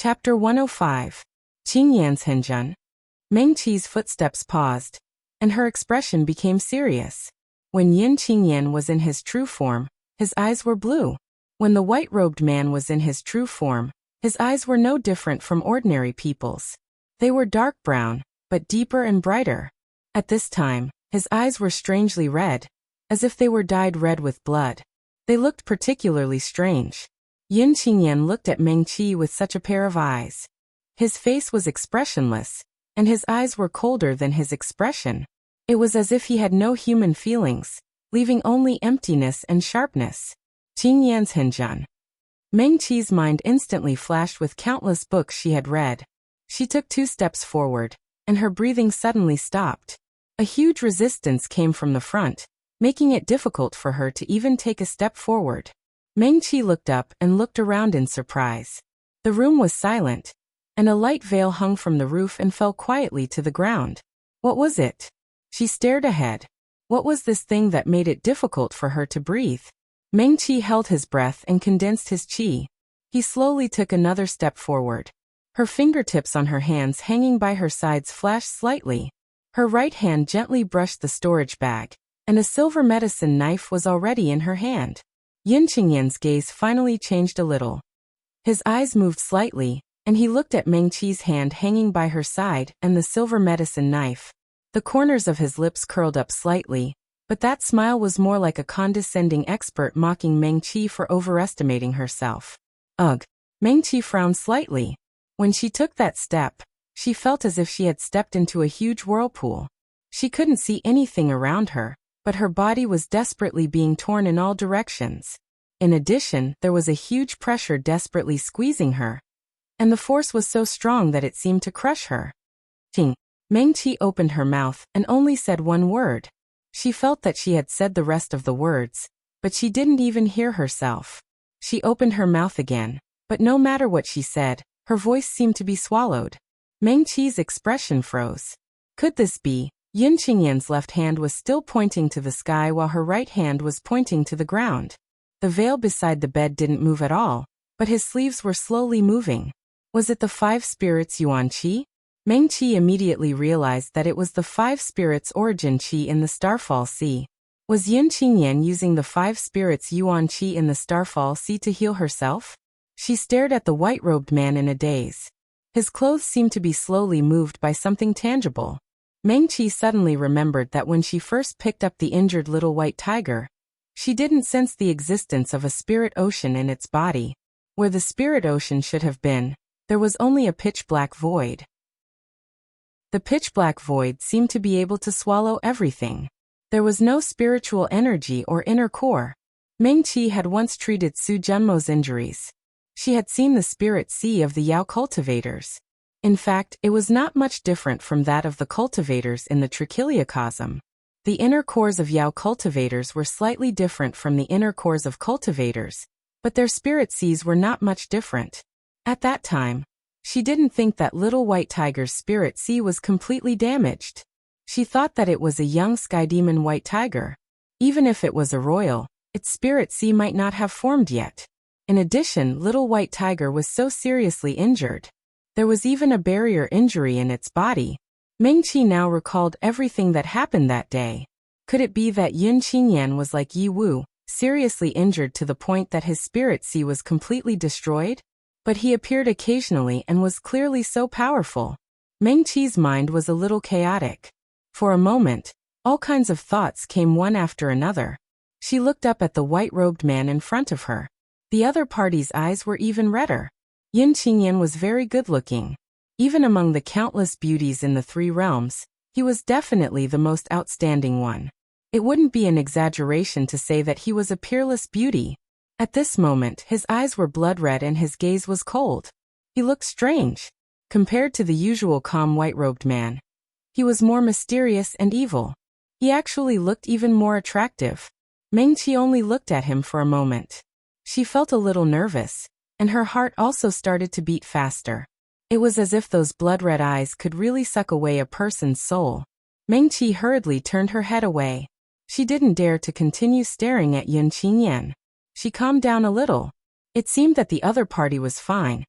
Chapter 105. Qingyan's Henjun. Meng Qi's footsteps paused, and her expression became serious. When Yin Qingyan was in his true form, his eyes were blue. When the white-robed man was in his true form, his eyes were no different from ordinary people's. They were dark brown, but deeper and brighter. At this time, his eyes were strangely red, as if they were dyed red with blood. They looked particularly strange. Yin Qingyan looked at Meng Qi with such a pair of eyes. His face was expressionless, and his eyes were colder than his expression. It was as if he had no human feelings, leaving only emptiness and sharpness. Qingyan's Henjun. Meng Qi's mind instantly flashed with countless books she had read. She took 2 steps forward, and her breathing suddenly stopped. A huge resistance came from the front, making it difficult for her to even take a step forward. Meng Qi looked up and looked around in surprise. The room was silent, and a light veil hung from the roof and fell quietly to the ground. What was it? She stared ahead. What was this thing that made it difficult for her to breathe? Meng Qi held his breath and condensed his qi. He slowly took another step forward. Her fingertips on her hands hanging by her sides flashed slightly. Her right hand gently brushed the storage bag, and a silver medicine knife was already in her hand. Yin Qingyan's gaze finally changed a little. His eyes moved slightly, and he looked at Meng Qi's hand hanging by her side and the silver medicine knife. The corners of his lips curled up slightly, but that smile was more like a condescending expert mocking Meng Qi for overestimating herself. Ugh! Meng Qi frowned slightly. When she took that step, she felt as if she had stepped into a huge whirlpool. She couldn't see anything around her, but her body was desperately being torn in all directions. In addition, there was a huge pressure desperately squeezing her, and the force was so strong that it seemed to crush her. Ting! Meng Qi opened her mouth and only said one word. She felt that she had said the rest of the words, but she didn't even hear herself. She opened her mouth again, but no matter what she said, her voice seemed to be swallowed. Meng Qi's expression froze. Could this be? Yin Qingyan's left hand was still pointing to the sky while her right hand was pointing to the ground. The veil beside the bed didn't move at all, but his sleeves were slowly moving. Was it the 5 spirits Yuan Qi? Meng Qi immediately realized that it was the 5 spirits origin Qi in the Starfall Sea. Was Yin Qingyan using the 5 spirits Yuan Qi in the Starfall Sea to heal herself? She stared at the white-robed man in a daze. His clothes seemed to be slowly moved by something tangible. Meng Qi suddenly remembered that when she first picked up the injured little white tiger, she didn't sense the existence of a spirit ocean in its body. Where the spirit ocean should have been, there was only a pitch-black void. The pitch-black void seemed to be able to swallow everything. There was no spiritual energy or inner core. Meng Qi had once treated Su Junmo's injuries. She had seen the spirit sea of the Yao cultivators. In fact, it was not much different from that of the cultivators in the Trichiliocosm. The inner cores of Yao cultivators were slightly different from the inner cores of cultivators, but their spirit seas were not much different. At that time, she didn't think that little white tiger's spirit sea was completely damaged. She thought that it was a young sky demon white tiger. Even if it was a royal, its spirit sea might not have formed yet. In addition, little white tiger was so seriously injured. There was even a barrier injury in its body. Meng Qi now recalled everything that happened that day. Could it be that Yin Qingyan was like Yi Wu, seriously injured to the point that his spirit sea was completely destroyed? But he appeared occasionally and was clearly so powerful. Meng Qi's mind was a little chaotic. For a moment, all kinds of thoughts came one after another. She looked up at the white-robed man in front of her. The other party's eyes were even redder. Yin Qingyan was very good-looking. Even among the countless beauties in the 3 realms, he was definitely the most outstanding one. It wouldn't be an exaggeration to say that he was a peerless beauty. At this moment, his eyes were blood-red and his gaze was cold. He looked strange. Compared to the usual calm white-robed man, he was more mysterious and evil. He actually looked even more attractive. Meng Qi only looked at him for a moment. She felt a little nervous, and her heart also started to beat faster. It was as if those blood-red eyes could really suck away a person's soul. Meng Qi hurriedly turned her head away. She didn't dare to continue staring at Yin Qingyan. She calmed down a little. It seemed that the other party was fine,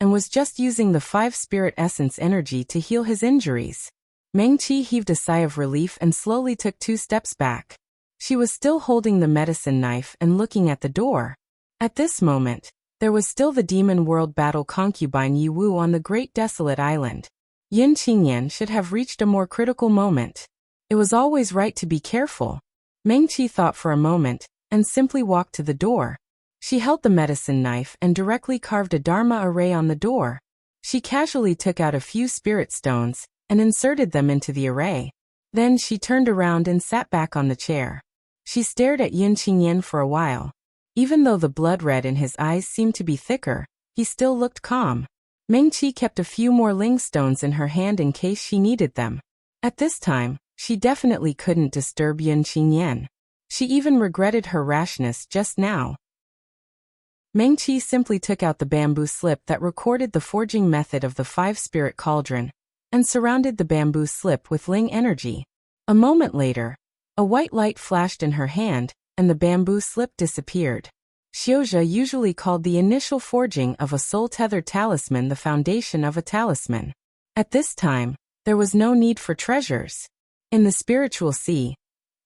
and was just using the 5-spirit essence energy to heal his injuries. Meng-Chi heaved a sigh of relief and slowly took 2 steps back. She was still holding the medicine knife and looking at the door. At this moment, there was still the demon world battle concubine Yi Wu on the great desolate island. Yin Qingyan should have reached a more critical moment. It was always right to be careful. Meng-Chi thought for a moment, and simply walked to the door. She held the medicine knife and directly carved a Dharma array on the door. She casually took out a few spirit stones and inserted them into the array. Then she turned around and sat back on the chair. She stared at Yin Qingyan for a while. Even though the blood red in his eyes seemed to be thicker, he still looked calm. Meng-Chi kept a few more ling stones in her hand in case she needed them. At this time, she definitely couldn't disturb Yin Qingyan. She even regretted her rashness just now. Meng-Chi simply took out the bamboo slip that recorded the forging method of the 5-spirit cauldron, and surrounded the bamboo slip with ling energy. A moment later, a white light flashed in her hand, and the bamboo slip disappeared. Xiuzhe usually called the initial forging of a soul-tethered talisman the foundation of a talisman. At this time, there was no need for treasures. In the spiritual sea,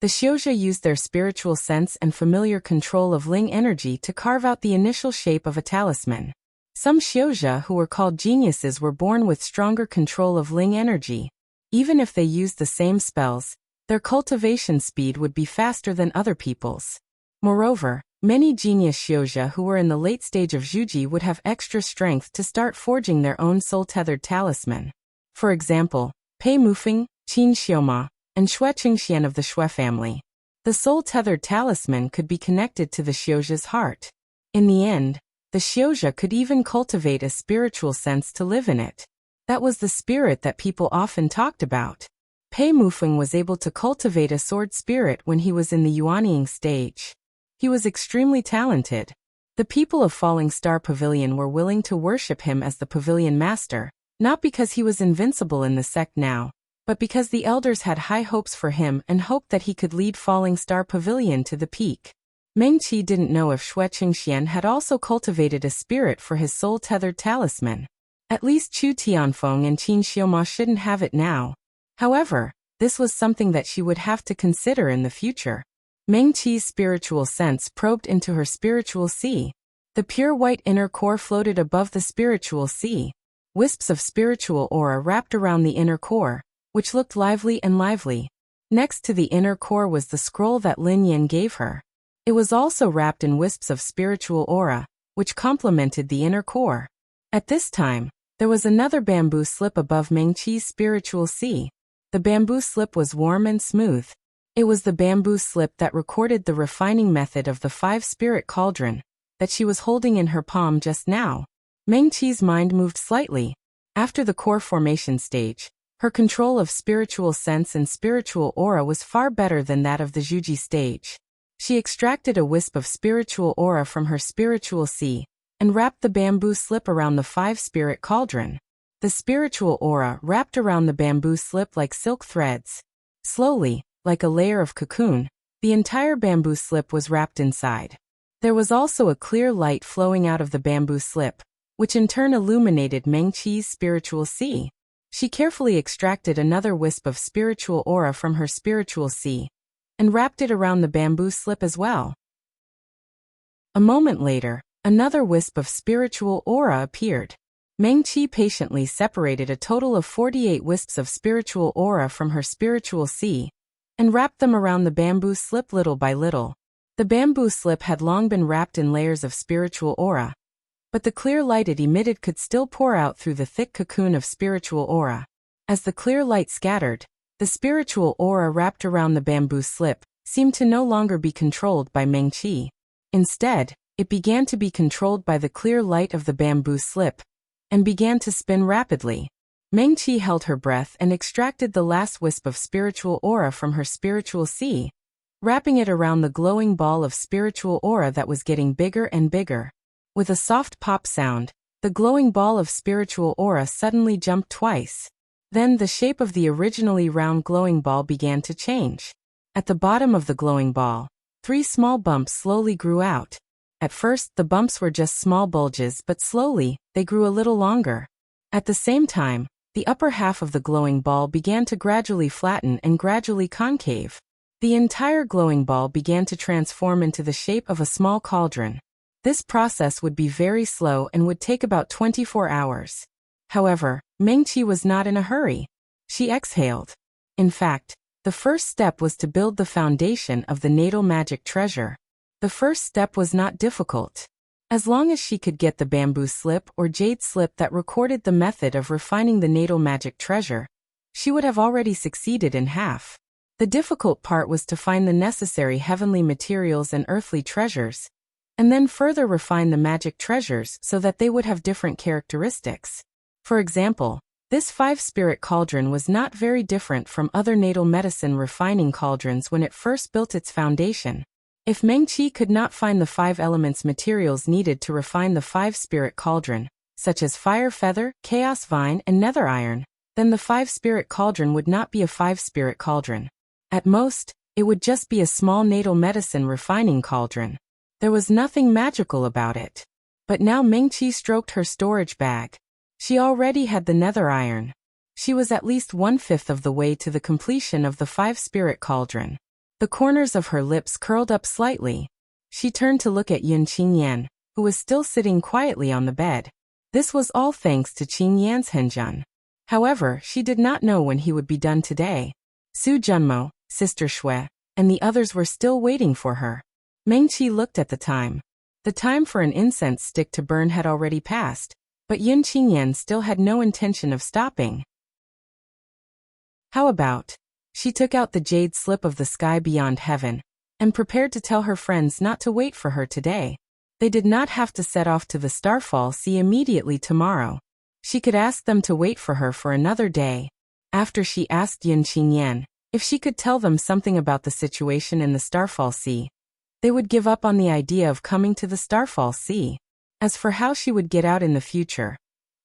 the Xiuzhe used their spiritual sense and familiar control of ling energy to carve out the initial shape of a talisman. Some Xiuzhe who were called geniuses were born with stronger control of ling energy. Even if they used the same spells, their cultivation speed would be faster than other people's. Moreover, many genius Xiuzhe who were in the late stage of Zhuji would have extra strength to start forging their own soul-tethered talisman. For example, Pei Mufeng, Qin Xioma, and Xue Qingxian of the Xue family. The soul-tethered talisman could be connected to the Xiuzhe's heart. In the end, the Xiuzhe could even cultivate a spiritual sense to live in it. That was the spirit that people often talked about. Pei Mufeng was able to cultivate a sword spirit when he was in the Yuanying stage. He was extremely talented. The people of Falling Star Pavilion were willing to worship him as the pavilion master, not because he was invincible in the sect now, but because the elders had high hopes for him and hoped that he could lead Falling Star Pavilion to the peak. Meng-Chi didn't know if Xue Qingxian had also cultivated a spirit for his soul-tethered talisman. At least Chu Tianfeng and Qin Xioma shouldn't have it now. However, this was something that she would have to consider in the future. Meng-Chi's spiritual sense probed into her spiritual sea. The pure white inner core floated above the spiritual sea. Wisps of spiritual aura wrapped around the inner core, which looked lively and lively. Next to the inner core was the scroll that Lin Yin gave her. It was also wrapped in wisps of spiritual aura, which complemented the inner core. At this time, there was another bamboo slip above Meng-Chi's spiritual sea. The bamboo slip was warm and smooth. It was the bamboo slip that recorded the refining method of the 5-spirit cauldron that she was holding in her palm just now. Meng-Chi's mind moved slightly. After the core formation stage, her control of spiritual sense and spiritual aura was far better than that of the Zhuji stage. She extracted a wisp of spiritual aura from her spiritual sea and wrapped the bamboo slip around the 5-spirit cauldron. The spiritual aura wrapped around the bamboo slip like silk threads. Slowly, like a layer of cocoon, the entire bamboo slip was wrapped inside. There was also a clear light flowing out of the bamboo slip, which in turn illuminated Meng-Chi's spiritual sea. She carefully extracted another wisp of spiritual aura from her spiritual sea and wrapped it around the bamboo slip as well. A moment later, another wisp of spiritual aura appeared. Meng-Chi patiently separated a total of 48 wisps of spiritual aura from her spiritual sea and wrapped them around the bamboo slip little by little. The bamboo slip had long been wrapped in layers of spiritual aura, but the clear light it emitted could still pour out through the thick cocoon of spiritual aura. As the clear light scattered, the spiritual aura wrapped around the bamboo slip seemed to no longer be controlled by Meng-Chi. Instead, it began to be controlled by the clear light of the bamboo slip and began to spin rapidly. Meng-Chi held her breath and extracted the last wisp of spiritual aura from her spiritual sea, wrapping it around the glowing ball of spiritual aura that was getting bigger and bigger. With a soft pop sound, the glowing ball of spiritual aura suddenly jumped twice. Then the shape of the originally round glowing ball began to change. At the bottom of the glowing ball, 3 small bumps slowly grew out. At first, the bumps were just small bulges, but slowly, they grew a little longer. At the same time, the upper half of the glowing ball began to gradually flatten and gradually concave. The entire glowing ball began to transform into the shape of a small cauldron. This process would be very slow and would take about 24 hours. However, Mengqi was not in a hurry. She exhaled. In fact, the first step was to build the foundation of the natal magic treasure. The first step was not difficult. As long as she could get the bamboo slip or jade slip that recorded the method of refining the natal magic treasure, she would have already succeeded in half. The difficult part was to find the necessary heavenly materials and earthly treasures, and then further refine the magic treasures so that they would have different characteristics. For example, this 5-spirit cauldron was not very different from other natal medicine refining cauldrons when it first built its foundation. If Mengqi could not find the 5 elements materials needed to refine the 5-spirit cauldron, such as fire feather, chaos vine, and nether iron, then the 5-spirit cauldron would not be a 5-spirit cauldron. At most, it would just be a small natal medicine refining cauldron. There was nothing magical about it. But now Mengqi stroked her storage bag. She already had the nether iron. She was at least 1/5 of the way to the completion of the 5-spirit cauldron. The corners of her lips curled up slightly. She turned to look at Yun Qingyan, who was still sitting quietly on the bed. This was all thanks to Qingyan's henjun. However, she did not know when he would be done today. Su Junmo, Sister Shui, and the others were still waiting for her. Mengqi looked at the time. The time for an incense stick to burn had already passed, but Yun Qingyan still had no intention of stopping. How about? She took out the jade slip of the sky beyond heaven, and prepared to tell her friends not to wait for her today. They did not have to set off to the Starfall Sea immediately tomorrow. She could ask them to wait for her for another day. After she asked Yun Qingyan if she could tell them something about the situation in the Starfall Sea, they would give up on the idea of coming to the Starfall Sea. As for how she would get out in the future,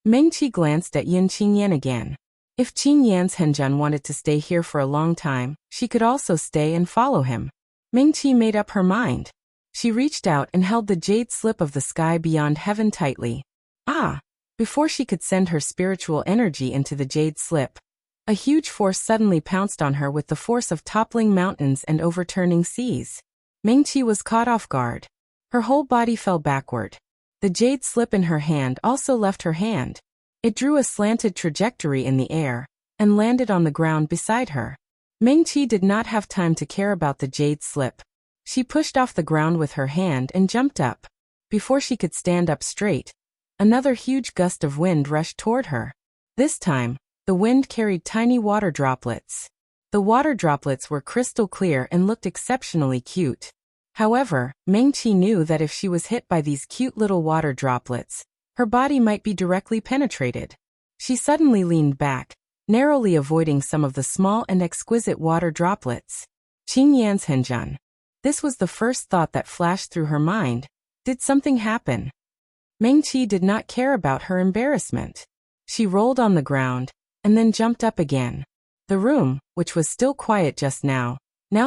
Mengqi glanced at Yun Qingyan again. If Qingyan's henjun wanted to stay here for a long time, she could also stay and follow him. Mengqi made up her mind. She reached out and held the jade slip of the sky beyond heaven tightly. Ah! Before she could send her spiritual energy into the jade slip, a huge force suddenly pounced on her with the force of toppling mountains and overturning seas. Mengqi was caught off guard. Her whole body fell backward. The jade slip in her hand also left her hand. It drew a slanted trajectory in the air, and landed on the ground beside her. Mengqi did not have time to care about the jade slip. She pushed off the ground with her hand and jumped up. Before she could stand up straight, another huge gust of wind rushed toward her. This time, the wind carried tiny water droplets. The water droplets were crystal clear and looked exceptionally cute. However, Mengqi knew that if she was hit by these cute little water droplets, her body might be directly penetrated. She suddenly leaned back, narrowly avoiding some of the small and exquisite water droplets. Qingyan's henjun. This was the first thought that flashed through her mind. Did something happen? Mengqi did not care about her embarrassment. She rolled on the ground, and then jumped up again. The room, which was still quiet just now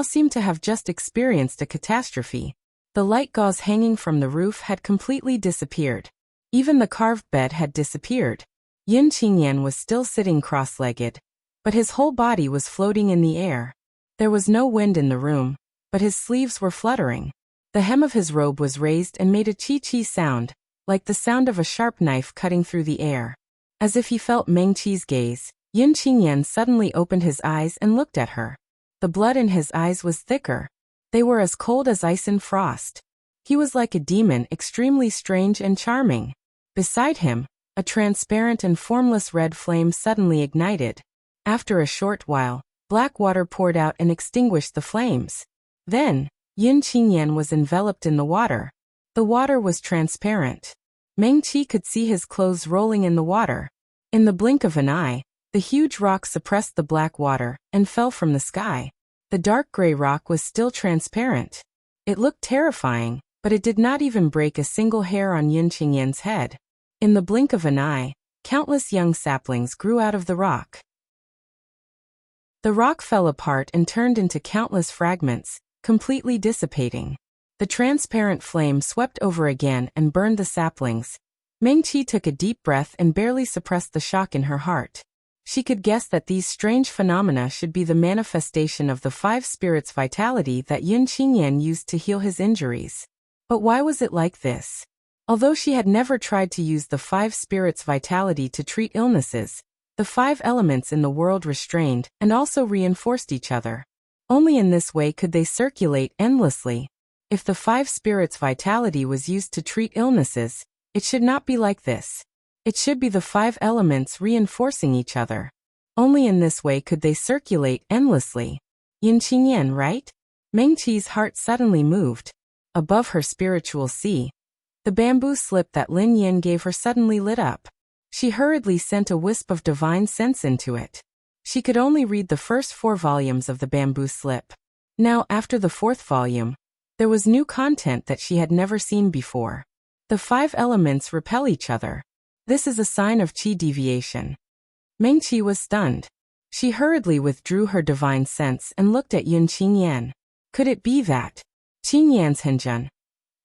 seemed to have just experienced a catastrophe. The light gauze hanging from the roof had completely disappeared. Even the carved bed had disappeared. Yun Qingyan was still sitting cross-legged, but his whole body was floating in the air. There was no wind in the room, but his sleeves were fluttering. The hem of his robe was raised and made a chi-chi sound, like the sound of a sharp knife cutting through the air. As if he felt Mengqi's gaze, Yun Qingyan suddenly opened his eyes and looked at her. The blood in his eyes was thicker. They were as cold as ice and frost. He was like a demon, extremely strange and charming. Beside him, a transparent and formless red flame suddenly ignited. After a short while, black water poured out and extinguished the flames. Then, Yun Qingyan was enveloped in the water. The water was transparent. Mengqi could see his clothes rolling in the water. In the blink of an eye, the huge rock suppressed the black water and fell from the sky. The dark gray rock was still transparent. It looked terrifying, but it did not even break a single hair on Yun Qingyan's head. In the blink of an eye, countless young saplings grew out of the rock. The rock fell apart and turned into countless fragments, completely dissipating. The transparent flame swept over again and burned the saplings. Meng-Chi took a deep breath and barely suppressed the shock in her heart. She could guess that these strange phenomena should be the manifestation of the 5 spirits' vitality that Yin Qingyan used to heal his injuries. But why was it like this? Although she had never tried to use the 5 spirits' vitality to treat illnesses, the 5 elements in the world restrained and also reinforced each other. Only in this way could they circulate endlessly. If the 5 spirits' vitality was used to treat illnesses, it should not be like this. It should be the 5 elements reinforcing each other. Only in this way could they circulate endlessly. Yin Qingyan, right? Meng-Chi's heart suddenly moved. Above her spiritual sea, the bamboo slip that Lin Yin gave her suddenly lit up. She hurriedly sent a wisp of divine sense into it. She could only read the first 4 volumes of the bamboo slip. Now, after the 4th volume, there was new content that she had never seen before. The 5 elements repel each other. This is a sign of qi deviation. Meng-Chi was stunned. She hurriedly withdrew her divine sense and looked at Yin Qingyan. Could it be that Qingyan's Henjun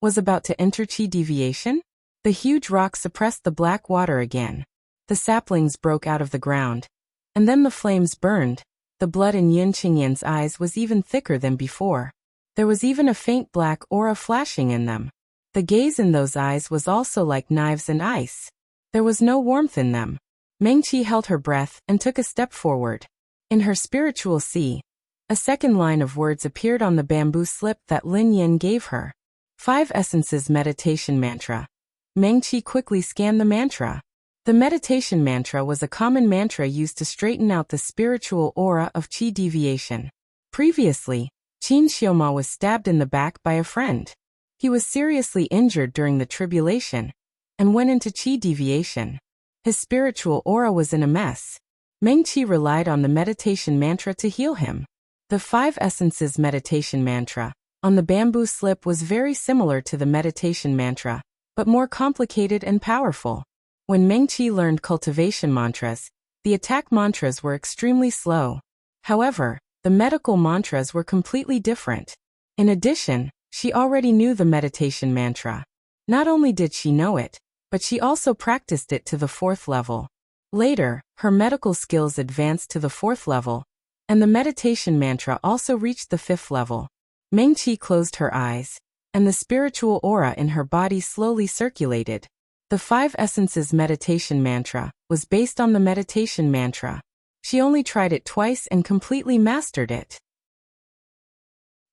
was about to enter qi deviation? The huge rock suppressed the black water again. The saplings broke out of the ground. And then the flames burned. The blood in Yin Qingyan's eyes was even thicker than before. There was even a faint black aura flashing in them. The gaze in those eyes was also like knives and ice. There was no warmth in them. Meng-Chi held her breath and took a step forward. In her spiritual sea, a second line of words appeared on the bamboo slip that Lin Yin gave her. 5 Essences Meditation Mantra. Meng-Chi quickly scanned the mantra. The meditation mantra was a common mantra used to straighten out the spiritual aura of qi deviation. Previously, Qin Xiaoma was stabbed in the back by a friend. He was seriously injured during the tribulation and went into qi deviation. His spiritual aura was in a mess. Meng-Chi relied on the meditation mantra to heal him. The 5 Essences meditation mantra on the bamboo slip was very similar to the meditation mantra, but more complicated and powerful. When Meng-Chi learned cultivation mantras, the attack mantras were extremely slow. However, the medical mantras were completely different. In addition, she already knew the meditation mantra. Not only did she know it, but she also practiced it to the 4th level. Later, her medical skills advanced to the 4th level, and the meditation mantra also reached the 5th level. Meng-Chi closed her eyes, and the spiritual aura in her body slowly circulated. The 5 Essences meditation mantra was based on the meditation mantra. She only tried it twice and completely mastered it.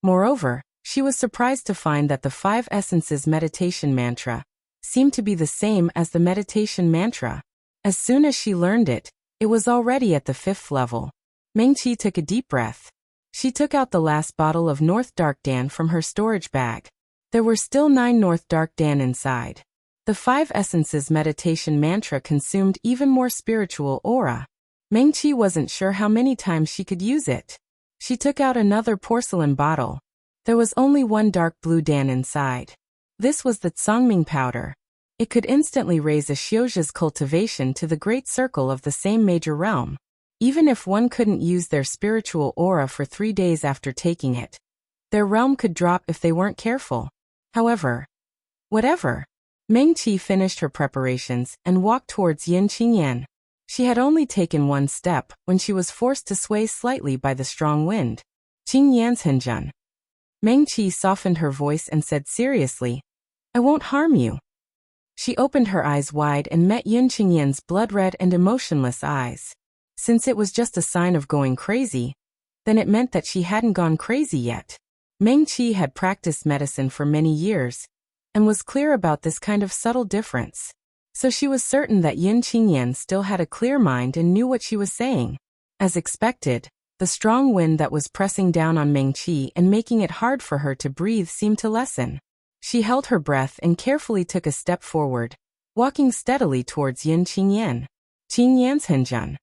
Moreover, she was surprised to find that the 5 Essences meditation mantra seemed to be the same as the meditation mantra. As soon as she learned it, it was already at the 5th level. Meng-Chi took a deep breath. She took out the last bottle of North Dark Dan from her storage bag. There were still 9 North Dark Dan inside. The 5 Essences meditation mantra consumed even more spiritual aura. Meng-Chi wasn't sure how many times she could use it. She took out another porcelain bottle. There was only 1 dark blue Dan inside. This was the Tsangming powder. It could instantly raise a Xiujia's cultivation to the great circle of the same major realm. Even if one couldn't use their spiritual aura for 3 days after taking it, their realm could drop if they weren't careful. However, whatever. Meng-Chi finished her preparations and walked towards Yin Qingyan. She had only taken 1 step when she was forced to sway slightly by the strong wind. Qingyan's Henjun. Meng-Chi softened her voice and said seriously, "I won't harm you." She opened her eyes wide and met Yin Qingyan's blood-red and emotionless eyes. Since it was just a sign of going crazy, then it meant that she hadn't gone crazy yet. Meng-Chi had practiced medicine for many years and was clear about this kind of subtle difference. So she was certain that Yin Qingyan still had a clear mind and knew what she was saying. As expected, the strong wind that was pressing down on Meng-Chi and making it hard for her to breathe seemed to lessen. She held her breath and carefully took a step forward, walking steadily towards Yin Qingyan. Qingyan's Henjun.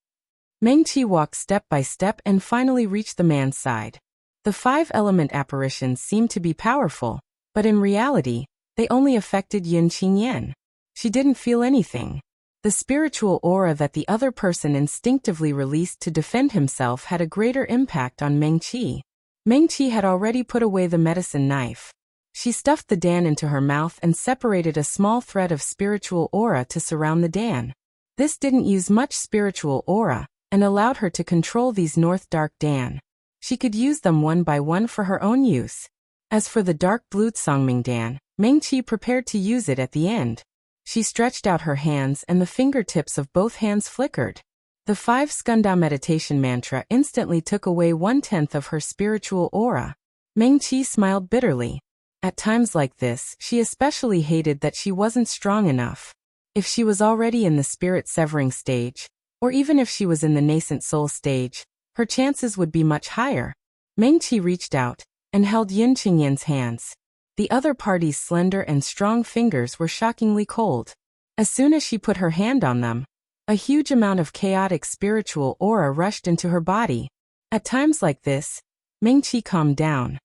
Meng-Chi walked step by step and finally reached the man's side. The 5 element apparitions seemed to be powerful, but in reality, they only affected Yin Qingyan. She didn't feel anything. The spiritual aura that the other person instinctively released to defend himself had a greater impact on Meng-Chi. Meng-Chi had already put away the medicine knife. She stuffed the Dan into her mouth and separated a small thread of spiritual aura to surround the Dan. This didn't use much spiritual aura, and allowed her to control these North Dark Dan. She could use them one by one for her own use. As for the dark blue Tsangming Dan, Meng-Chi prepared to use it at the end. She stretched out her hands and the fingertips of both hands flickered. The 5 Skanda meditation mantra instantly took away 1/10 of her spiritual aura. Meng-Chi smiled bitterly. At times like this, she especially hated that she wasn't strong enough. If she was already in the spirit-severing stage, or even if she was in the nascent soul stage, her chances would be much higher. Meng-Chi reached out and held Yin Qingyan's hands. The other party's slender and strong fingers were shockingly cold. As soon as she put her hand on them, a huge amount of chaotic spiritual aura rushed into her body. At times like this, Meng-Chi calmed down.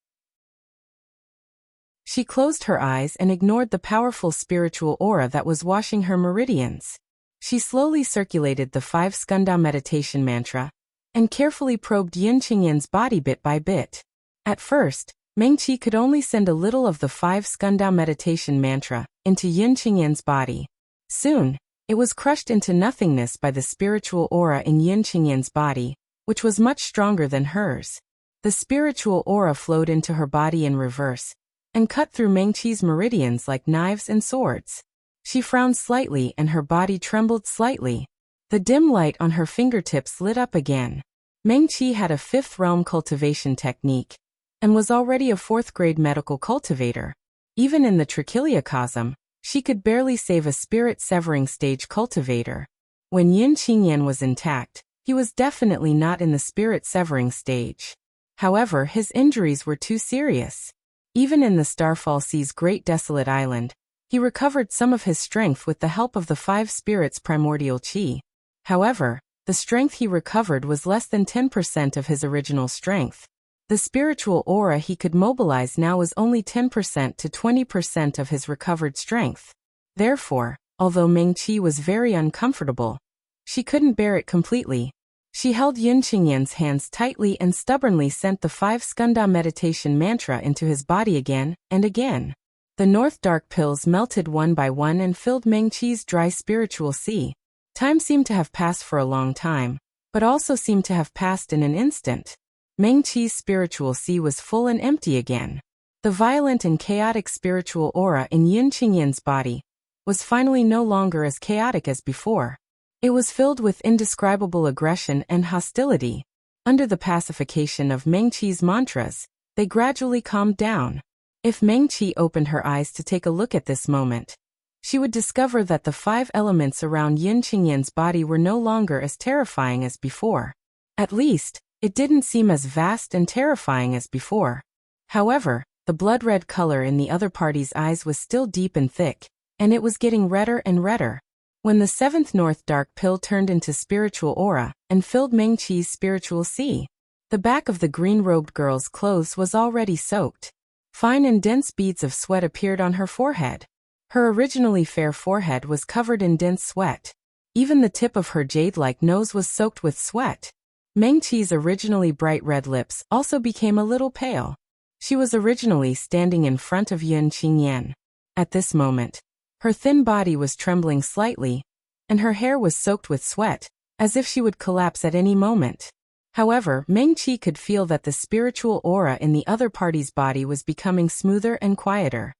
She closed her eyes and ignored the powerful spiritual aura that was washing her meridians. She slowly circulated the 5 Skanda meditation mantra and carefully probed Yin Qingyan's body bit by bit. At first, Meng-Chi could only send a little of the 5 Skanda meditation mantra into Yin Qingyan's body. Soon, it was crushed into nothingness by the spiritual aura in Yin Qingyan's body, which was much stronger than hers. The spiritual aura flowed into her body in reverse and cut through Meng-Chi's meridians like knives and swords. She frowned slightly and her body trembled slightly. The dim light on her fingertips lit up again. Meng-Chi had a 5th realm cultivation technique and was already a 4th grade medical cultivator. Even in the Trichiliocosm, she could barely save a spirit-severing stage cultivator. When Yin Qingyan was intact, he was definitely not in the spirit-severing stage. However, his injuries were too serious. Even in the Starfall Sea's Great Desolate Island, he recovered some of his strength with the help of the 5 spirits' primordial qi. However, the strength he recovered was less than 10% of his original strength. The spiritual aura he could mobilize now was only 10% to 20% of his recovered strength. Therefore, although Meng-Chi was very uncomfortable, she couldn't bear it completely. She held Yin Qingyan's hands tightly and stubbornly sent the 5 Skanda meditation mantra into his body again and again. The North Dark pills melted one by one and filled Meng-Chi's dry spiritual sea. Time seemed to have passed for a long time, but also seemed to have passed in an instant. Meng-Chi's spiritual sea was full and empty again. The violent and chaotic spiritual aura in Yin Qingyan's body was finally no longer as chaotic as before. It was filled with indescribable aggression and hostility. Under the pacification of Meng-Chi's mantras, they gradually calmed down. If Meng-Chi opened her eyes to take a look at this moment, she would discover that the 5 elements around Yin Qingyan's body were no longer as terrifying as before. At least, it didn't seem as vast and terrifying as before. However, the blood-red color in the other party's eyes was still deep and thick, and it was getting redder and redder. When the 7th North Dark pill turned into spiritual aura and filled Meng-Chi's spiritual sea, the back of the green-robed girl's clothes was already soaked. Fine and dense beads of sweat appeared on her forehead. Her originally fair forehead was covered in dense sweat. Even the tip of her jade-like nose was soaked with sweat. Meng-Chi's originally bright red lips also became a little pale. She was originally standing in front of Yin Qingyan. At this moment, her thin body was trembling slightly, and her hair was soaked with sweat, as if she would collapse at any moment. However, Meng-Chi could feel that the spiritual aura in the other party's body was becoming smoother and quieter.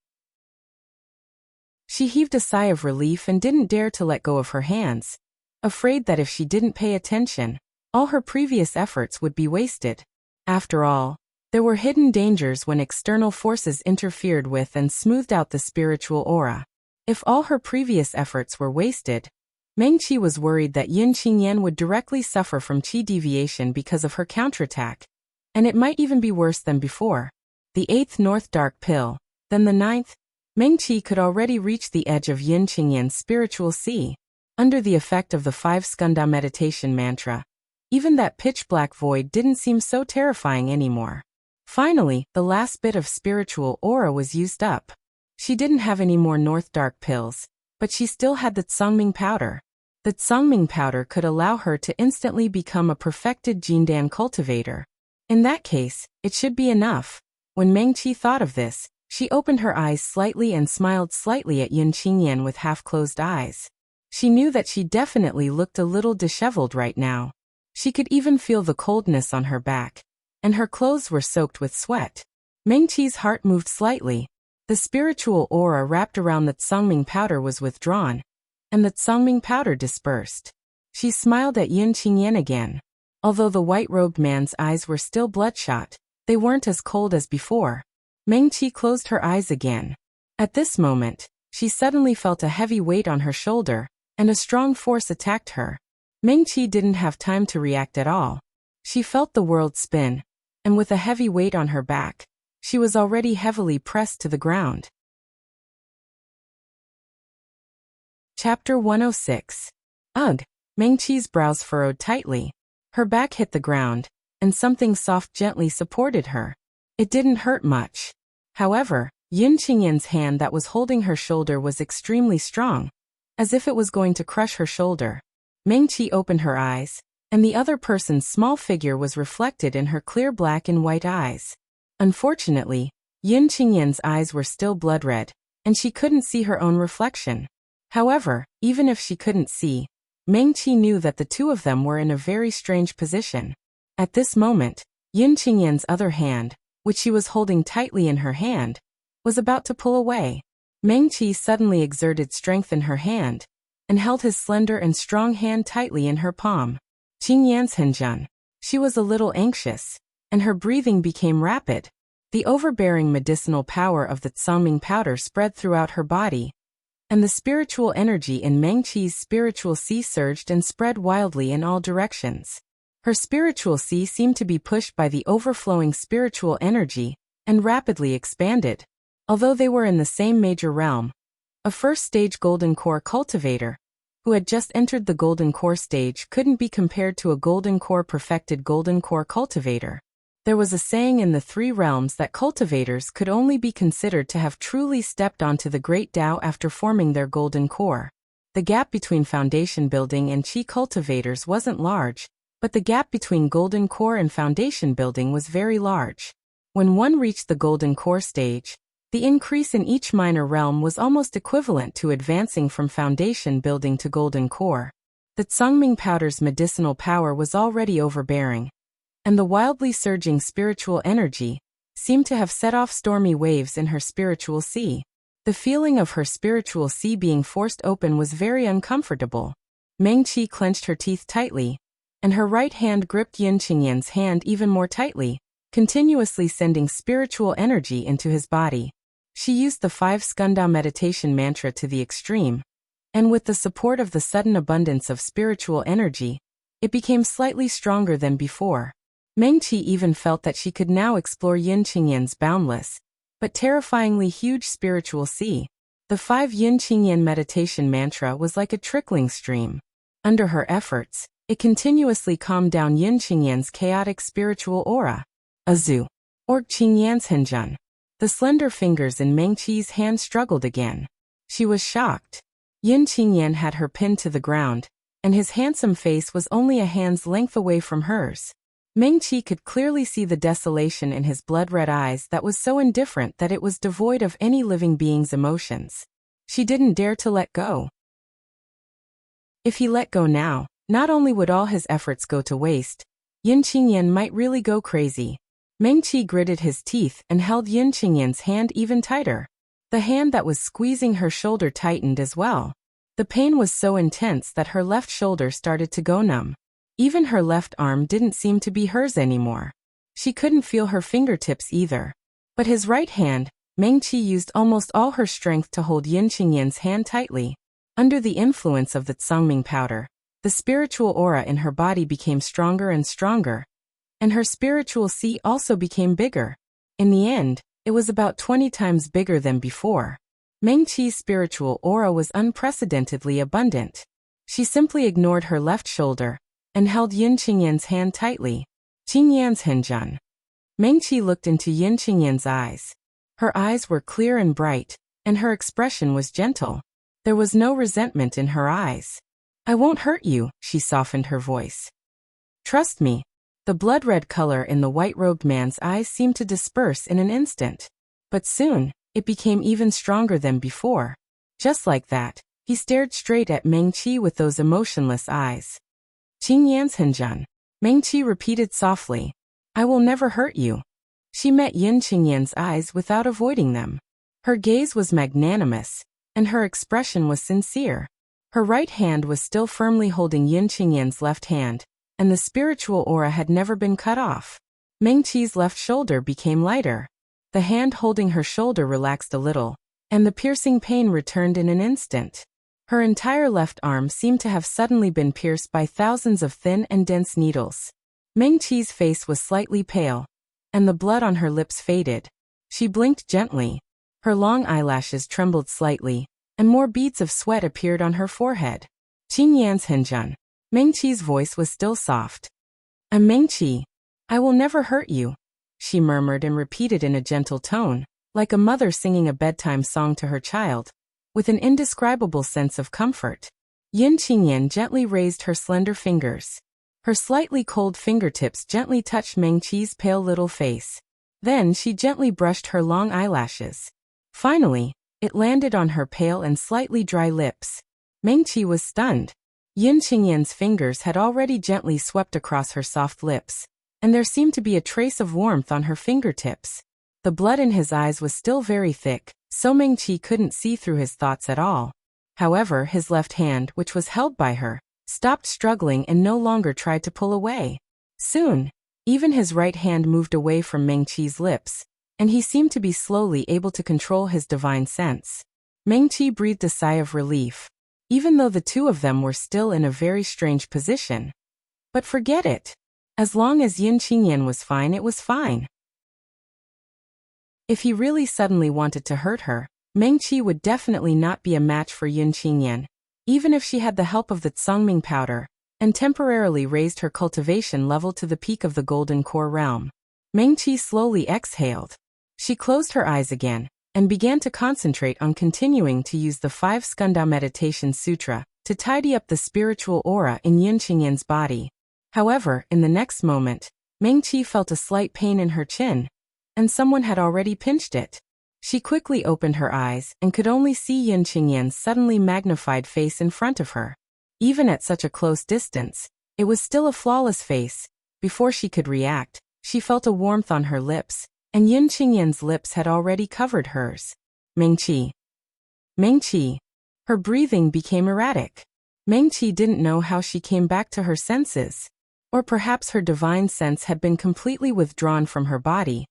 She heaved a sigh of relief and didn't dare to let go of her hands, afraid that if she didn't pay attention, all her previous efforts would be wasted. After all, there were hidden dangers when external forces interfered with and smoothed out the spiritual aura. If all her previous efforts were wasted, Meng-Chi was worried that Yin Qingyan would directly suffer from qi deviation because of her counterattack, and it might even be worse than before. The 8th North Dark pill, then the 9th, Meng-Chi could already reach the edge of Yin Qingyan's spiritual sea. Under the effect of the 5 Skanda meditation mantra, even that pitch-black void didn't seem so terrifying anymore. Finally, the last bit of spiritual aura was used up. She didn't have any more North Dark pills, but she still had the Tsangming powder. The Tsangming powder could allow her to instantly become a perfected Jindan cultivator. In that case, it should be enough. When Meng-Chi thought of this, She opened her eyes slightly and smiled slightly at Yin Qingyan with half-closed eyes. She knew that she definitely looked a little disheveled right now. She could even feel the coldness on her back, and her clothes were soaked with sweat. Mengqi's heart moved slightly. The spiritual aura wrapped around the Tsangming powder was withdrawn, and the Tsangming powder dispersed. She smiled at Yin Qingyan again. Although the white-robed man's eyes were still bloodshot, they weren't as cold as before. Mengqi closed her eyes again. At this moment, she suddenly felt a heavy weight on her shoulder, and a strong force attacked her. Mengqi didn't have time to react at all. She felt the world spin, and with a heavy weight on her back, she was already heavily pressed to the ground. Chapter 106. Ugh! Mengqi's brows furrowed tightly. Her back hit the ground, and something soft gently supported her. It didn't hurt much. However, Yin Qingyan's hand that was holding her shoulder was extremely strong, as if it was going to crush her shoulder. Mengqi opened her eyes, and the other person's small figure was reflected in her clear black and white eyes. Unfortunately, Yin Qingyan's eyes were still blood-red, and she couldn't see her own reflection. However, even if she couldn't see, Mengqi knew that the two of them were in a very strange position. At this moment, Yin Qingyan's other hand, which she was holding tightly in her hand, was about to pull away. Mengqi suddenly exerted strength in her hand, and held his slender and strong hand tightly in her palm. Qingyan's Henjun. She was a little anxious, and her breathing became rapid. The overbearing medicinal power of the Tsangming powder spread throughout her body, and the spiritual energy in Mengqi's spiritual sea surged and spread wildly in all directions. Her spiritual sea seemed to be pushed by the overflowing spiritual energy, and rapidly expanded. Although they were in the same major realm, a first-stage Golden Core cultivator, who had just entered the Golden Core stage, couldn't be compared to a Golden Core perfected Golden Core cultivator. There was a saying in the three realms that cultivators could only be considered to have truly stepped onto the Great Tao after forming their Golden Core. The gap between foundation building and Qi cultivators wasn't large, but the gap between Golden Core and foundation building was very large. When one reached the Golden Core stage, the increase in each minor realm was almost equivalent to advancing from foundation building to Golden Core. The Tsangming powder's medicinal power was already overbearing, and the wildly surging spiritual energy seemed to have set off stormy waves in her spiritual sea. The feeling of her spiritual sea being forced open was very uncomfortable. Mengqi clenched her teeth tightly, and her right hand gripped Yin Qingyan's hand even more tightly, continuously sending spiritual energy into his body. She used the 5 skanda meditation mantra to the extreme, and with the support of the sudden abundance of spiritual energy, it became slightly stronger than before. Mengqi even felt that she could now explore Yin Qingyan's boundless, but terrifyingly huge spiritual sea. The 5 Yin Qingyan meditation mantra was like a trickling stream. Under her efforts, it continuously calmed down Yin Qingyan's chaotic spiritual aura. Azu. Or Qingyan's Henjun. The slender fingers in Mengqi's hand struggled again. She was shocked. Yin Qingyan had her pinned to the ground, and his handsome face was only a hand's length away from hers. Mengqi could clearly see the desolation in his blood-red eyes that was so indifferent that it was devoid of any living being's emotions. She didn't dare to let go. If he let go now, not only would all his efforts go to waste, Yin Qingyan might really go crazy. Mengqi gritted his teeth and held Yin Qingyan's hand even tighter. The hand that was squeezing her shoulder tightened as well. The pain was so intense that her left shoulder started to go numb. Even her left arm didn't seem to be hers anymore. She couldn't feel her fingertips either. But his right hand, Mengqi used almost all her strength to hold Yin Qingyan's hand tightly. Under the influence of the Tsangming powder, the spiritual aura in her body became stronger and stronger, and her spiritual sea also became bigger. In the end, it was about 20 times bigger than before. Mengqi's spiritual aura was unprecedentedly abundant. She simply ignored her left shoulder and held Yin Qingyan's hand tightly. Qingyan's Henjun. Mengqi looked into Yin Qingyan's eyes. Her eyes were clear and bright, and her expression was gentle. There was no resentment in her eyes. "I won't hurt you," she softened her voice. "Trust me." The blood-red color in the white-robed man's eyes seemed to disperse in an instant. But soon, it became even stronger than before. Just like that, he stared straight at Meng Qi with those emotionless eyes. "Qingyan's Henjun," Meng Qi repeated softly. "I will never hurt you." She met Yin Qingyan's eyes without avoiding them. Her gaze was magnanimous, and her expression was sincere. Her right hand was still firmly holding Yin Qingyan's left hand, and the spiritual aura had never been cut off. Meng Qi's left shoulder became lighter. The hand holding her shoulder relaxed a little, and the piercing pain returned in an instant. Her entire left arm seemed to have suddenly been pierced by thousands of thin and dense needles. Meng Qi's face was slightly pale, and the blood on her lips faded. She blinked gently. Her long eyelashes trembled slightly, and more beads of sweat appeared on her forehead. "Qingyan's Henjun." Meng Qi's voice was still soft. "I'm Meng Qi. I will never hurt you," she murmured and repeated in a gentle tone, like a mother singing a bedtime song to her child, with an indescribable sense of comfort. Yin Qingyan gently raised her slender fingers. Her slightly cold fingertips gently touched Meng Qi's pale little face. Then she gently brushed her long eyelashes. Finally, it landed on her pale and slightly dry lips. Meng Qi was stunned. Yin Qingyan's fingers had already gently swept across her soft lips, and there seemed to be a trace of warmth on her fingertips. The blood in his eyes was still very thick, so Meng Qi couldn't see through his thoughts at all. However, his left hand, which was held by her, stopped struggling and no longer tried to pull away. Soon, even his right hand moved away from Meng Qi's lips, and he seemed to be slowly able to control his divine sense. Meng Qi breathed a sigh of relief, even though the two of them were still in a very strange position. But forget it. As long as Yin Qingyan was fine, it was fine. If he really suddenly wanted to hurt her, Meng Qi would definitely not be a match for Yin Qingyan, even if she had the help of the Tsangming powder, and temporarily raised her cultivation level to the peak of the Golden Core realm. Meng Qi slowly exhaled. She closed her eyes again, and began to concentrate on continuing to use the 5 Skanda Meditation Sutra to tidy up the spiritual aura in Yin Qingyan's body. However, in the next moment, Meng Qi felt a slight pain in her chin, and someone had already pinched it. She quickly opened her eyes and could only see Yin Qingyan's suddenly magnified face in front of her. Even at such a close distance, it was still a flawless face. Before she could react, she felt a warmth on her lips, and Yin Qingyan's lips had already covered hers. Meng Qi. Meng Qi. Her breathing became erratic. Meng Qi didn't know how she came back to her senses. Or perhaps her divine sense had been completely withdrawn from her body,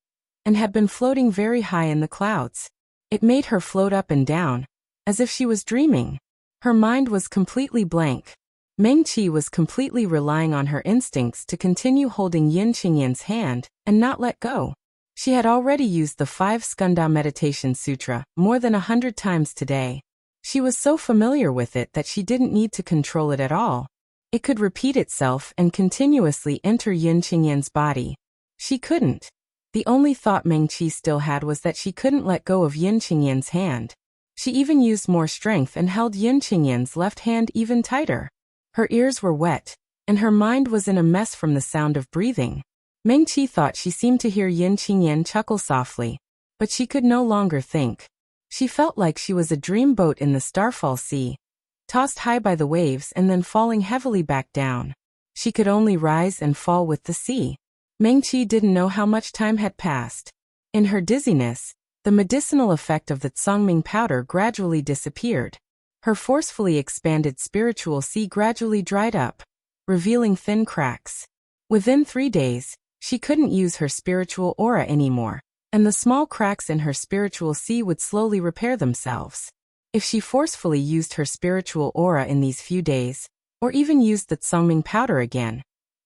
and had been floating very high in the clouds. It made her float up and down, as if she was dreaming. Her mind was completely blank. Meng Qi was completely relying on her instincts to continue holding Yin Qingyan's hand and not let go. She had already used the 5 Skanda Meditation Sutra more than 100 times today. She was so familiar with it that she didn't need to control it at all. It could repeat itself and continuously enter Yin Qingyan's body. She couldn't. The only thought Meng Qi still had was that she couldn't let go of Yin Qingyan's hand. She even used more strength and held Yin Qingyan's left hand even tighter. Her ears were wet, and her mind was in a mess from the sound of breathing. Meng Qi thought she seemed to hear Yin Qingyan chuckle softly, but she could no longer think. She felt like she was a dreamboat in the Starfall Sea, tossed high by the waves and then falling heavily back down. She could only rise and fall with the sea. Meng Qi didn't know how much time had passed. In her dizziness, the medicinal effect of the Tsangming powder gradually disappeared. Her forcefully expanded spiritual sea gradually dried up, revealing thin cracks. Within 3 days, she couldn't use her spiritual aura anymore, and the small cracks in her spiritual sea would slowly repair themselves. If she forcefully used her spiritual aura in these few days, or even used the Tsangming powder again,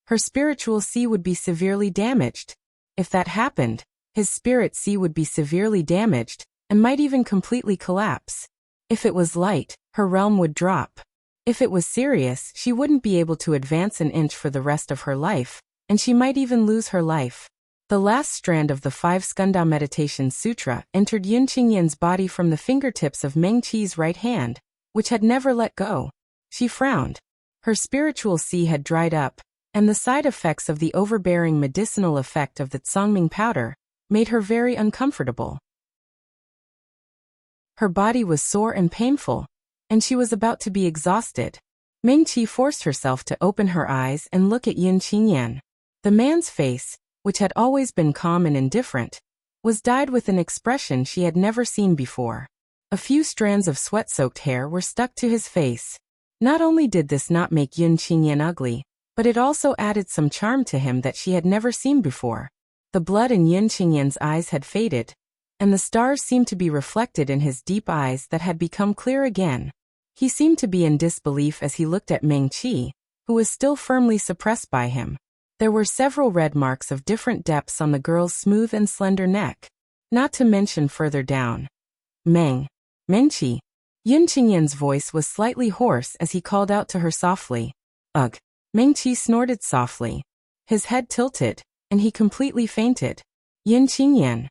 her spiritual sea would be severely damaged. If that happened, his spirit sea would be severely damaged, and might even completely collapse. If it was light, her realm would drop. If it was serious, she wouldn't be able to advance an inch for the rest of her life, and she might even lose her life. The last strand of the 5 Skanda Meditation Sutra entered Yin Qingyan's body from the fingertips of Meng Qi's right hand, which had never let go. She frowned. Her spiritual sea had dried up, and the side effects of the overbearing medicinal effect of the Tsangming powder made her very uncomfortable. Her body was sore and painful, and she was about to be exhausted. Mengqi forced herself to open her eyes and look at Yin Qingyan. The man's face, which had always been calm and indifferent, was dyed with an expression she had never seen before. A few strands of sweat-soaked hair were stuck to his face. Not only did this not make Yin Qingyan ugly, but it also added some charm to him that she had never seen before. The blood in Yin Qingyan's eyes had faded, and the stars seemed to be reflected in his deep eyes that had become clear again. He seemed to be in disbelief as he looked at Mengqi, who was still firmly suppressed by him. There were several red marks of different depths on the girl's smooth and slender neck, not to mention further down. Mengqi. Yin Qingyan's voice was slightly hoarse as he called out to her softly. Ugh. Mengqi snorted softly. His head tilted, and he completely fainted. Yin Qingyan.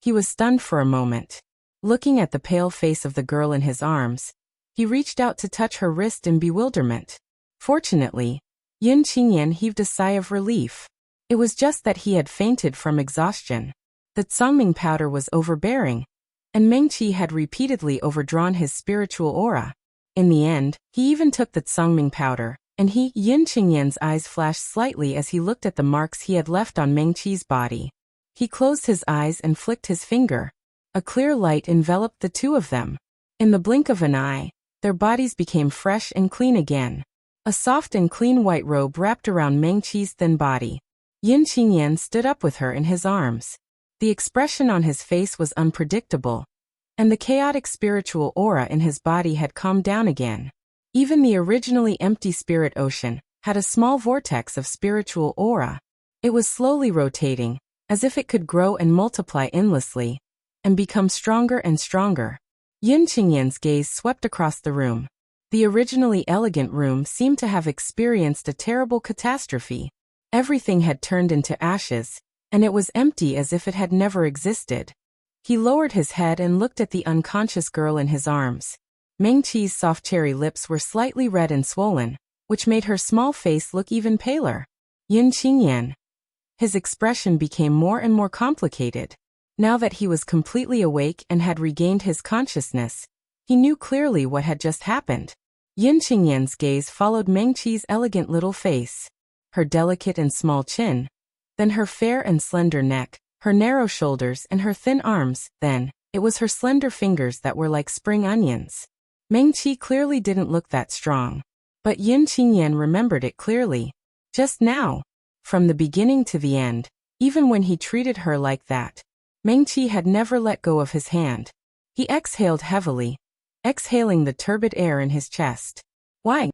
He was stunned for a moment. Looking at the pale face of the girl in his arms, he reached out to touch her wrist in bewilderment. Fortunately, Yin Qingyan heaved a sigh of relief. It was just that he had fainted from exhaustion. The Tsangming powder was overbearing, and Mengqi had repeatedly overdrawn his spiritual aura. In the end, he even took the Tsangming powder, and Yin Qingyan's eyes flashed slightly as he looked at the marks he had left on Mengqi's body. He closed his eyes and flicked his finger. A clear light enveloped the two of them. In the blink of an eye, their bodies became fresh and clean again. A soft and clean white robe wrapped around Mengqi's thin body. Yin Qingyan stood up with her in his arms. The expression on his face was unpredictable, and the chaotic spiritual aura in his body had calmed down again. Even the originally empty spirit ocean had a small vortex of spiritual aura. It was slowly rotating, as if it could grow and multiply endlessly, and become stronger and stronger. Yin Qingyan's gaze swept across the room. The originally elegant room seemed to have experienced a terrible catastrophe. Everything had turned into ashes, and it was empty as if it had never existed. He lowered his head and looked at the unconscious girl in his arms. Mengqi's soft cherry lips were slightly red and swollen, which made her small face look even paler. Yin Qingyan. His expression became more and more complicated. Now that he was completely awake and had regained his consciousness, he knew clearly what had just happened. Yin Qingyan's gaze followed Mengqi's elegant little face, her delicate and small chin, then her fair and slender neck, her narrow shoulders and her thin arms, then, it was her slender fingers that were like spring onions. Mengqi clearly didn't look that strong, but Yin Qingyan remembered it clearly. Just now. From the beginning to the end, even when he treated her like that, Mengqi had never let go of his hand. He exhaled heavily, exhaling the turbid air in his chest. Why?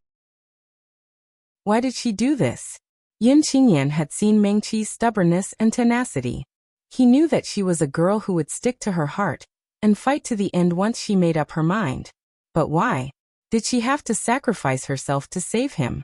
Why did she do this? Yin Qingyan had seen Mengqi's stubbornness and tenacity. He knew that she was a girl who would stick to her heart and fight to the end once she made up her mind. But why? Did she have to sacrifice herself to save him?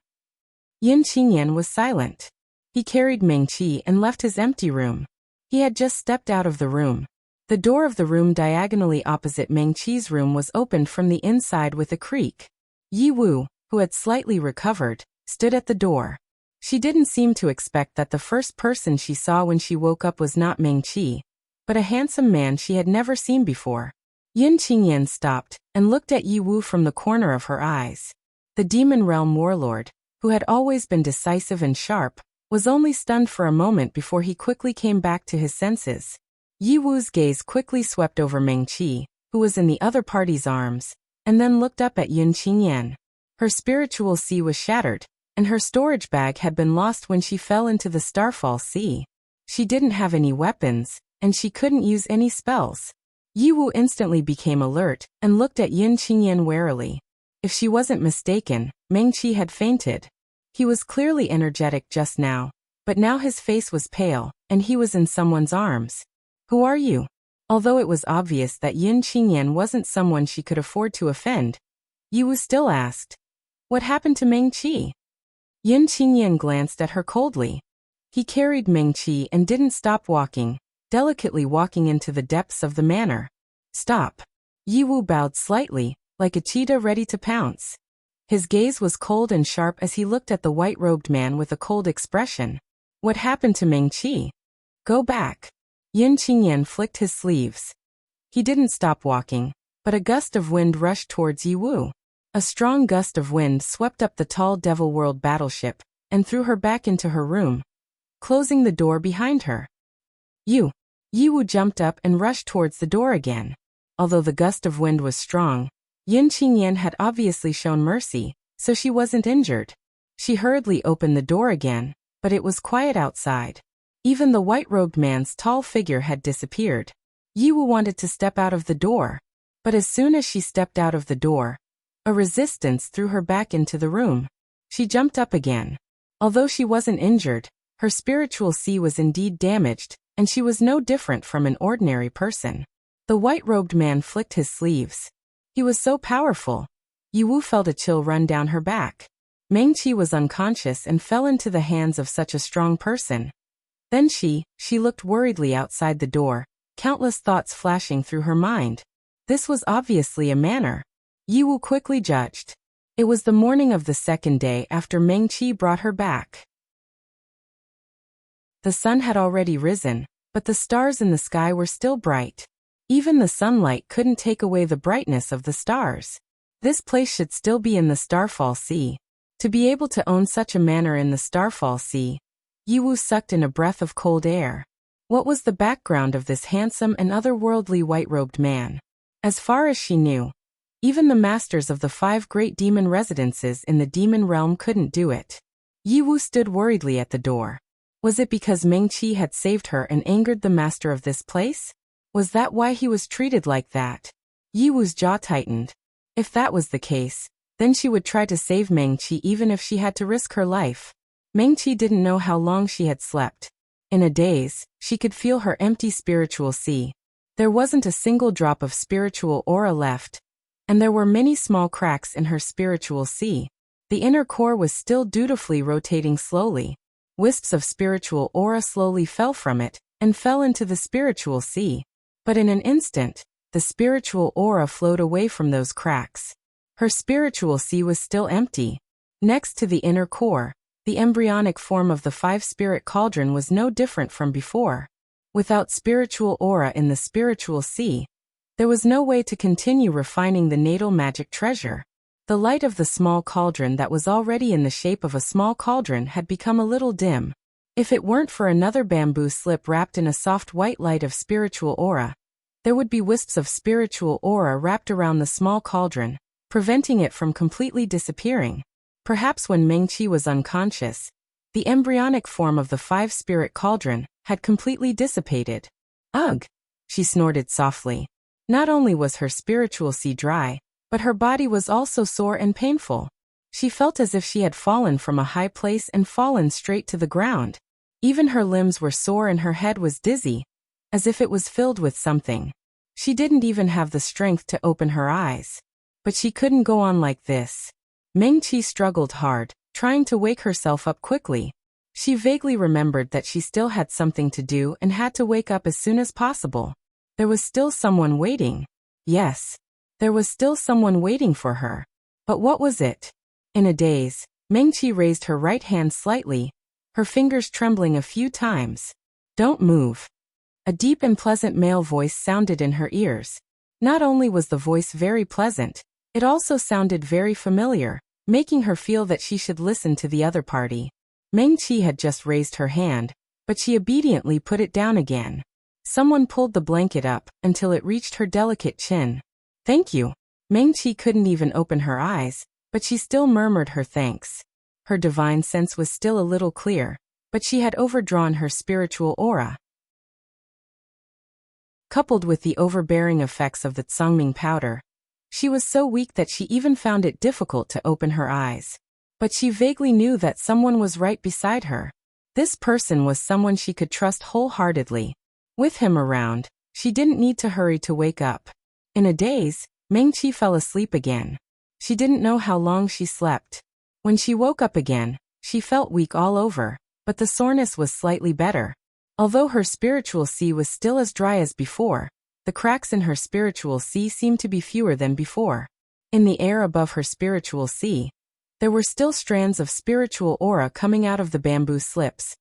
Yin Qingyan was silent. He carried Mengqi and left his empty room. He had just stepped out of the room. The door of the room diagonally opposite Mengqi's room was opened from the inside with a creak. Yi Wu, who had slightly recovered, stood at the door. She didn't seem to expect that the first person she saw when she woke up was not Mengqi, but a handsome man she had never seen before. Yin Qingyan stopped and looked at Yi Wu from the corner of her eyes. The Demon Realm warlord, who had always been decisive and sharp, was only stunned for a moment before he quickly came back to his senses. Yi Wu's gaze quickly swept over Mengqi, who was in the other party's arms, and then looked up at Yin Qingyan. Her spiritual sea was shattered, and her storage bag had been lost when she fell into the Starfall Sea. She didn't have any weapons, and she couldn't use any spells. Yi Wu instantly became alert and looked at Yin Qingyan warily. If she wasn't mistaken, Mengqi had fainted. He was clearly energetic just now, but now his face was pale, and he was in someone's arms. Who are you? Although it was obvious that Yin Qingyan wasn't someone she could afford to offend, Yi Wu still asked, "What happened to Mengqi?" Yin Qingyan glanced at her coldly. He carried Mengqi and didn't stop walking, delicately walking into the depths of the manor. "Stop." Yi Wu bowed slightly, like a cheetah ready to pounce. His gaze was cold and sharp as he looked at the white-robed man with a cold expression. "What happened to Mengqi?" "Go back." Yin Qingyan flicked his sleeves. He didn't stop walking, but a gust of wind rushed towards Yiwu. A strong gust of wind swept up the tall Devil World battleship and threw her back into her room, closing the door behind her. Yiwu jumped up and rushed towards the door again. Although the gust of wind was strong, Yin Qingyan had obviously shown mercy, so she wasn't injured. She hurriedly opened the door again, but it was quiet outside. Even the white-robed man's tall figure had disappeared. Yiwu wanted to step out of the door, but as soon as she stepped out of the door, a resistance threw her back into the room. She jumped up again. Although she wasn't injured, her spiritual sea was indeed damaged, and she was no different from an ordinary person. The white-robed man flicked his sleeves. He was so powerful. Yiwu felt a chill run down her back. Mengqi was unconscious and fell into the hands of such a strong person. Then she looked worriedly outside the door, countless thoughts flashing through her mind. This was obviously a manner. Yiwu quickly judged. It was the morning of the second day after Mengqi brought her back. The sun had already risen, but the stars in the sky were still bright. Even the sunlight couldn't take away the brightness of the stars. This place should still be in the Starfall Sea. To be able to own such a manor in the Starfall Sea, Yiwu sucked in a breath of cold air. What was the background of this handsome and otherworldly white-robed man? As far as she knew, even the masters of the 5 great demon residences in the demon realm couldn't do it. Yiwu stood worriedly at the door. Was it because Mengqi had saved her and angered the master of this place? Was that why he was treated like that? Yiwu's jaw tightened. If that was the case, then she would try to save Mengqi even if she had to risk her life. Mengqi didn't know how long she had slept. In a daze, she could feel her empty spiritual sea. There wasn't a single drop of spiritual aura left, and there were many small cracks in her spiritual sea. The inner core was still dutifully rotating slowly. Wisps of spiritual aura slowly fell from it and fell into the spiritual sea. But in an instant, the spiritual aura flowed away from those cracks. Her spiritual sea was still empty. Next to the inner core, the embryonic form of the 5-spirit cauldron was no different from before. Without spiritual aura in the spiritual sea, there was no way to continue refining the natal magic treasure. The light of the small cauldron that was already in the shape of a small cauldron had become a little dim. If it weren't for another bamboo slip wrapped in a soft white light of spiritual aura, there would be wisps of spiritual aura wrapped around the small cauldron, preventing it from completely disappearing. Perhaps when Mengqi was unconscious, the embryonic form of the 5-spirit cauldron had completely dissipated. Ugh! She snorted softly. Not only was her spiritual sea dry, but her body was also sore and painful. She felt as if she had fallen from a high place and fallen straight to the ground. Even her limbs were sore and her head was dizzy, as if it was filled with something. She didn't even have the strength to open her eyes. But she couldn't go on like this. Mengqi struggled hard, trying to wake herself up quickly. She vaguely remembered that she still had something to do and had to wake up as soon as possible. There was still someone waiting. Yes, there was still someone waiting for her. But what was it? In a daze, Mengqi raised her right hand slightly, her fingers trembling a few times. Don't move. A deep and pleasant male voice sounded in her ears. Not only was the voice very pleasant, it also sounded very familiar, making her feel that she should listen to the other party. Mengqi had just raised her hand, but she obediently put it down again. Someone pulled the blanket up until it reached her delicate chin. Thank you. Mengqi couldn't even open her eyes, but she still murmured her thanks. Her divine sense was still a little clear, but she had overdrawn her spiritual aura. Coupled with the overbearing effects of the Tsangming powder, she was so weak that she even found it difficult to open her eyes. But she vaguely knew that someone was right beside her. This person was someone she could trust wholeheartedly. With him around, she didn't need to hurry to wake up. In a daze, Mengqi fell asleep again. She didn't know how long she slept. When she woke up again, she felt weak all over, but the soreness was slightly better. Although her spiritual sea was still as dry as before, the cracks in her spiritual sea seemed to be fewer than before. In the air above her spiritual sea, there were still strands of spiritual aura coming out of the bamboo slips,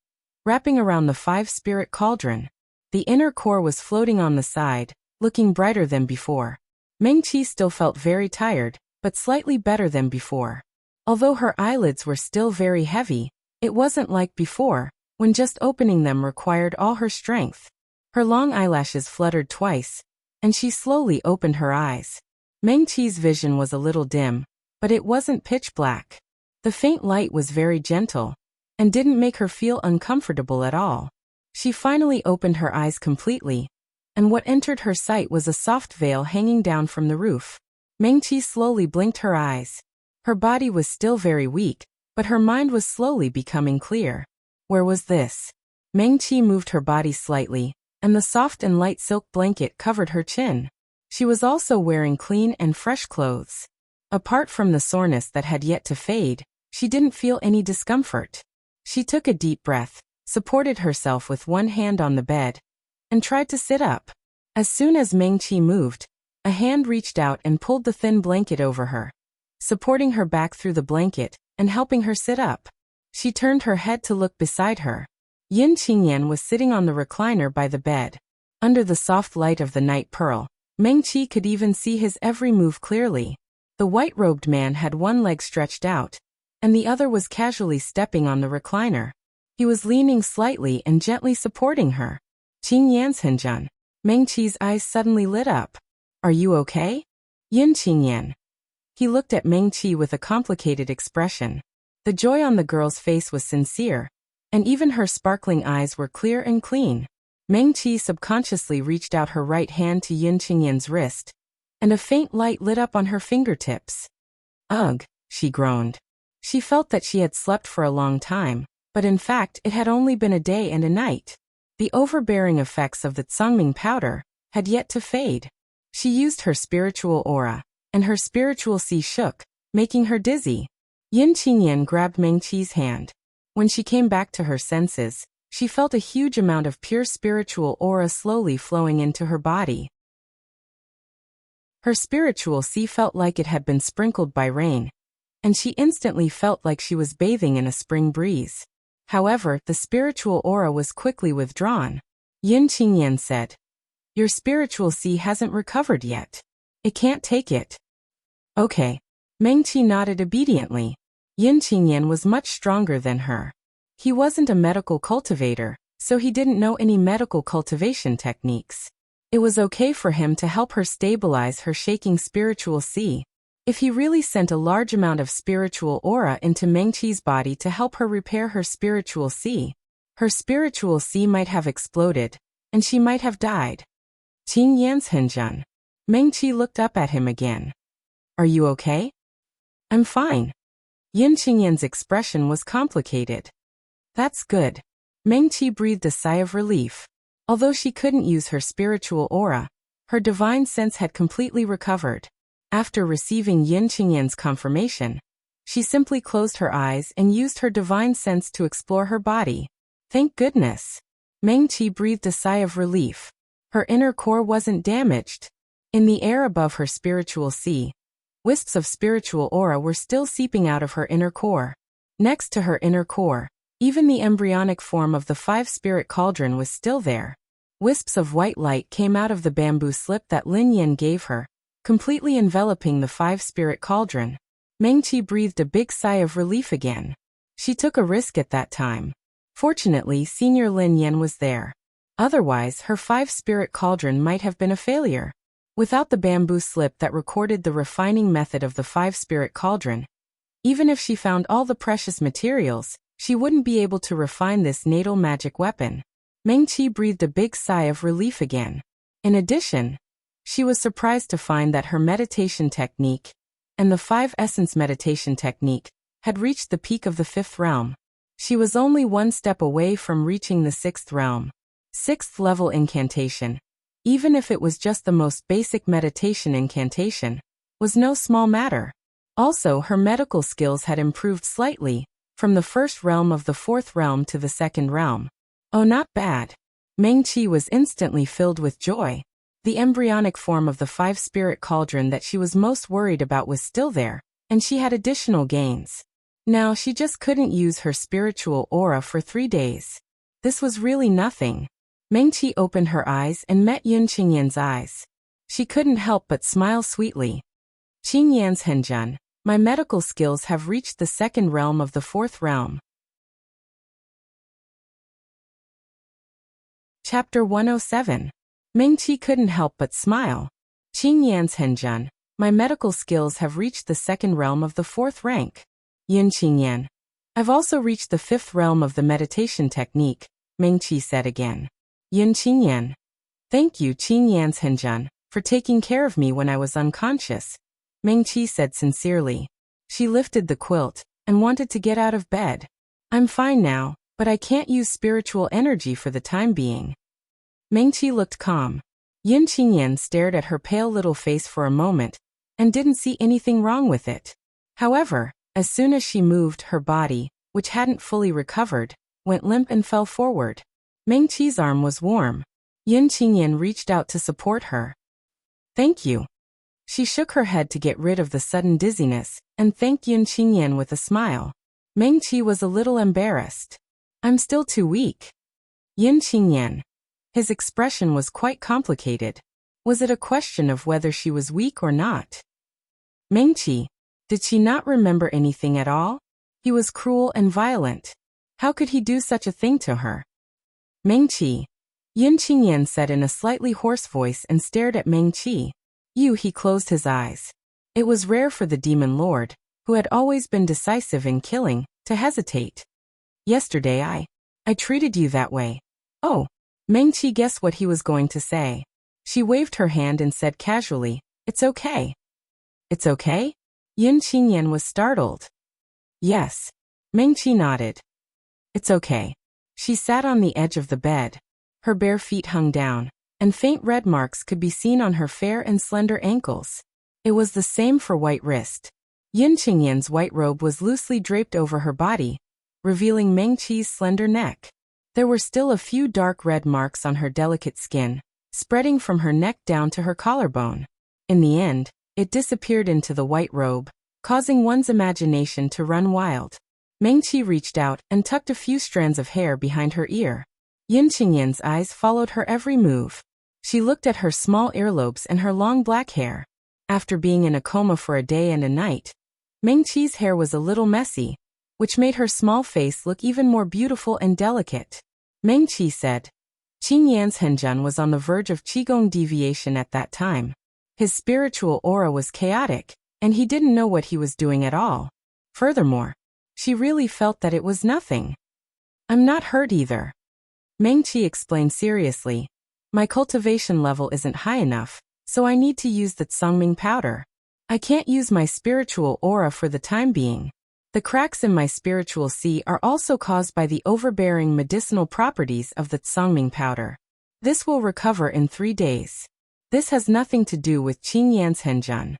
wrapping around the 5-spirit cauldron. The inner core was floating on the side, looking brighter than before. Meng-Chi still felt very tired, but slightly better than before. Although her eyelids were still very heavy, it wasn't like before, when just opening them required all her strength. Her long eyelashes fluttered twice, and she slowly opened her eyes. Meng-Chi's vision was a little dim, but it wasn't pitch black. The faint light was very gentle, and didn't make her feel uncomfortable at all. She finally opened her eyes completely, and what entered her sight was a soft veil hanging down from the roof. Meng-Chi slowly blinked her eyes. Her body was still very weak, but her mind was slowly becoming clear. Where was this? Meng-Chi moved her body slightly, and the soft and light silk blanket covered her chin. She was also wearing clean and fresh clothes. Apart from the soreness that had yet to fade, she didn't feel any discomfort. She took a deep breath, supported herself with one hand on the bed, and tried to sit up. As soon as Meng-Chi moved, a hand reached out and pulled the thin blanket over her, supporting her back through the blanket and helping her sit up. She turned her head to look beside her. Yin Qingyan was sitting on the recliner by the bed. Under the soft light of the night pearl, Meng-Chi could even see his every move clearly. The white-robed man had one leg stretched out, and the other was casually stepping on the recliner. He was leaning slightly and gently supporting her. Qingyan's. Meng-Chi's eyes suddenly lit up. Are you okay? Yin Qingyan. He looked at Meng-Chi with a complicated expression. The joy on the girl's face was sincere, and even her sparkling eyes were clear and clean. Meng-Chi subconsciously reached out her right hand to Yin Qingyan's wrist, and a faint light lit up on her fingertips. Ugh, she groaned. She felt that she had slept for a long time, but in fact it had only been a day and a night. The overbearing effects of the Tsangming powder had yet to fade. She used her spiritual aura, and her spiritual sea shook, making her dizzy. Yin Qingyan grabbed Meng-Chi's hand. When she came back to her senses, she felt a huge amount of pure spiritual aura slowly flowing into her body. Her spiritual sea felt like it had been sprinkled by rain, and she instantly felt like she was bathing in a spring breeze. However, the spiritual aura was quickly withdrawn. Yin Qingyan said, "Your spiritual sea hasn't recovered yet. It can't take it." Okay. Meng-Chi nodded obediently. Yin Qingyan was much stronger than her. He wasn't a medical cultivator, so he didn't know any medical cultivation techniques. It was okay for him to help her stabilize her shaking spiritual sea. If he really sent a large amount of spiritual aura into Meng-Chi's body to help her repair her spiritual sea might have exploded, and she might have died. Qingyan's. Meng-Chi looked up at him again. Are you okay? I'm fine. Yin Qingyan's expression was complicated. That's good. Meng-Chi breathed a sigh of relief. Although she couldn't use her spiritual aura, her divine sense had completely recovered. After receiving Yin Qingyan's confirmation, she simply closed her eyes and used her divine sense to explore her body. Thank goodness. Meng-Chi breathed a sigh of relief. Her inner core wasn't damaged. In the air above her spiritual sea, wisps of spiritual aura were still seeping out of her inner core. Next to her inner core, even the embryonic form of the five-spirit cauldron was still there. Wisps of white light came out of the bamboo slip that Lin Yan gave her, completely enveloping the five-spirit cauldron. Meng-Chi breathed a big sigh of relief again. She took a risk at that time. Fortunately, Senior Lin Yan was there. Otherwise, her five-spirit cauldron might have been a failure. Without the bamboo slip that recorded the refining method of the five-spirit cauldron, even if she found all the precious materials, she wouldn't be able to refine this natal magic weapon. Meng-Chi breathed a big sigh of relief again. In addition, she was surprised to find that her meditation technique and the five essence meditation technique had reached the peak of the fifth realm. She was only one step away from reaching the sixth realm. Sixth level incantation, even if it was just the most basic meditation incantation, was no small matter. Also, her medical skills had improved slightly, from the first realm of the fourth realm to the second realm. Oh, not bad. Meng-Chi was instantly filled with joy. The embryonic form of the five-spirit cauldron that she was most worried about was still there, and she had additional gains. Now she just couldn't use her spiritual aura for 3 days. This was really nothing. Meng-Chi opened her eyes and met Yin Qingyan's eyes. She couldn't help but smile sweetly. Qing Yan's Henjun, my medical skills have reached the second realm of the fourth realm. Chapter 107. Ming-Chi couldn't help but smile. Qing Yan's Henjun, my medical skills have reached the second realm of the fourth rank. Yin Qingyan. I've also reached the fifth realm of the meditation technique, Ming-Chi said again. Yin Qingyan. Thank you Qing Yan's Henjun, for taking care of me when I was unconscious, Ming-Chi said sincerely. She lifted the quilt and wanted to get out of bed. I'm fine now, but I can't use spiritual energy for the time being. Ming-Chi looked calm. Yin Qingyan stared at her pale little face for a moment and didn't see anything wrong with it. However, as soon as she moved, her body, which hadn't fully recovered, went limp and fell forward. Ming-Chi's arm was warm. Yin Qingyan reached out to support her. Thank you. She shook her head to get rid of the sudden dizziness and thanked Yin Qingyan with a smile. Ming-Chi was a little embarrassed. I'm still too weak. Yin Qingyan. His expression was quite complicated. Was it a question of whether she was weak or not? Ming-Chi. Did she not remember anything at all? He was cruel and violent. How could he do such a thing to her? Ming-Chi. Yin Qingyan said in a slightly hoarse voice and stared at Ming-Chi. He closed his eyes. It was rare for the demon lord, who had always been decisive in killing, to hesitate. Yesterday I treated you that way. Oh. Ming-Chi guessed what he was going to say. She waved her hand and said casually, It's okay. It's okay? Yin Qingyan was startled. Yes. Ming-Chi nodded. It's okay. She sat on the edge of the bed. Her bare feet hung down, and faint red marks could be seen on her fair and slender ankles. It was the same for white wrist. Yin Qingyan's white robe was loosely draped over her body, revealing Ming-Chi's slender neck. There were still a few dark red marks on her delicate skin, spreading from her neck down to her collarbone. In the end, it disappeared into the white robe, causing one's imagination to run wild. Ming-Chi reached out and tucked a few strands of hair behind her ear. Yin Qingyan's eyes followed her every move. She looked at her small earlobes and her long black hair. After being in a coma for a day and a night, Ming-Chi's hair was a little messy, which made her small face look even more beautiful and delicate. Ming-Chi said. Qing Yan's Henjun was on the verge of Qigong deviation at that time. His spiritual aura was chaotic, and he didn't know what he was doing at all. Furthermore, she really felt that it was nothing. I'm not hurt either. Ming-Chi explained seriously. My cultivation level isn't high enough, so I need to use the Tsangming powder. I can't use my spiritual aura for the time being. The cracks in my spiritual sea are also caused by the overbearing medicinal properties of the Tsangming powder. This will recover in 3 days. This has nothing to do with Qing Yan's Henjun.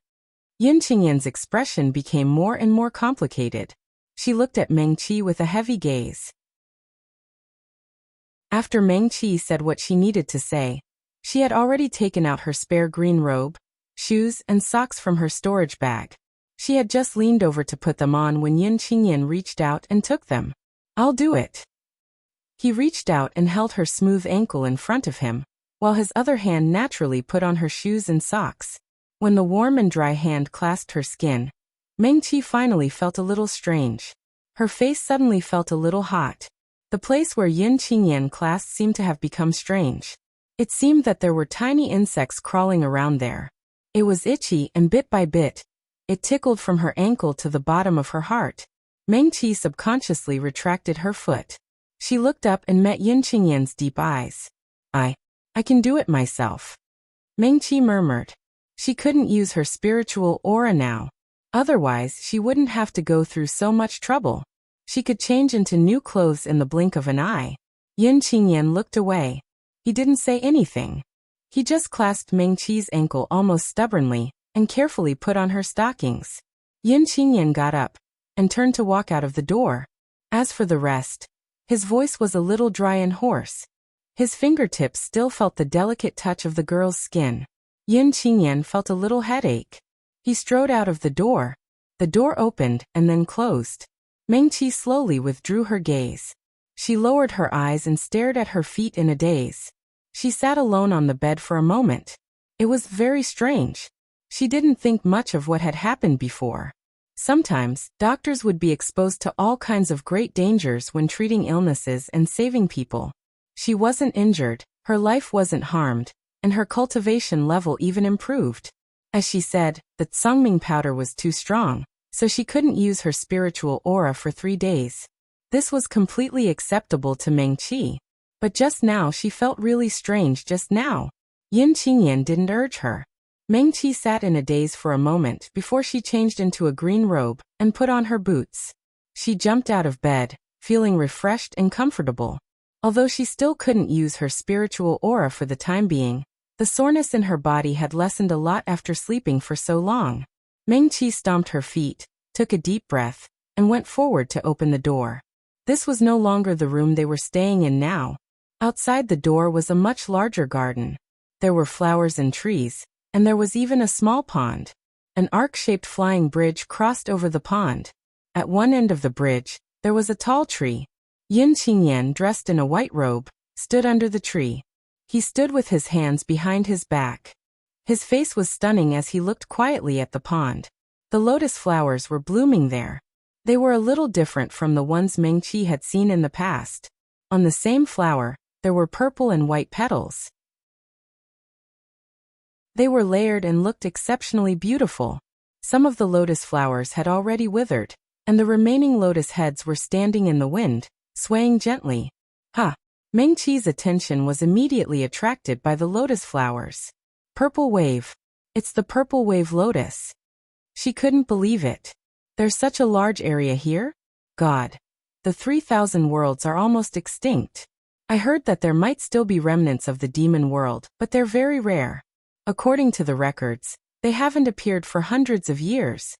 Yin Qingyan's expression became more and more complicated. She looked at Ming-Chi with a heavy gaze. After Ming-Chi said what she needed to say, she had already taken out her spare green robe, shoes and socks from her storage bag. She had just leaned over to put them on when Yin Qingyan reached out and took them. I'll do it. He reached out and held her smooth ankle in front of him, while his other hand naturally put on her shoes and socks. When the warm and dry hand clasped her skin, Ming-Chi finally felt a little strange. Her face suddenly felt a little hot. The place where Yin Qingyan clasped seemed to have become strange. It seemed that there were tiny insects crawling around there. It was itchy and bit by bit, it tickled from her ankle to the bottom of her heart. Ming-Chi subconsciously retracted her foot. She looked up and met Yin Qingyan's deep eyes. I can do it myself. Ming-Chi murmured. She couldn't use her spiritual aura now. Otherwise, she wouldn't have to go through so much trouble. She could change into new clothes in the blink of an eye. Yin Qingyan looked away. He didn't say anything. He just clasped Ming-Chi's ankle almost stubbornly and carefully put on her stockings. Yin Qingyan got up and turned to walk out of the door. As for the rest, his voice was a little dry and hoarse. His fingertips still felt the delicate touch of the girl's skin. Yin Qingyan felt a little headache. He strode out of the door. The door opened and then closed. Ming-Chi slowly withdrew her gaze. She lowered her eyes and stared at her feet in a daze. She sat alone on the bed for a moment. It was very strange. She didn't think much of what had happened before. Sometimes, doctors would be exposed to all kinds of great dangers when treating illnesses and saving people. She wasn't injured, her life wasn't harmed, and her cultivation level even improved. As she said, the Tsangming powder was too strong, so she couldn't use her spiritual aura for 3 days. This was completely acceptable to Meng Qi. But just now she felt really strange just now. Yin Qingyan didn't urge her. Meng Qi sat in a daze for a moment before she changed into a green robe and put on her boots. She jumped out of bed, feeling refreshed and comfortable. Although she still couldn't use her spiritual aura for the time being, the soreness in her body had lessened a lot after sleeping for so long. Meng Qi stomped her feet, took a deep breath, and went forward to open the door. This was no longer the room they were staying in now. Outside the door was a much larger garden. There were flowers and trees, and there was even a small pond. An arc-shaped flying bridge crossed over the pond. At one end of the bridge, there was a tall tree. Yin Qingyan, dressed in a white robe, stood under the tree. He stood with his hands behind his back. His face was stunning as he looked quietly at the pond. The lotus flowers were blooming there. They were a little different from the ones Meng Qi had seen in the past. On the same flower, there were purple and white petals. They were layered and looked exceptionally beautiful. Some of the lotus flowers had already withered, and the remaining lotus heads were standing in the wind, swaying gently. Meng Qi's attention was immediately attracted by the lotus flowers. Purple wave. It's the purple wave lotus. She couldn't believe it. There's such a large area here? God. The 3,000 worlds are almost extinct. I heard that there might still be remnants of the demon world, but they're very rare. According to the records, they haven't appeared for hundreds of years.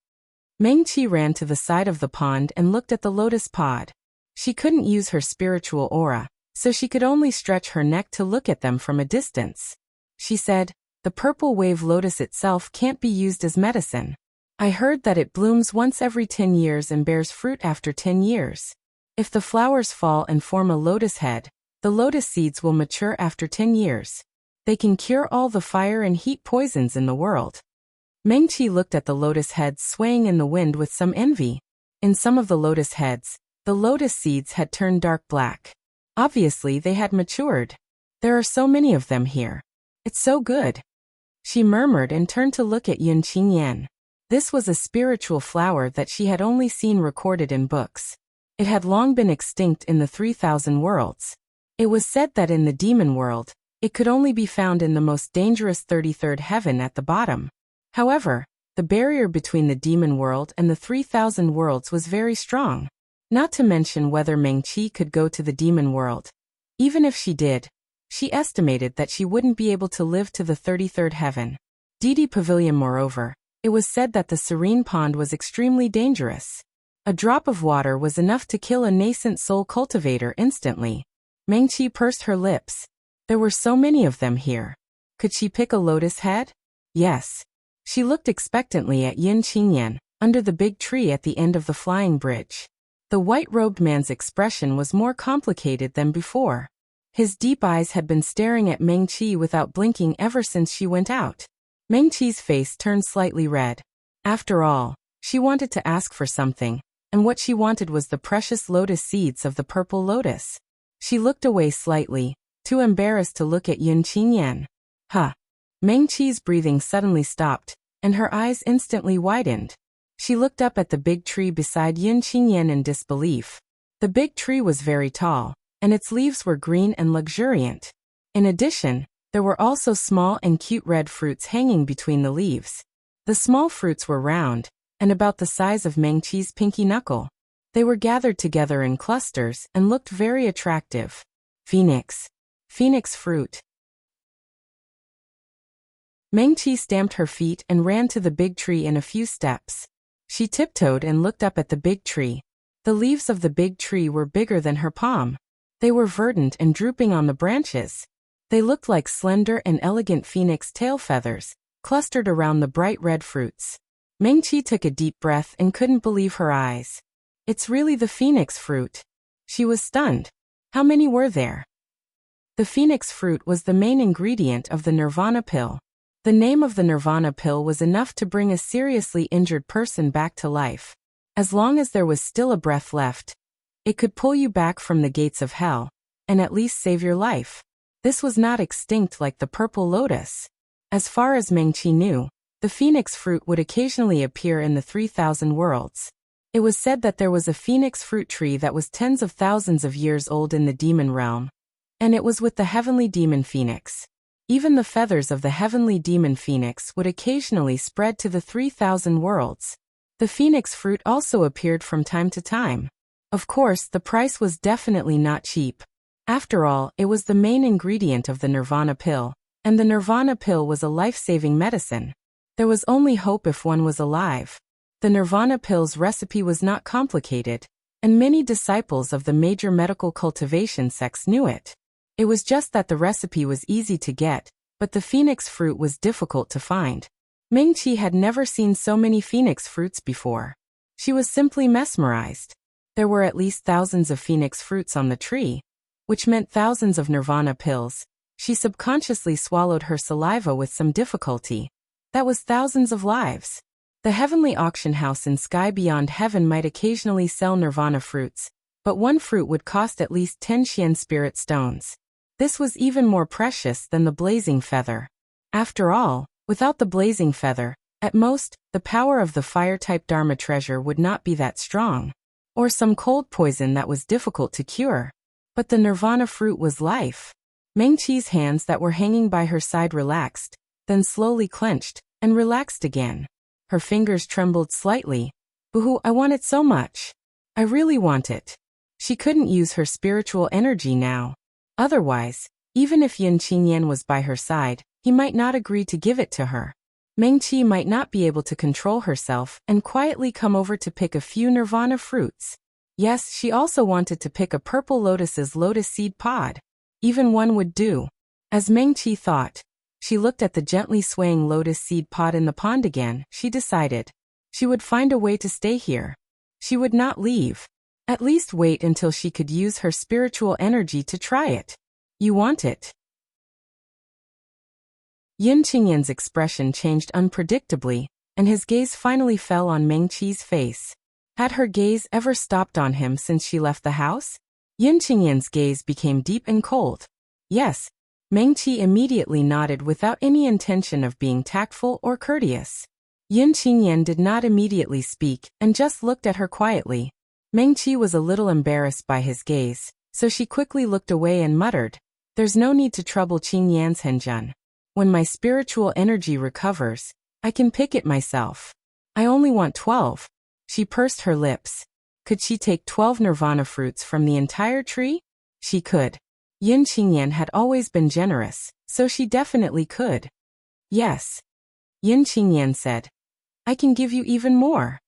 Meng Qi ran to the side of the pond and looked at the lotus pod. She couldn't use her spiritual aura, so she could only stretch her neck to look at them from a distance. She said, "The purple wave lotus itself can't be used as medicine. I heard that it blooms once every 10 years and bears fruit after 10 years. If the flowers fall and form a lotus head, the lotus seeds will mature after 10 years. They can cure all the fire and heat poisons in the world." Meng Qi looked at the lotus heads swaying in the wind with some envy. In some of the lotus heads, the lotus seeds had turned dark black. Obviously they had matured. There are so many of them here. It's so good. She murmured and turned to look at Yin Qingyan. This was a spiritual flower that she had only seen recorded in books. It had long been extinct in the 3,000 worlds. It was said that in the demon world, it could only be found in the most dangerous 33rd heaven at the bottom. However, the barrier between the demon world and the 3,000 worlds was very strong. Not to mention whether Meng Qi could go to the demon world. Even if she did, she estimated that she wouldn't be able to live to the 33rd heaven. Didi Pavilion. Moreover, it was said that the serene pond was extremely dangerous. A drop of water was enough to kill a nascent soul cultivator instantly. Meng Qi pursed her lips. There were so many of them here. Could she pick a lotus head? Yes. She looked expectantly at Yin Qingyan, under the big tree at the end of the flying bridge. The white-robed man's expression was more complicated than before. His deep eyes had been staring at Meng Qi without blinking ever since she went out. Meng Qi's face turned slightly red. After all, she wanted to ask for something, and what she wanted was the precious lotus seeds of the purple lotus. She looked away slightly, too embarrassed to look at Yin Qingyan. Meng Qi's breathing suddenly stopped, and her eyes instantly widened. She looked up at the big tree beside Yin Qingyan in disbelief. The big tree was very tall, and its leaves were green and luxuriant. In addition, there were also small and cute red fruits hanging between the leaves. The small fruits were round, and about the size of Meng Qi's pinky knuckle. They were gathered together in clusters and looked very attractive. Phoenix fruit. Meng Qi stamped her feet and ran to the big tree in a few steps. She tiptoed and looked up at the big tree. The leaves of the big tree were bigger than her palm. They were verdant and drooping on the branches. They looked like slender and elegant phoenix tail feathers, clustered around the bright red fruits. Meng Qi took a deep breath and couldn't believe her eyes. It's really the phoenix fruit. She was stunned. How many were there? The phoenix fruit was the main ingredient of the nirvana pill. The name of the Nirvana pill was enough to bring a seriously injured person back to life. As long as there was still a breath left, it could pull you back from the gates of hell, and at least save your life. This was not extinct like the purple lotus. As far as Mengqi knew, the phoenix fruit would occasionally appear in the 3,000 worlds. It was said that there was a phoenix fruit tree that was tens of thousands of years old in the demon realm, and it was with the heavenly demon phoenix. Even the feathers of the heavenly demon phoenix would occasionally spread to the 3,000 worlds. The phoenix fruit also appeared from time to time. Of course, the price was definitely not cheap. After all, it was the main ingredient of the Nirvana pill, and the Nirvana pill was a life-saving medicine. There was only hope if one was alive. The Nirvana pill's recipe was not complicated, and many disciples of the major medical cultivation sects knew it. It was just that the recipe was easy to get, but the phoenix fruit was difficult to find. Mengqi had never seen so many phoenix fruits before. She was simply mesmerized. There were at least thousands of phoenix fruits on the tree, which meant thousands of Nirvana pills. She subconsciously swallowed her saliva with some difficulty. That was thousands of lives. The heavenly auction house in Sky Beyond Heaven might occasionally sell Nirvana fruits, but one fruit would cost at least 10 Xian spirit stones. This was even more precious than the blazing feather. After all, without the blazing feather, at most, the power of the fire-type Dharma treasure would not be that strong. Or some cold poison that was difficult to cure. But the Nirvana fruit was life. Mengqi's hands that were hanging by her side relaxed, then slowly clenched, and relaxed again. Her fingers trembled slightly. Boo-hoo, I want it so much. I really want it. She couldn't use her spiritual energy now. Otherwise, even if Yin Qingyan was by her side, he might not agree to give it to her. Mengqi might not be able to control herself and quietly come over to pick a few Nirvana fruits. Yes, she also wanted to pick a purple lotus's lotus seed pod. Even one would do. As Mengqi thought, she looked at the gently swaying lotus seed pod in the pond again. She decided she would find a way to stay here. She would not leave. At least wait until she could use her spiritual energy to try it. You want it? Yin Qingyan's expression changed unpredictably, and his gaze finally fell on Mengqi's face. Had her gaze ever stopped on him since she left the house? Yin Qingyan's gaze became deep and cold. Yes. Mengqi immediately nodded without any intention of being tactful or courteous. Yin Qingyan did not immediately speak and just looked at her quietly. Mengqi was a little embarrassed by his gaze, so she quickly looked away and muttered, "There's no need to trouble Qingyan's Henjun. When my spiritual energy recovers, I can pick it myself. I only want 12. She pursed her lips. Could she take 12 Nirvana fruits from the entire tree? She could. Yin Qingyan had always been generous, so she definitely could. Yes. Yin Qingyan said, I can give you even more.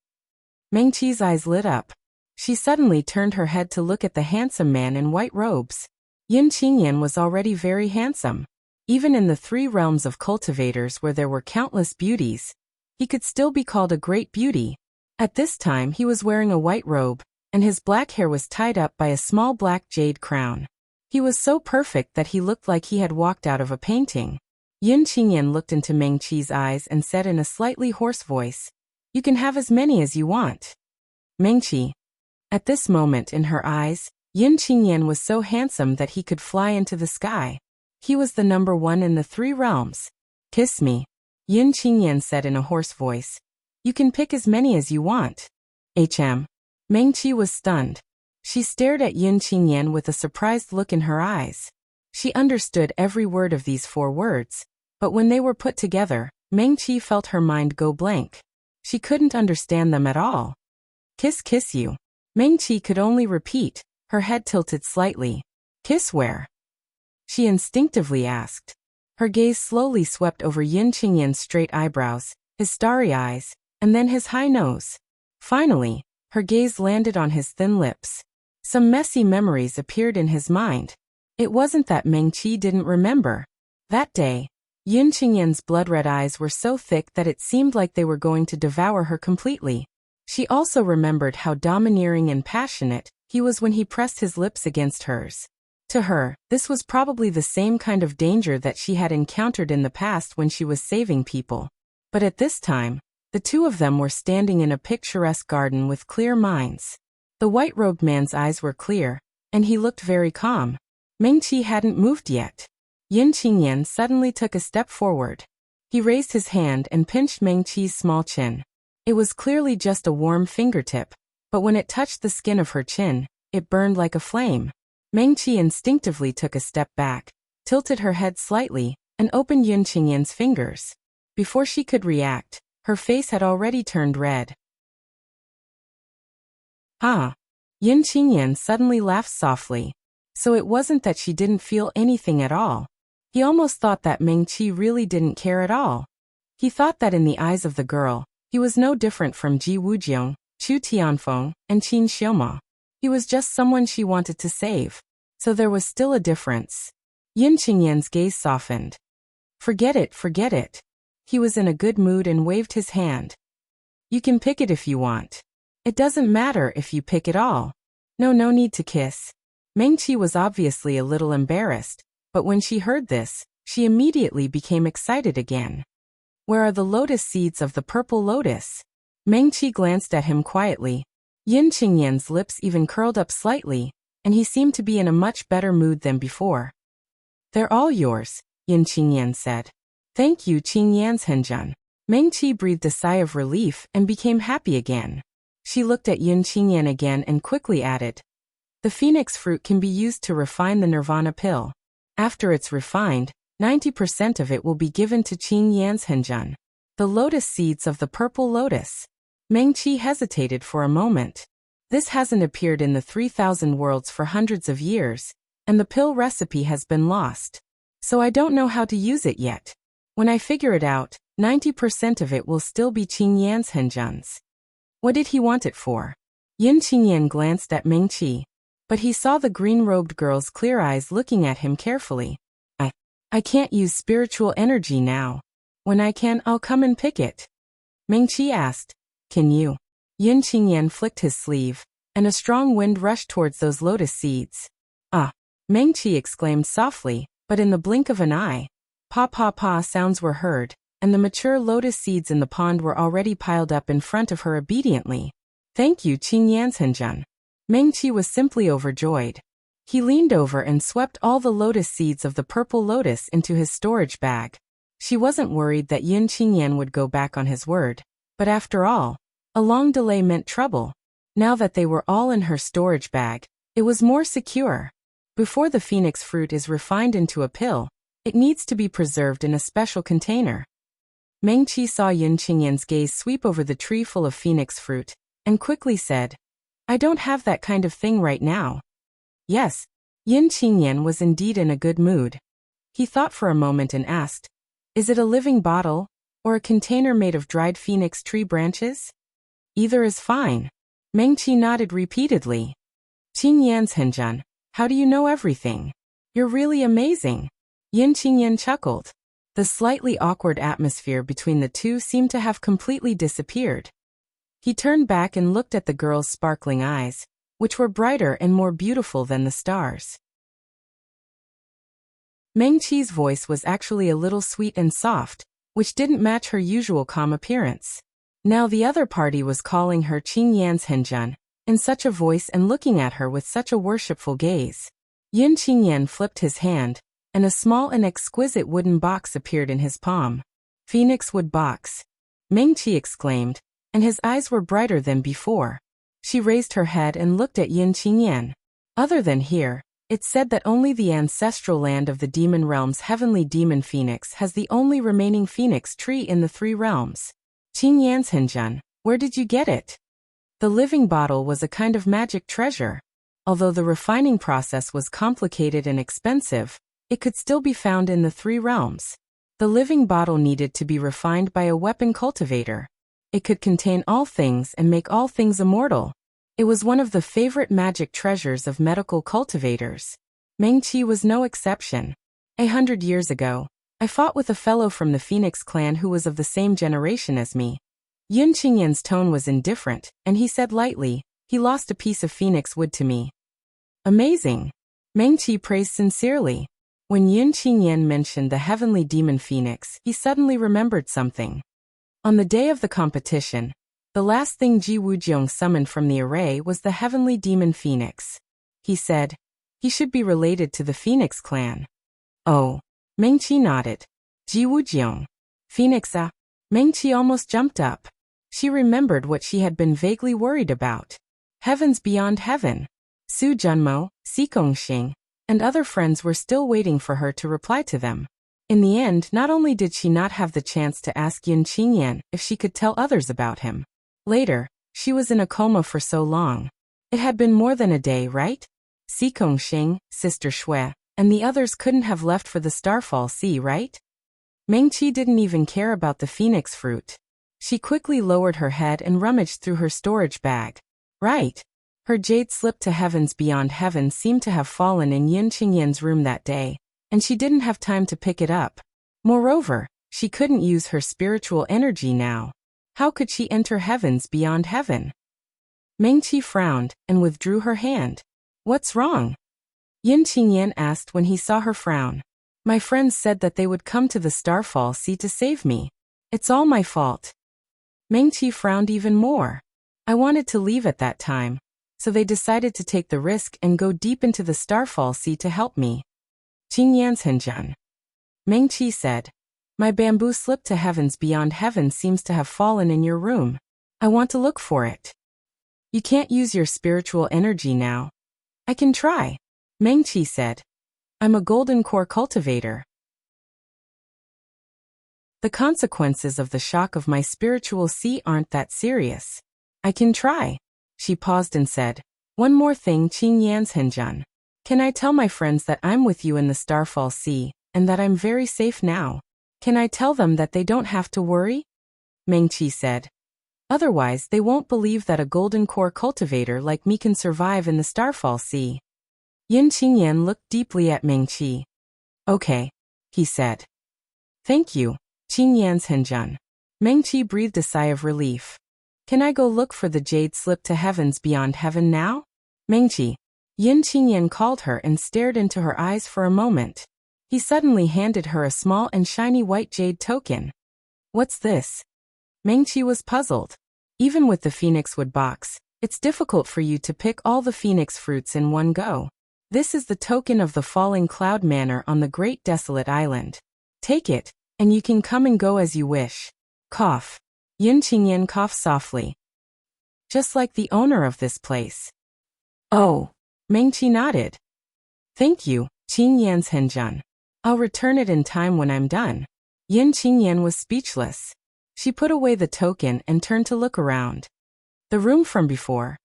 Mengqi's eyes lit up. She suddenly turned her head to look at the handsome man in white robes. Yin Qingyan was already very handsome. Even in the 3 realms of cultivators where there were countless beauties, he could still be called a great beauty. At this time he was wearing a white robe, and his black hair was tied up by a small black jade crown. He was so perfect that he looked like he had walked out of a painting. Yin Qingyan looked into Mengqi's eyes and said in a slightly hoarse voice, You can have as many as you want. Mengqi. At this moment in her eyes, Yin Qingyan was so handsome that he could fly into the sky. He was the number 1 in the 3 realms. Kiss me. Yin Qingyan said in a hoarse voice. You can pick as many as you want. Mengqi was stunned. She stared at Yin Qingyan with a surprised look in her eyes. She understood every word of these 4 words, but when they were put together, Mengqi felt her mind go blank. She couldn't understand them at all. Kiss you. Mengqi could only repeat, her head tilted slightly. Kiss where? She instinctively asked. Her gaze slowly swept over Yin Qingyan's straight eyebrows, his starry eyes, and then his high nose. Finally, her gaze landed on his thin lips. Some messy memories appeared in his mind. It wasn't that Mengqi didn't remember. That day, Yin Qingyan's blood-red eyes were so thick that it seemed like they were going to devour her completely. She also remembered how domineering and passionate he was when he pressed his lips against hers. To her, this was probably the same kind of danger that she had encountered in the past when she was saving people. But at this time, the two of them were standing in a picturesque garden with clear minds. The white-robed man's eyes were clear, and he looked very calm. Meng-Chi hadn't moved yet. Yin Qingyan suddenly took a step forward. He raised his hand and pinched Meng-Chi's small chin. It was clearly just a warm fingertip, but when it touched the skin of her chin, it burned like a flame. Meng-Chi instinctively took a step back, tilted her head slightly, and opened Yin Qingyan's fingers. Before she could react, her face had already turned red. "Ha!" Yin Qingyan suddenly laughed softly. So it wasn't that she didn't feel anything at all. He almost thought that Meng-Chi really didn't care at all. He thought that in the eyes of the girl, he was no different from Ji Wujiang, Chu Tianfeng, and Qin Xiaoma. He was just someone she wanted to save. So there was still a difference. Yin Qingyan's gaze softened. Forget it, forget it. He was in a good mood and waved his hand. You can pick it if you want. It doesn't matter if you pick it all. No need to kiss. Meng-Chi was obviously a little embarrassed, but when she heard this, she immediately became excited again. Where are the lotus seeds of the purple lotus? Meng-Chi glanced at him quietly. Yin Qingyan's lips even curled up slightly, and he seemed to be in a much better mood than before. They're all yours, Yin Qingyan said. Thank you, Qingyan's Henjun. Meng-Chi breathed a sigh of relief and became happy again. She looked at Yin Qingyan again and quickly added, the phoenix fruit can be used to refine the nirvana pill. After it's refined, 90% of it will be given to Qingyan's Henjun. The lotus seeds of the purple lotus. Meng-Chi hesitated for a moment. This hasn't appeared in the 3,000 worlds for hundreds of years, and the pill recipe has been lost. So I don't know how to use it yet. When I figure it out, 90% of it will still be Qingyan's Henjun's. What did he want it for? Yin Qingyan glanced at Meng-Chi, but he saw the green-robed girl's clear eyes looking at him carefully. I can't use spiritual energy now. When I can, I'll come and pick it. Meng-Chi asked, can you? Yin Qingyan flicked his sleeve, and a strong wind rushed towards those lotus seeds. Ah! Meng-Chi exclaimed softly, but in the blink of an eye, pa sounds were heard, and the mature lotus seeds in the pond were already piled up in front of her obediently. Thank you, Qingyan's Henjun. Meng-Chi was simply overjoyed. He leaned over and swept all the lotus seeds of the purple lotus into his storage bag. She wasn't worried that Yin Qingyan would go back on his word, but after all, a long delay meant trouble. Now that they were all in her storage bag, it was more secure. Before the phoenix fruit is refined into a pill, it needs to be preserved in a special container. Meng-Chi saw Yin Qingyan's gaze sweep over the tree full of phoenix fruit, and quickly said, I don't have that kind of thing right now. Yes, Yin Qingyan was indeed in a good mood. He thought for a moment and asked, is it a living bottle, or a container made of dried phoenix tree branches? Either is fine. Meng-Chi nodded repeatedly. Qingyan's Henjun, how do you know everything? You're really amazing. Yin Qingyan chuckled. The slightly awkward atmosphere between the two seemed to have completely disappeared. He turned back and looked at the girl's sparkling eyes, which were brighter and more beautiful than the stars. Meng-Chi's voice was actually a little sweet and soft, which didn't match her usual calm appearance. Now the other party was calling her Qingyan's Henjun, in such a voice and looking at her with such a worshipful gaze. Yin Qingyan flipped his hand, and a small and exquisite wooden box appeared in his palm. Phoenix wood box. Meng-Chi exclaimed, and his eyes were brighter than before. She raised her head and looked at Yin Qingyan. Other than here, it's said that only the ancestral land of the demon realm's heavenly demon phoenix has the only remaining phoenix tree in the 3 realms. Qingyan's Henjun, where did you get it? The living bottle was a kind of magic treasure. Although the refining process was complicated and expensive, it could still be found in the 3 realms. The living bottle needed to be refined by a weapon cultivator. It could contain all things and make all things immortal. It was one of the favorite magic treasures of medical cultivators. Meng-Chi was no exception. 100 years ago, I fought with a fellow from the Phoenix clan who was of the same generation as me. Yin Qingyan's tone was indifferent, and he said lightly, he lost a piece of phoenix wood to me. Amazing. Meng Qi praised sincerely. When Yun Qingyan mentioned the heavenly demon phoenix, he suddenly remembered something. On the day of the competition, the last thing Ji Wujiong summoned from the array was the heavenly demon phoenix. He said, he should be related to the Phoenix clan. Oh. Meng Qi nodded. Ji Wujiong. Phoenix Meng Qi almost jumped up. She remembered what she had been vaguely worried about. Heavens beyond heaven. Su Junmo, Si Gongxing, and other friends were still waiting for her to reply to them. In the end, not only did she not have the chance to ask Yun Qingyan if she could tell others about him. Later, she was in a coma for so long. It had been more than a day, right? Si Gongxing, Sister Shui, and the others couldn't have left for the Starfall Sea, right? Meng Qi didn't even care about the phoenix fruit. She quickly lowered her head and rummaged through her storage bag. Right. Her jade slip to heavens beyond heaven seemed to have fallen in Yun Qingyan's room that day, and she didn't have time to pick it up. Moreover, she couldn't use her spiritual energy now. How could she enter heavens beyond heaven? Meng Qi frowned and withdrew her hand. What's wrong? Yun Qingyan asked when he saw her frown. My friends said that they would come to the Starfall Sea to save me. It's all my fault. Meng Qi frowned even more. I wanted to leave at that time, so they decided to take the risk and go deep into the Starfall Sea to help me. Qingyan's Henjun. Meng Qi said, my bamboo slip to heavens beyond heaven seems to have fallen in your room. I want to look for it. You can't use your spiritual energy now. I can try, Meng Qi said. I'm a golden core cultivator. The consequences of the shock of my spiritual sea aren't that serious. I can try. She paused and said, one more thing, Qingyan's Henjun. Can I tell my friends that I'm with you in the Starfall Sea, and that I'm very safe now? Can I tell them that they don't have to worry? Meng Qi said. Otherwise, they won't believe that a golden core cultivator like me can survive in the Starfall Sea. Yun Qingyan looked deeply at Meng Qi. Okay, he said. Thank you, Qingyan's Henjun. Meng Qi breathed a sigh of relief. Can I go look for the jade slip to heavens beyond heaven now? Meng Qi. Yun Qingyan called her and stared into her eyes for a moment. He suddenly handed her a small and shiny white jade token. What's this? Meng Qi was puzzled. Even with the phoenix wood box, it's difficult for you to pick all the phoenix fruits in one go. This is the token of the Falling Cloud Manor on the Great Desolate Island. Take it, and you can come and go as you wish. Cough. Yun Qingyan coughed softly. Just like the owner of this place. Oh. Meng Qi nodded. Thank you, Qingyan's Henjun. I'll return it in time when I'm done. Yun Qingyan was speechless. She put away the token and turned to look around. The room from before.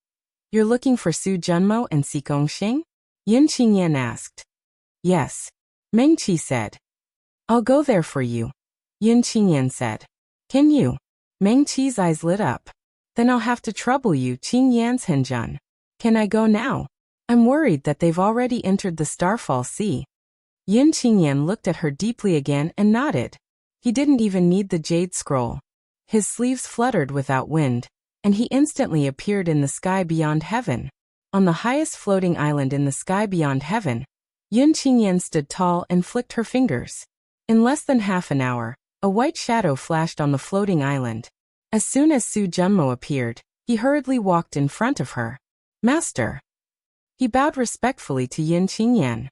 You're looking for Su Junmo and Si Gongxing? Yun Qingyan asked. Yes. Meng Qi said. I'll go there for you. Yun Qingyan said. Can you? Meng Qi's eyes lit up. Then I'll have to trouble you, Qingyan's Henjun. Can I go now? I'm worried that they've already entered the Starfall Sea. Yun Qingyan looked at her deeply again and nodded. He didn't even need the jade scroll. His sleeves fluttered without wind, and he instantly appeared in the sky beyond heaven. On the highest floating island in the sky beyond heaven, Yun Qingyan stood tall and flicked her fingers. In less than half an hour, a white shadow flashed on the floating island. As soon as Su Junmo appeared, he hurriedly walked in front of her. Master. He bowed respectfully to Yun Qingyan.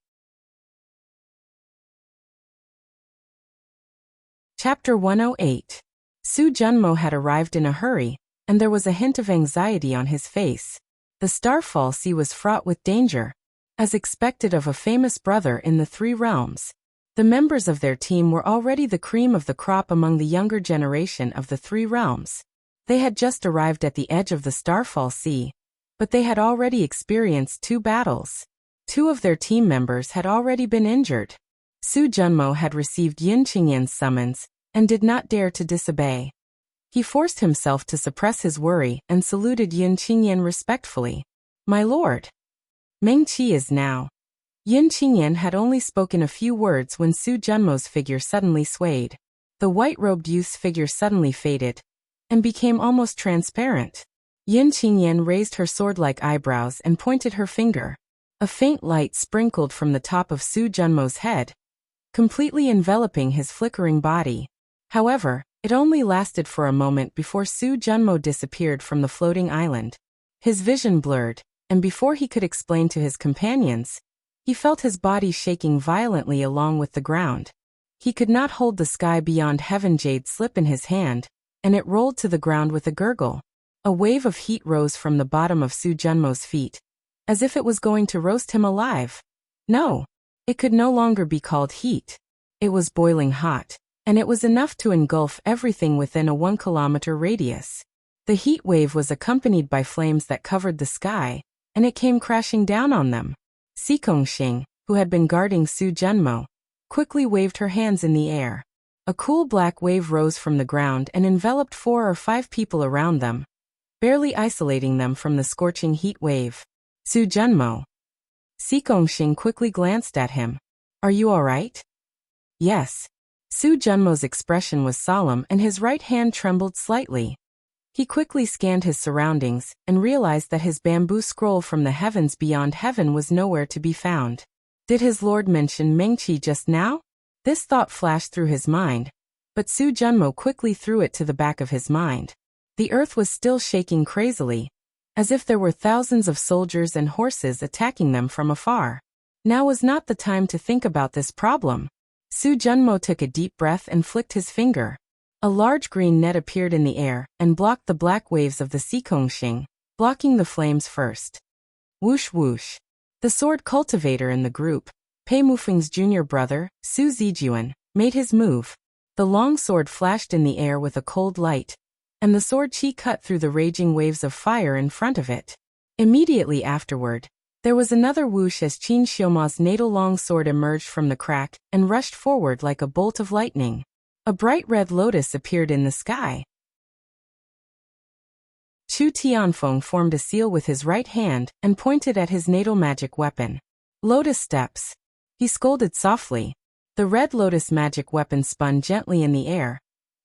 Chapter 108. Su Junmo had arrived in a hurry, and there was a hint of anxiety on his face. The Starfall Sea was fraught with danger, as expected of a famous brother in the Three Realms. The members of their team were already the cream of the crop among the younger generation of the Three Realms. They had just arrived at the edge of the Starfall Sea, but they had already experienced 2 battles. 2 of their team members had already been injured. Su Junmo had received Yun Qingyan's summons, and did not dare to disobey. He forced himself to suppress his worry and saluted Yun Qingyan respectfully. My lord. Meng Qi is now. Yun Qingyan had only spoken a few words when Su Junmo's figure suddenly swayed. The white-robed youth's figure suddenly faded, and became almost transparent. Yun Qingyan raised her sword-like eyebrows and pointed her finger. A faint light sprinkled from the top of Su Junmo's head, completely enveloping his flickering body. However, it only lasted for a moment before Su Junmo disappeared from the floating island. His vision blurred, and before he could explain to his companions, he felt his body shaking violently along with the ground. He could not hold the sky beyond heaven jade slip in his hand, and it rolled to the ground with a gurgle. A wave of heat rose from the bottom of Su Junmo's feet, as if it was going to roast him alive. No, it could no longer be called heat. It was boiling hot, and it was enough to engulf everything within a 1-kilometer radius. The heat wave was accompanied by flames that covered the sky, and it came crashing down on them. Xing, who had been guarding Su Junmo, quickly waved her hands in the air. A cool black wave rose from the ground and enveloped 4 or 5 people around them, barely isolating them from the scorching heat wave. Su Junmo. Xing quickly glanced at him. Are you all right? Yes. Su Junmo's expression was solemn and his right hand trembled slightly. He quickly scanned his surroundings and realized that his bamboo scroll from the heavens beyond heaven was nowhere to be found. Did his lord mention Mengqi just now? This thought flashed through his mind, but Su Junmo quickly threw it to the back of his mind. The earth was still shaking crazily, as if there were thousands of soldiers and horses attacking them from afar. Now was not the time to think about this problem. Su Junmo took a deep breath and flicked his finger. A large green net appeared in the air and blocked the black waves of the Xing, blocking the flames first. Whoosh whoosh. The sword cultivator in the group, Pei Mufeng's junior brother, Su Zijuan, made his move. The long sword flashed in the air with a cold light, and the sword chi cut through the raging waves of fire in front of it. Immediately afterward, there was another whoosh as Qin Xiuma's natal long sword emerged from the crack and rushed forward like a bolt of lightning. A bright red lotus appeared in the sky. Chu Tianfeng formed a seal with his right hand and pointed at his natal magic weapon. Lotus steps. He scolded softly. The red lotus magic weapon spun gently in the air,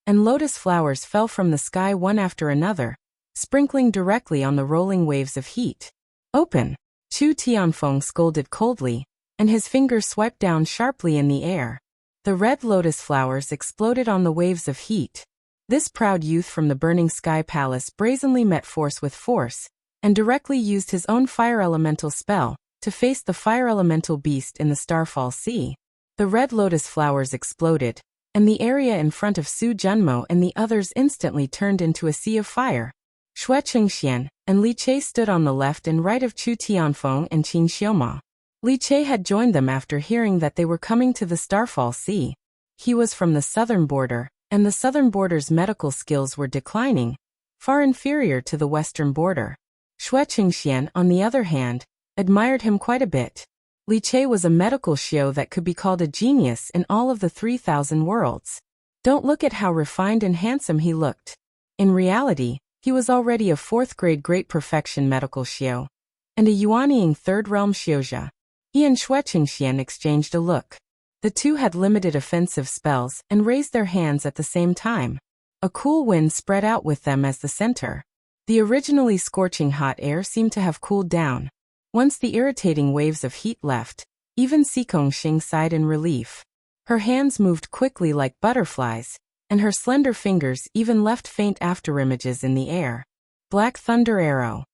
and lotus flowers fell from the sky one after another, sprinkling directly on the rolling waves of heat. Open! Chu Tianfeng scolded coldly, and his fingers swiped down sharply in the air. The red lotus flowers exploded on the waves of heat. This proud youth from the burning sky palace brazenly met force with force, and directly used his own fire elemental spell to face the fire elemental beast in the Starfall Sea. The red lotus flowers exploded, and the area in front of Su Junmo and the others instantly turned into a sea of fire. Xue Chengxian and Li Che stood on the left and right of Chu Tianfeng and Qin Xiuma. Li Che had joined them after hearing that they were coming to the Starfall Sea. He was from the southern border, and the southern border's medical skills were declining, far inferior to the western border. Xue Chengxian, on the other hand, admired him quite a bit. Li Che was a medical xiu that could be called a genius in all of the 3,000 worlds. Don't look at how refined and handsome he looked. In reality, he was already a 4th-grade great perfection medical xiu, and a Yuanying 3rd realm xiuzha. He and Xue Chengxian exchanged a look. The two had limited offensive spells and raised their hands at the same time. A cool wind spread out with them as the center. The originally scorching hot air seemed to have cooled down. Once the irritating waves of heat left, even Xing sighed in relief. Her hands moved quickly like butterflies, and her slender fingers even left faint afterimages in the air. Black Thunder Arrow.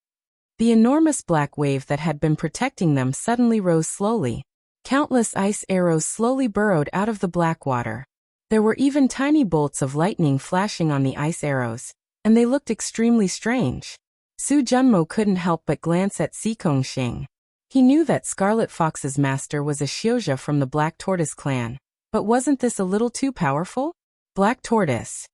The enormous black wave that had been protecting them suddenly rose slowly. Countless ice arrows slowly burrowed out of the black water. There were even tiny bolts of lightning flashing on the ice arrows, and they looked extremely strange. Su Junmo couldn't help but glance at Xing. He knew that Scarlet Fox's master was a xiuzha from the Black Tortoise clan, but wasn't this a little too powerful? Black Tortoise.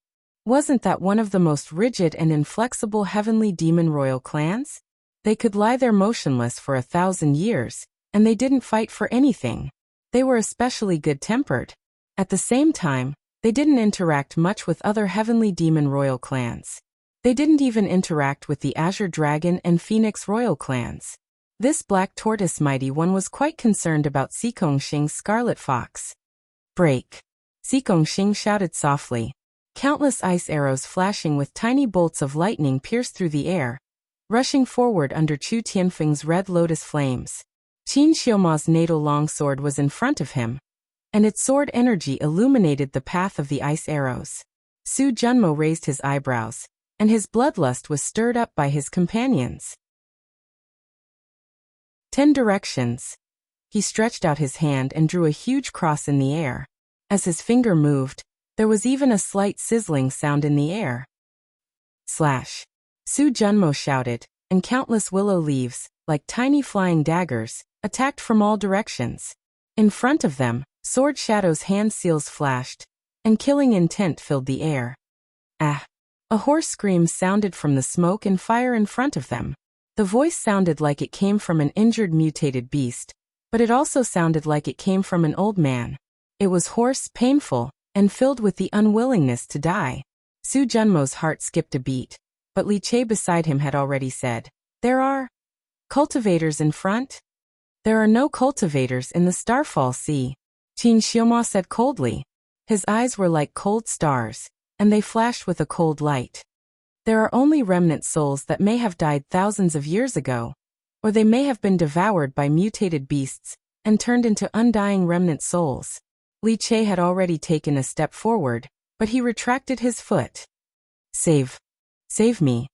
Wasn't that one of the most rigid and inflexible heavenly demon royal clans? They could lie there motionless for 1,000 years, and they didn't fight for anything. They were especially good-tempered. At the same time, they didn't interact much with other heavenly demon royal clans. They didn't even interact with the Azure Dragon and Phoenix royal clans. This Black Tortoise mighty one was quite concerned about Xing's Scarlet Fox. Break! Xing shouted softly. Countless ice arrows flashing with tiny bolts of lightning pierced through the air, rushing forward under Chu Tianfeng's red lotus flames. Qin Xiuma's natal longsword was in front of him, and its sword energy illuminated the path of the ice arrows. Su Junmo raised his eyebrows, and his bloodlust was stirred up by his companions. 10 directions. He stretched out his hand and drew a huge cross in the air. As his finger moved, there was even a slight sizzling sound in the air. Slash! Su Junmo shouted, and countless willow leaves, like tiny flying daggers, attacked from all directions. In front of them, Sword Shadow's hand seals flashed, and killing intent filled the air. Ah! A hoarse scream sounded from the smoke and fire in front of them. The voice sounded like it came from an injured mutated beast, but it also sounded like it came from an old man. It was hoarse, painful, and filled with the unwillingness to die. Su Junmo's heart skipped a beat, but Li Che beside him had already said, "There are cultivators in front?" "There are no cultivators in the Starfall Sea," Qin Xiuma said coldly. His eyes were like cold stars, and they flashed with a cold light. "There are only remnant souls that may have died thousands of years ago, or they may have been devoured by mutated beasts and turned into undying remnant souls." Li Che had already taken a step forward, but he retracted his foot. Save me.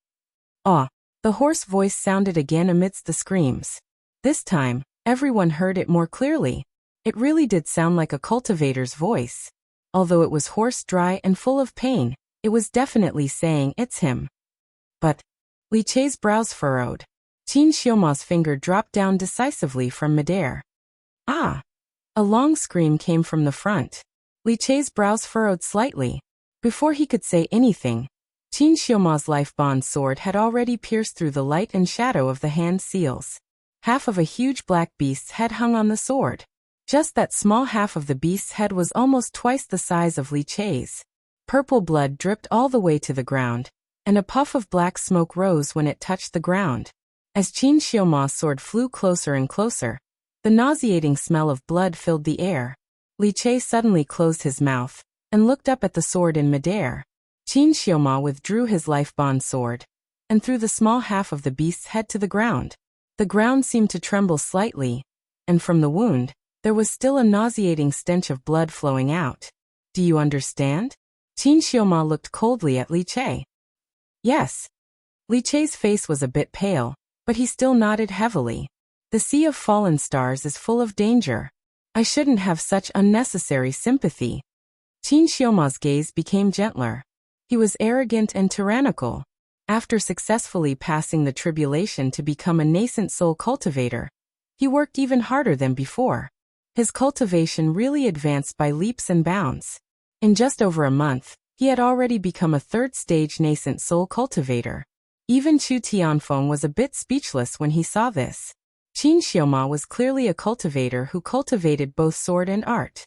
Ah! The hoarse voice sounded again amidst the screams. This time, everyone heard it more clearly. It really did sound like a cultivator's voice. Although it was hoarse, dry, and full of pain, it was definitely saying it's him. But Li Che's brows furrowed. Qin Xiuma's finger dropped down decisively from midair. Ah! A long scream came from the front. Li Che's brows furrowed slightly. Before he could say anything, Qin Xiuma's life-bond sword had already pierced through the light and shadow of the hand seals. Half of a huge black beast's head hung on the sword. Just that small half of the beast's head was almost twice the size of Li Che's. Purple blood dripped all the way to the ground, and a puff of black smoke rose when it touched the ground. As Qin Xiuma's sword flew closer and closer, the nauseating smell of blood filled the air. Li Che suddenly closed his mouth and looked up at the sword in midair. Qin Xiuma withdrew his life-bond sword and threw the small half of the beast's head to the ground. The ground seemed to tremble slightly, and from the wound, there was still a nauseating stench of blood flowing out. "Do you understand?" Qin Xiuma looked coldly at Li Che. "Yes." Li Che's face was a bit pale, but he still nodded heavily. "The Sea of Fallen Stars is full of danger. I shouldn't have such unnecessary sympathy." Qin Xiuma's gaze became gentler. He was arrogant and tyrannical. After successfully passing the tribulation to become a nascent soul cultivator, he worked even harder than before. His cultivation really advanced by leaps and bounds. In just over a month, he had already become a third-stage nascent soul cultivator. Even Chu Tianfeng was a bit speechless when he saw this. Qin Xiuma was clearly a cultivator who cultivated both sword and art.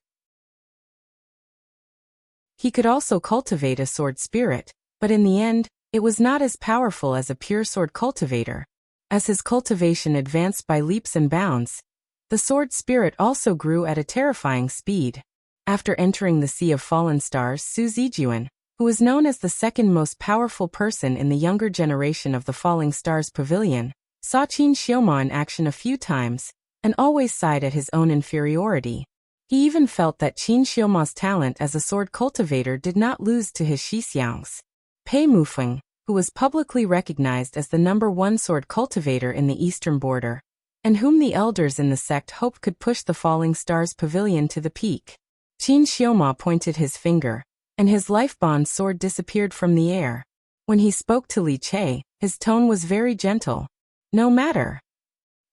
He could also cultivate a sword spirit, but in the end, it was not as powerful as a pure sword cultivator. As his cultivation advanced by leaps and bounds, the sword spirit also grew at a terrifying speed. After entering the Sea of Fallen Stars, Su Zijuan, who was known as the second most powerful person in the younger generation of the Falling Stars Pavilion, saw Qin Xiuma in action a few times, and always sighed at his own inferiority. He even felt that Qin Xiuma's talent as a sword cultivator did not lose to his Shixiang's. Pei Mufeng, who was publicly recognized as the #1 sword cultivator in the eastern border, and whom the elders in the sect hoped could push the Falling Stars Pavilion to the peak. Qin Xiuma pointed his finger, and his life-bond sword disappeared from the air. When he spoke to Li Che, his tone was very gentle. "No matter."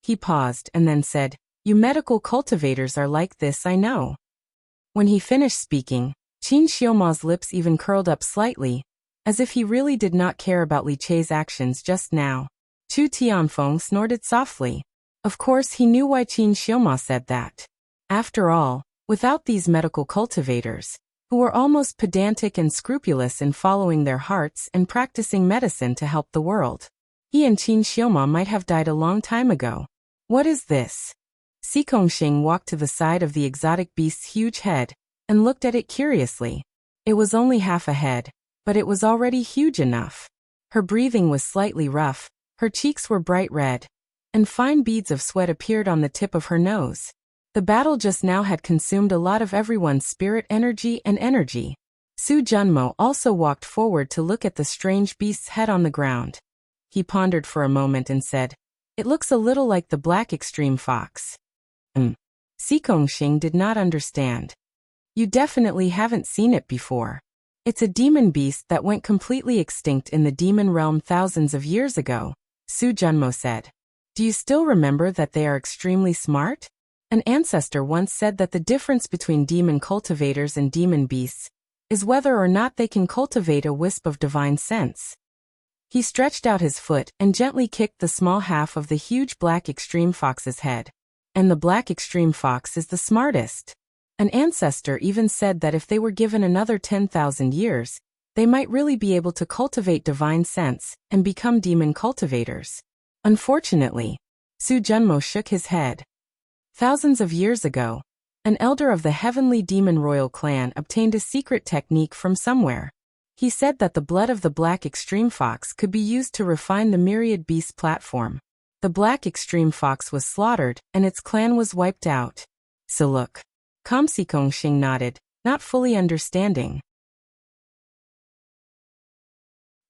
He paused and then said, "You medical cultivators are like this, I know." When he finished speaking, Qin Xiuma's lips even curled up slightly, as if he really did not care about Li Che's actions just now. Chu Tianfeng snorted softly. Of course he knew why Qin Xiuma said that. After all, without these medical cultivators, who were almost pedantic and scrupulous in following their hearts and practicing medicine to help the world, he and Qin Xiuma might have died a long time ago. "What is this?" Si Kongxing walked to the side of the exotic beast's huge head and looked at it curiously. It was only half a head, but it was already huge enough. Her breathing was slightly rough, her cheeks were bright red, and fine beads of sweat appeared on the tip of her nose. The battle just now had consumed a lot of everyone's spirit energy and energy. Su Junmo also walked forward to look at the strange beast's head on the ground. He pondered for a moment and said, "It looks a little like the black extreme fox." Si Kongxing did not understand. "You definitely haven't seen it before. It's a demon beast that went completely extinct in the demon realm thousands of years ago," Su Junmo said. "Do you still remember that they are extremely smart? An ancestor once said that the difference between demon cultivators and demon beasts is whether or not they can cultivate a wisp of divine sense." He stretched out his foot and gently kicked the small half of the huge black extreme fox's head. "And the black extreme fox is the smartest. An ancestor even said that if they were given another 10,000 years, they might really be able to cultivate divine sense and become demon cultivators." Unfortunately, Su Junmo shook his head. Thousands of years ago, an elder of the heavenly demon royal clan obtained a secret technique from somewhere. He said that the blood of the black extreme fox could be used to refine the myriad beast platform. The black extreme fox was slaughtered and its clan was wiped out. "So look." Si Kongxing nodded, not fully understanding.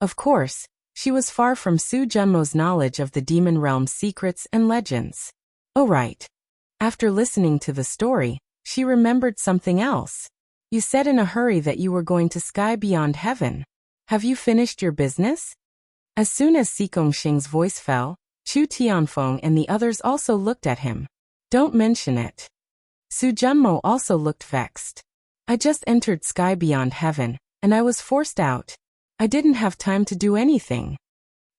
Of course, she was far from Su Junmo's knowledge of the demon realm's secrets and legends. Oh right. After listening to the story, she remembered something else. "You said in a hurry that you were going to sky beyond heaven. Have you finished your business?" As soon as Si Kongxing's voice fell, Chu Tianfeng and the others also looked at him. "Don't mention it." Su Junmo also looked vexed. "I just entered sky beyond heaven, and I was forced out. I didn't have time to do anything."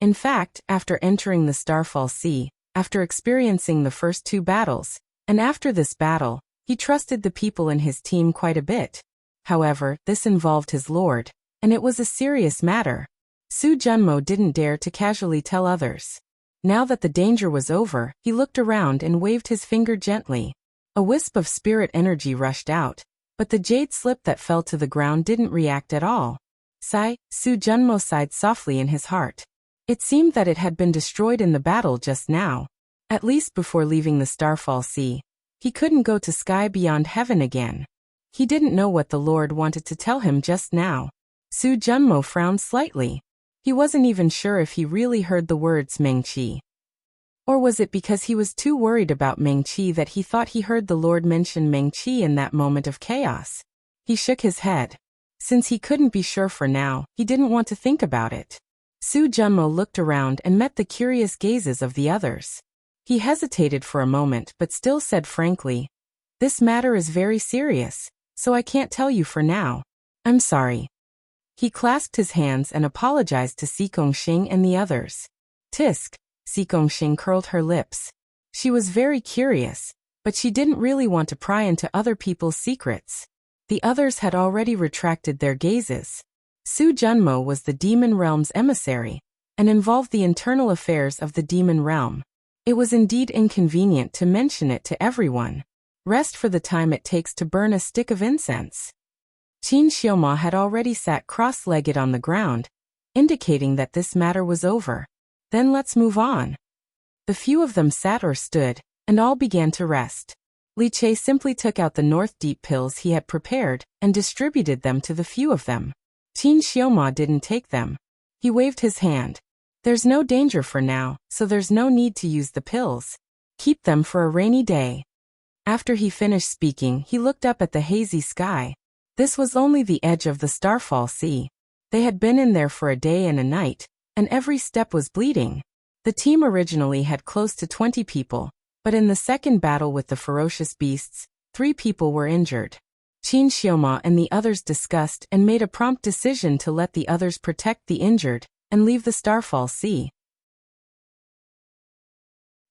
In fact, after entering the Starfall Sea, after experiencing the first two battles, and after this battle, he trusted the people in his team quite a bit. However, this involved his lord, and it was a serious matter. Su Junmo didn't dare to casually tell others. Now that the danger was over, he looked around and waved his finger gently. A wisp of spirit energy rushed out, but the jade slip that fell to the ground didn't react at all. Sigh, Su Junmo sighed softly in his heart. It seemed that it had been destroyed in the battle just now. At least before leaving the Starfall Sea, he couldn't go to sky beyond heaven again. He didn't know what the Lord wanted to tell him just now. Su Junmo frowned slightly. He wasn't even sure if he really heard the words Mengqi. Or was it because he was too worried about Mengqi that he thought he heard the Lord mention Mengqi in that moment of chaos? He shook his head. Since he couldn't be sure for now, he didn't want to think about it. Su Junmo looked around and met the curious gazes of the others. He hesitated for a moment but still said frankly, "This matter is very serious, so I can't tell you for now. I'm sorry." He clasped his hands and apologized to Si Kongxing and the others. "Tisk." Si Kongxing curled her lips. She was very curious, but she didn't really want to pry into other people's secrets. The others had already retracted their gazes. Su Junmo was the demon realm's emissary, and involved the internal affairs of the demon realm. It was indeed inconvenient to mention it to everyone. Rest for the time it takes to burn a stick of incense. Qin Xiaoma had already sat cross-legged on the ground, indicating that this matter was over. "Then let's move on." The few of them sat or stood, and all began to rest. Li Che simply took out the North Deep pills he had prepared and distributed them to the few of them. Qin Xiaoma didn't take them. He waved his hand. "There's no danger for now, so there's no need to use the pills. Keep them for a rainy day." After he finished speaking, he looked up at the hazy sky. This was only the edge of the Starfall Sea. They had been in there for a day and a night, and every step was bleeding. The team originally had close to 20 people, but in the second battle with the ferocious beasts, 3 people were injured. Qin Xiaoma and the others discussed and made a prompt decision to let the others protect the injured and leave the Starfall Sea.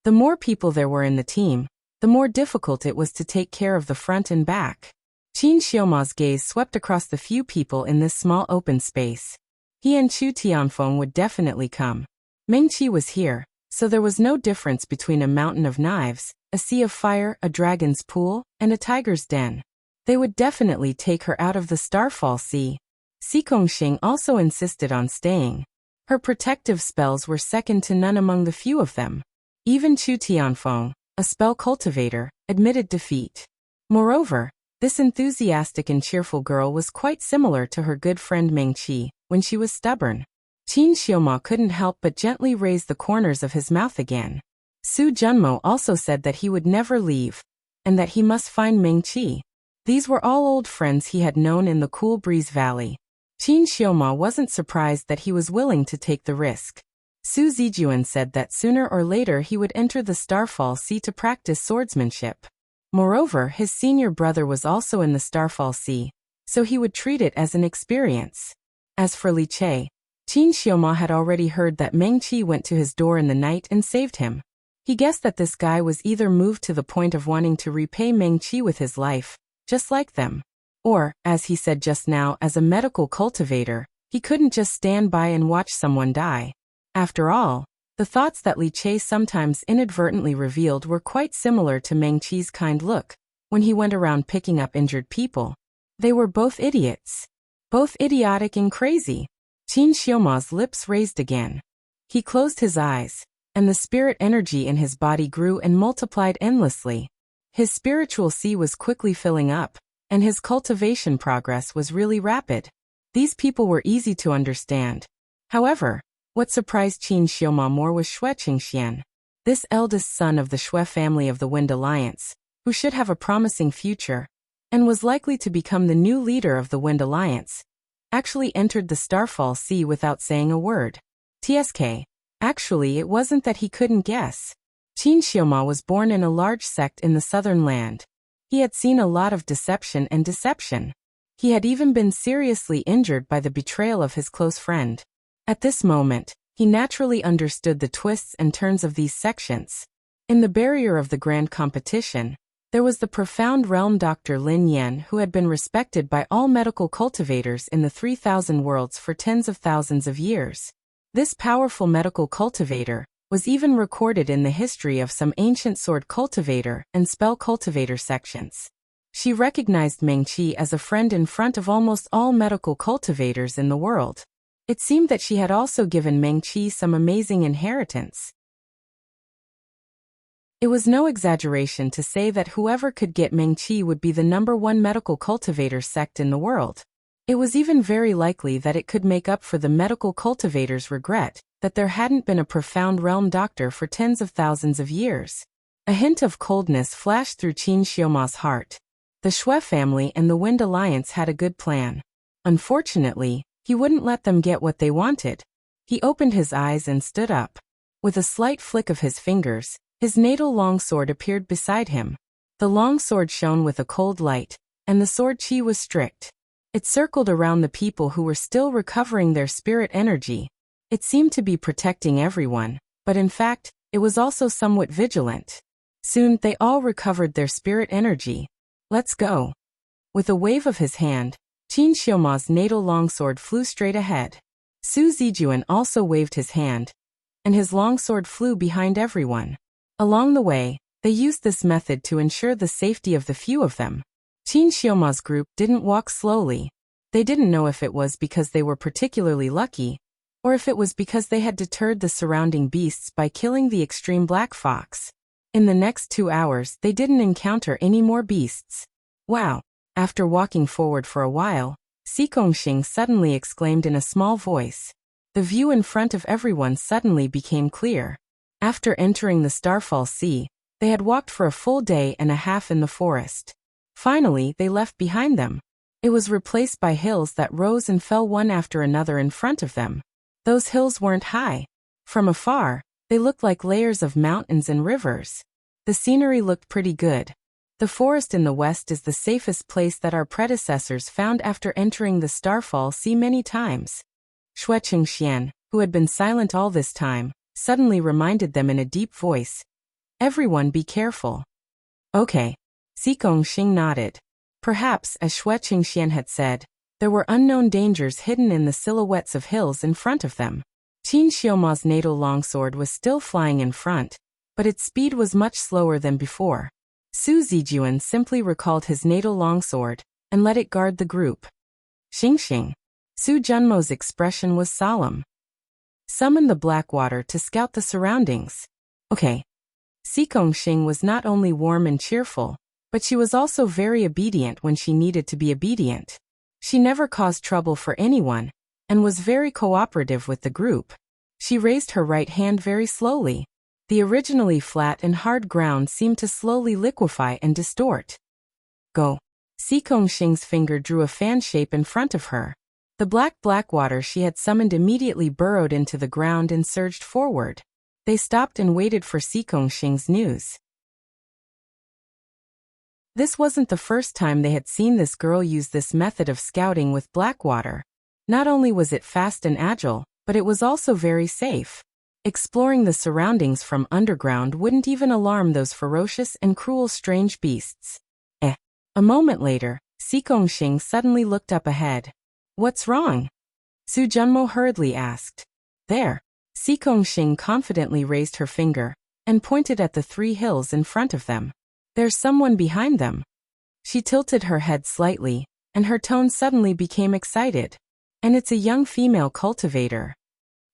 The more people there were in the team, the more difficult it was to take care of the front and back. Qin Xiaoma's gaze swept across the few people in this small open space. He and Chu Tianfeng would definitely come. Mengqi was here, so there was no difference between a mountain of knives, a sea of fire, a dragon's pool, and a tiger's den. They would definitely take her out of the Starfall Sea. Si Kongxing also insisted on staying. Her protective spells were second to none among the few of them. Even Chu Tianfeng, a spell cultivator, admitted defeat. Moreover, this enthusiastic and cheerful girl was quite similar to her good friend Meng Qi when she was stubborn. Qin Xiaoma couldn't help but gently raise the corners of his mouth again. Su Junmo also said that he would never leave, and that he must find Meng Qi. These were all old friends he had known in the Cool Breeze Valley. Qin Xiaoma wasn't surprised that he was willing to take the risk. Su Zijuan said that sooner or later he would enter the Starfall Sea to practice swordsmanship. Moreover, his senior brother was also in the Starfall Sea, so he would treat it as an experience. As for Li Che, Qin Xiaoma had already heard that Meng Qi went to his door in the night and saved him. He guessed that this guy was either moved to the point of wanting to repay Meng Qi with his life, just like them, or, as he said just now, as a medical cultivator, he couldn't just stand by and watch someone die. After all, the thoughts that Li Che sometimes inadvertently revealed were quite similar to Meng Qi's kind look when he went around picking up injured people. They were both idiots. Both idiotic and crazy. Qin Xiaoma's lips raised again. He closed his eyes, and the spirit energy in his body grew and multiplied endlessly. His spiritual sea was quickly filling up, and his cultivation progress was really rapid. These people were easy to understand. However, what surprised Qin Xiaoma more was Xue Qingxian, this eldest son of the Xue family of the Wind Alliance, who should have a promising future, and was likely to become the new leader of the Wind Alliance, actually entered the Starfall Sea without saying a word. TSK. Actually, it wasn't that he couldn't guess. Qin Xiaoma was born in a large sect in the southern land. He had seen a lot of deception and deception. He had even been seriously injured by the betrayal of his close friend. At this moment, he naturally understood the twists and turns of these sections. In the barrier of the grand competition, there was the profound realm Dr. Lin Yan, who had been respected by all medical cultivators in the 3,000 worlds for tens of thousands of years. This powerful medical cultivator was even recorded in the history of some ancient sword cultivator and spell cultivator sections. She recognized Meng Qi as a friend in front of almost all medical cultivators in the world. It seemed that she had also given Meng Qi some amazing inheritance. It was no exaggeration to say that whoever could get Meng Qi would be the #1 medical cultivator sect in the world. It was even very likely that it could make up for the medical cultivators' regret that there hadn't been a profound realm doctor for tens of thousands of years. A hint of coldness flashed through Qin Xiaoma's heart. The Xue family and the Wind Alliance had a good plan. Unfortunately, he wouldn't let them get what they wanted. He opened his eyes and stood up. With a slight flick of his fingers, his natal longsword appeared beside him. The longsword shone with a cold light, and the sword chi was strict. It circled around the people who were still recovering their spirit energy. It seemed to be protecting everyone, but in fact, it was also somewhat vigilant. Soon, they all recovered their spirit energy. Let's go. With a wave of his hand, Qin Xiaoma's natal longsword flew straight ahead. Su Zijuan also waved his hand, and his longsword flew behind everyone. Along the way, they used this method to ensure the safety of the few of them. Qin Xiaoma's group didn't walk slowly. They didn't know if it was because they were particularly lucky, or if it was because they had deterred the surrounding beasts by killing the extreme black fox. In the next 2 hours, they didn't encounter any more beasts. Wow! After walking forward for a while, Xikongxing suddenly exclaimed in a small voice. The view in front of everyone suddenly became clear. After entering the Starfall Sea, they had walked for a full day and a half in the forest. Finally, they left behind them. It was replaced by hills that rose and fell one after another in front of them. Those hills weren't high. From afar, they looked like layers of mountains and rivers. The scenery looked pretty good. The forest in the west is the safest place that our predecessors found after entering the Starfall Sea many times. Xue Qingxian, who had been silent all this time, suddenly reminded them in a deep voice. Everyone be careful. Okay. Xikongxing nodded. Perhaps, as Xue Qingxian had said, there were unknown dangers hidden in the silhouettes of hills in front of them. Qin Xiaoma's natal longsword was still flying in front, but its speed was much slower than before. Su Zijuan simply recalled his natal longsword and let it guard the group. Xingxing. Su Junmo's expression was solemn. Summon the Blackwater to scout the surroundings. Okay, Xing was not only warm and cheerful, but she was also very obedient when she needed to be obedient. She never caused trouble for anyone, and was very cooperative with the group. She raised her right hand very slowly. The originally flat and hard ground seemed to slowly liquefy and distort. Go. Xing's finger drew a fan shape in front of her. The black water she had summoned immediately burrowed into the ground and surged forward. They stopped and waited for Xing's news. This wasn't the first time they had seen this girl use this method of scouting with black water. Not only was it fast and agile, but it was also very safe. Exploring the surroundings from underground wouldn't even alarm those ferocious and cruel strange beasts. A moment later, Xing suddenly looked up ahead. What's wrong? Su Junmo hurriedly asked. There. Xing confidently raised her finger and pointed at the 3 hills in front of them. There's someone behind them. She tilted her head slightly, and her tone suddenly became excited. And it's a young female cultivator.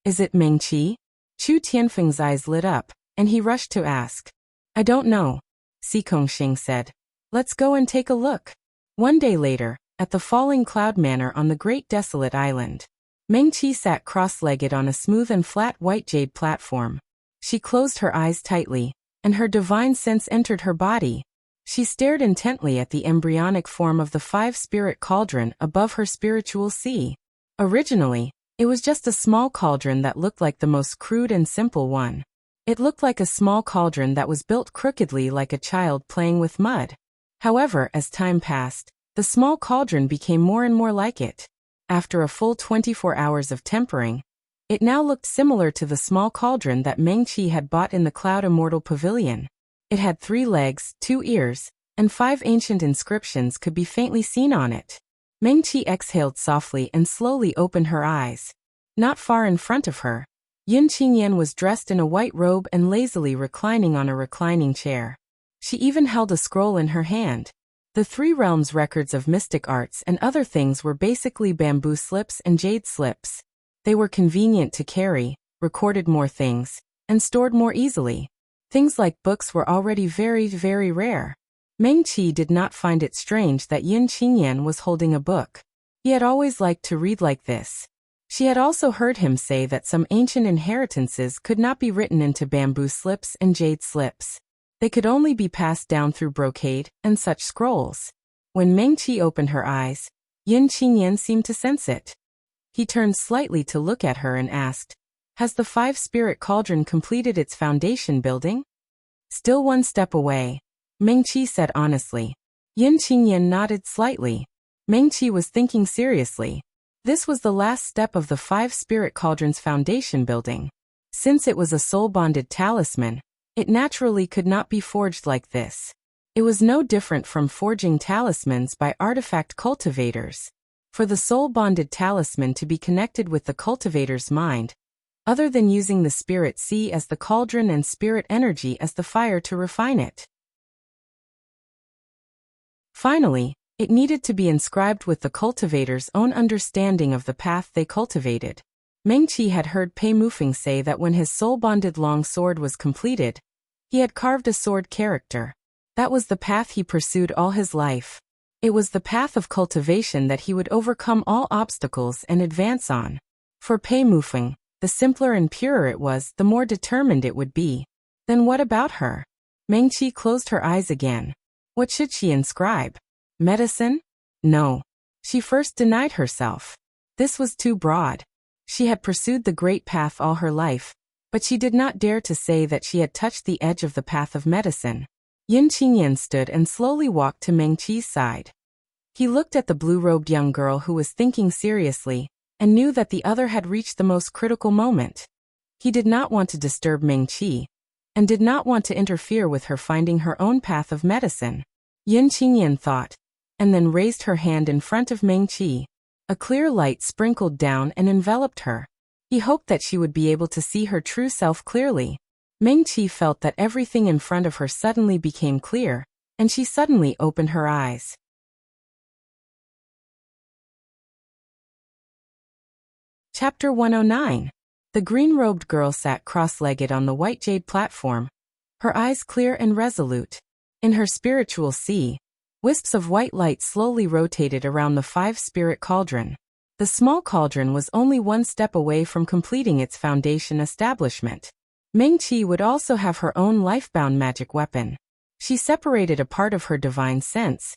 Is it Mengqi? Chu Tianfeng's eyes lit up, and he rushed to ask. I don't know, Xing said. Let's go and take a look. One day later, at the Falling Cloud Manor on the Great Desolate Island, Mengqi sat cross-legged on a smooth and flat white jade platform. She closed her eyes tightly, and her divine sense entered her body. She stared intently at the embryonic form of the 5-spirit cauldron above her spiritual sea. Originally, it was just a small cauldron that looked like the most crude and simple one. It looked like a small cauldron that was built crookedly like a child playing with mud. However, as time passed, the small cauldron became more and more like it. After a full 24 hours of tempering, it now looked similar to the small cauldron that Mengqi had bought in the Cloud Immortal Pavilion. It had 3 legs, 2 ears, and 5 ancient inscriptions could be faintly seen on it. Mengqi exhaled softly and slowly opened her eyes. Not far in front of her, Yin Qingyan was dressed in a white robe and lazily reclining on a reclining chair. She even held a scroll in her hand. The 3 realms' records of mystic arts and other things were basically bamboo slips and jade slips. They were convenient to carry, recorded more things, and stored more easily. Things like books were already very, very rare. Mengqi did not find it strange that Yin Qingyan was holding a book. He had always liked to read like this. She had also heard him say that some ancient inheritances could not be written into bamboo slips and jade slips. They could only be passed down through brocade and such scrolls. When Mengqi opened her eyes, Yin Qingyan seemed to sense it. He turned slightly to look at her and asked, Has the 5-spirit cauldron completed its foundation building? Still one step away, Mengqi said honestly. Yin Qingyan nodded slightly. Mengqi was thinking seriously. This was the last step of the 5-spirit cauldron's foundation building. Since it was a soul-bonded talisman, it naturally could not be forged like this. It was no different from forging talismans by artifact cultivators. For the soul-bonded talisman to be connected with the cultivator's mind, other than using the spirit sea as the cauldron and spirit energy as the fire to refine it. Finally, it needed to be inscribed with the cultivator's own understanding of the path they cultivated. Mengqi had heard Pei Mufeng say that when his soul-bonded long sword was completed, he had carved a sword character. That was the path he pursued all his life. It was the path of cultivation that he would overcome all obstacles and advance on. For Pei Mufeng, the simpler and purer it was, the more determined it would be. Then what about her? Mengqi closed her eyes again. What should she inscribe? Medicine? No. She first denied herself. This was too broad. She had pursued the great path all her life, but she did not dare to say that she had touched the edge of the path of medicine. Yin Qingyan stood and slowly walked to Mengqi's side. He looked at the blue-robed young girl who was thinking seriously, and knew that the other had reached the most critical moment. He did not want to disturb Mengqi, and did not want to interfere with her finding her own path of medicine. Yin Qingyan thought, and then raised her hand in front of Mengqi. A clear light sprinkled down and enveloped her. He hoped that she would be able to see her true self clearly. Mengqi felt that everything in front of her suddenly became clear, and she suddenly opened her eyes. Chapter 109. The green-robed girl sat cross-legged on the white jade platform, her eyes clear and resolute. In her spiritual sea, wisps of white light slowly rotated around the five-spirit cauldron. The small cauldron was only one step away from completing its foundation establishment. Meng-Chi would also have her own life-bound magic weapon. She separated a part of her divine sense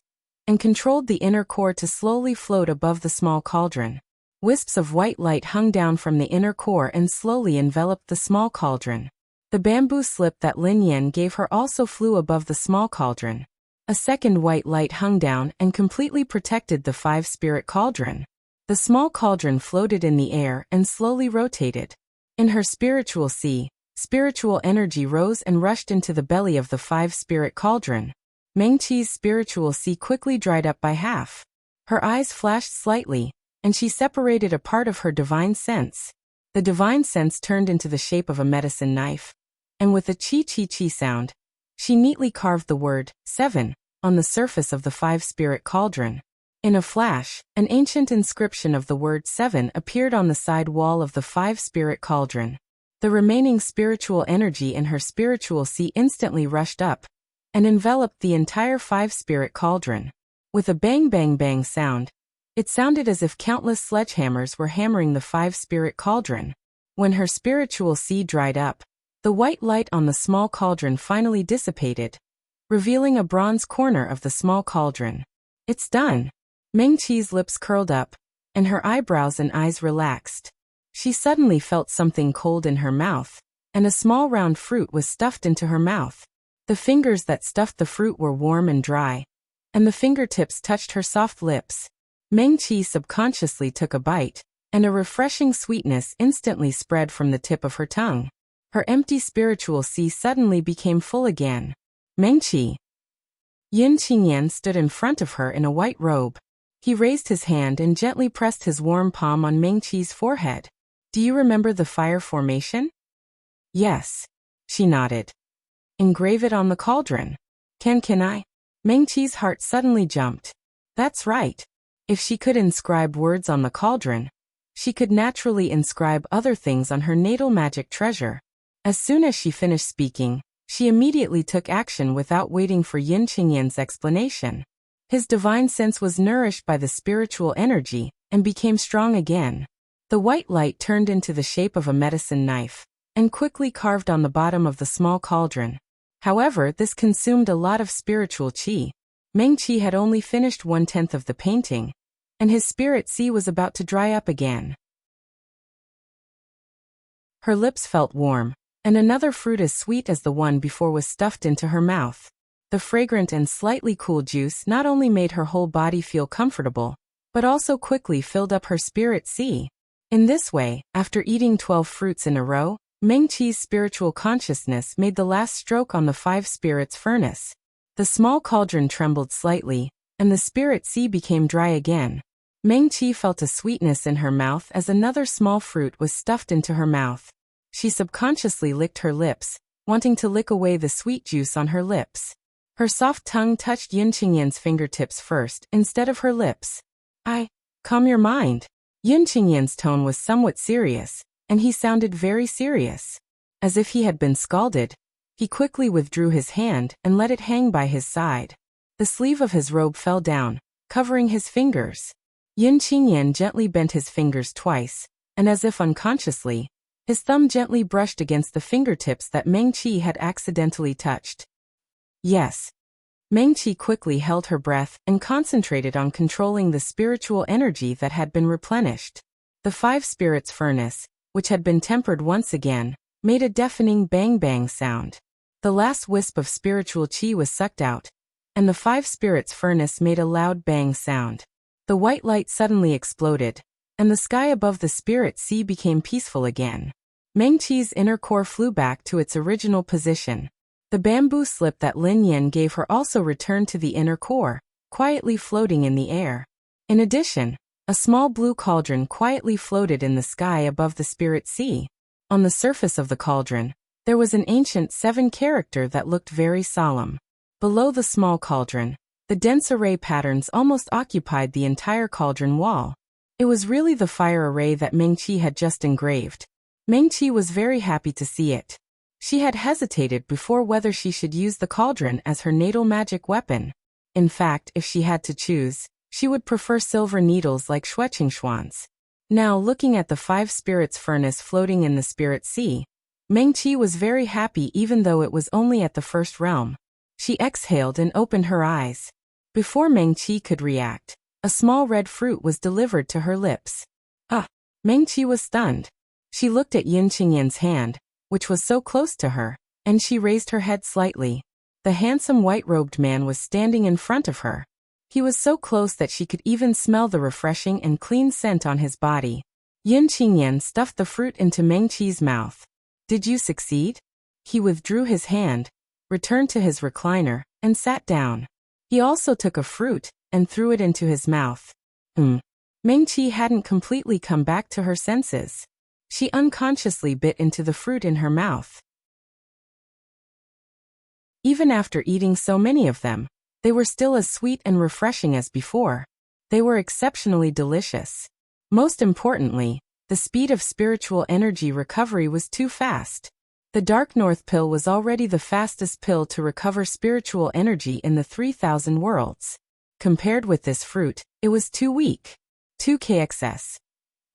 and controlled the inner core to slowly float above the small cauldron. Wisps of white light hung down from the inner core and slowly enveloped the small cauldron. The bamboo slip that Lin Yan gave her also flew above the small cauldron. A second white light hung down and completely protected the five-spirit cauldron. The small cauldron floated in the air and slowly rotated. In her spiritual sea, spiritual energy rose and rushed into the belly of the five-spirit cauldron. Meng-Chi's spiritual sea quickly dried up by half. Her eyes flashed slightly, and she separated a part of her divine sense. The divine sense turned into the shape of a medicine knife, and with a chi-chi-chi sound, she neatly carved the word 7 on the surface of the five-spirit cauldron. In a flash, an ancient inscription of the word 7 appeared on the side wall of the five-spirit cauldron. The remaining spiritual energy in her spiritual sea instantly rushed up and enveloped the entire five-spirit cauldron. With a bang-bang-bang sound, it sounded as if countless sledgehammers were hammering the five-spirit cauldron. When her spiritual sea dried up, the white light on the small cauldron finally dissipated, revealing a bronze corner of the small cauldron. It's done. Meng-Chi's lips curled up, and her eyebrows and eyes relaxed. She suddenly felt something cold in her mouth, and a small round fruit was stuffed into her mouth. The fingers that stuffed the fruit were warm and dry, and the fingertips touched her soft lips. Meng-Chi subconsciously took a bite, and a refreshing sweetness instantly spread from the tip of her tongue. Her empty spiritual sea suddenly became full again. Meng-Chi. Yin Qingyan stood in front of her in a white robe. He raised his hand and gently pressed his warm palm on Meng-Chi's forehead. Do you remember the fire formation? Yes. She nodded. Engrave it on the cauldron. Can I? Meng-Chi's heart suddenly jumped. That's right. If she could inscribe words on the cauldron, she could naturally inscribe other things on her natal magic treasure. As soon as she finished speaking, she immediately took action without waiting for Yin Qingyan's explanation. His divine sense was nourished by the spiritual energy and became strong again. The white light turned into the shape of a medicine knife and quickly carved on the bottom of the small cauldron. However, this consumed a lot of spiritual qi. Meng-Chi had only finished 1/10 of the painting, and his spirit sea was about to dry up again. Her lips felt warm, and another fruit as sweet as the one before was stuffed into her mouth. The fragrant and slightly cool juice not only made her whole body feel comfortable, but also quickly filled up her spirit sea. In this way, after eating 12 fruits in a row, Meng-Chi's spiritual consciousness made the last stroke on the five spirits furnace. The small cauldron trembled slightly, and the spirit sea became dry again. Meng-Chi felt a sweetness in her mouth as another small fruit was stuffed into her mouth. She subconsciously licked her lips, wanting to lick away the sweet juice on her lips. Her soft tongue touched Yin Qingyan's fingertips first, instead of her lips. Calm your mind. Yin Qingyan's tone was somewhat serious, and he sounded very serious. As if he had been scalded, he quickly withdrew his hand and let it hang by his side. The sleeve of his robe fell down, covering his fingers. Yin Qingyan gently bent his fingers twice, and as if unconsciously, his thumb gently brushed against the fingertips that Meng-Chi had accidentally touched. Yes. Meng-Chi quickly held her breath and concentrated on controlling the spiritual energy that had been replenished. The five spirits furnace, which had been tempered once again, made a deafening bang-bang sound. The last wisp of spiritual qi was sucked out, and the five spirits furnace made a loud bang sound. The white light suddenly exploded, and the sky above the spirit sea became peaceful again. Meng-Chi's inner core flew back to its original position. The bamboo slip that Lin Yan gave her also returned to the inner core, quietly floating in the air. In addition, a small blue cauldron quietly floated in the sky above the spirit sea. On the surface of the cauldron, there was an ancient 7 character that looked very solemn. Below the small cauldron, the dense array patterns almost occupied the entire cauldron wall. It was really the fire array that Meng-Chi had just engraved. Meng-Chi was very happy to see it. She had hesitated before whether she should use the cauldron as her natal magic weapon. In fact, if she had to choose, she would prefer silver needles like Schwetchingschwanz. Now, looking at the 5 spirits furnace floating in the spirit sea, Meng-Chi was very happy even though it was only at the first realm. She exhaled and opened her eyes. Before Meng-Chi could react, a small red fruit was delivered to her lips. Ah! Meng-Chi was stunned. She looked at Yin Qingyan's hand, which was so close to her, and she raised her head slightly. The handsome white-robed man was standing in front of her. He was so close that she could even smell the refreshing and clean scent on his body. Yin Qingyan stuffed the fruit into Meng-Chi's mouth. Did you succeed? He withdrew his hand, returned to his recliner, and sat down. He also took a fruit and threw it into his mouth. Meng-Chi hadn't completely come back to her senses. She unconsciously bit into the fruit in her mouth. Even after eating so many of them, they were still as sweet and refreshing as before. They were exceptionally delicious. Most importantly, the speed of spiritual energy recovery was too fast. The Dark North pill was already the fastest pill to recover spiritual energy in the 3,000 worlds. Compared with this fruit, it was too weak. 2 kxs.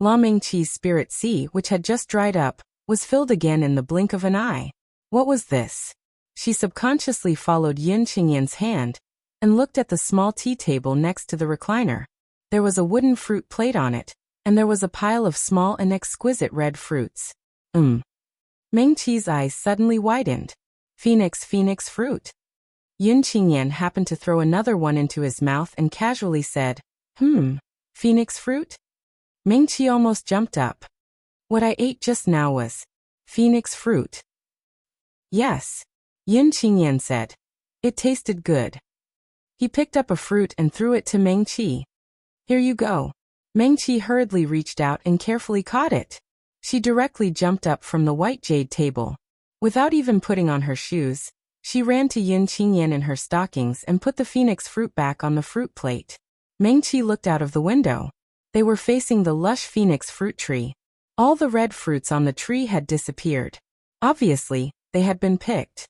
La Meng-Chi's spirit sea, which had just dried up, was filled again in the blink of an eye. What was this? She subconsciously followed Yin Qingyan's hand and looked at the small tea table next to the recliner. There was a wooden fruit plate on it, and there was a pile of small and exquisite red fruits. Meng-Chi's eyes suddenly widened. Phoenix fruit. Yin Qingyan happened to throw another one into his mouth and casually said, Phoenix fruit? Meng-Chi almost jumped up. What I ate just now was phoenix fruit. Yes, Yin Qingyan said. It tasted good. He picked up a fruit and threw it to Meng-Chi. Here you go. Meng-Chi hurriedly reached out and carefully caught it. She directly jumped up from the white jade table. Without even putting on her shoes, she ran to Yin Qingyan in her stockings and put the phoenix fruit back on the fruit plate. Meng-Chi looked out of the window. They were facing the lush phoenix fruit tree. All the red fruits on the tree had disappeared. Obviously, they had been picked.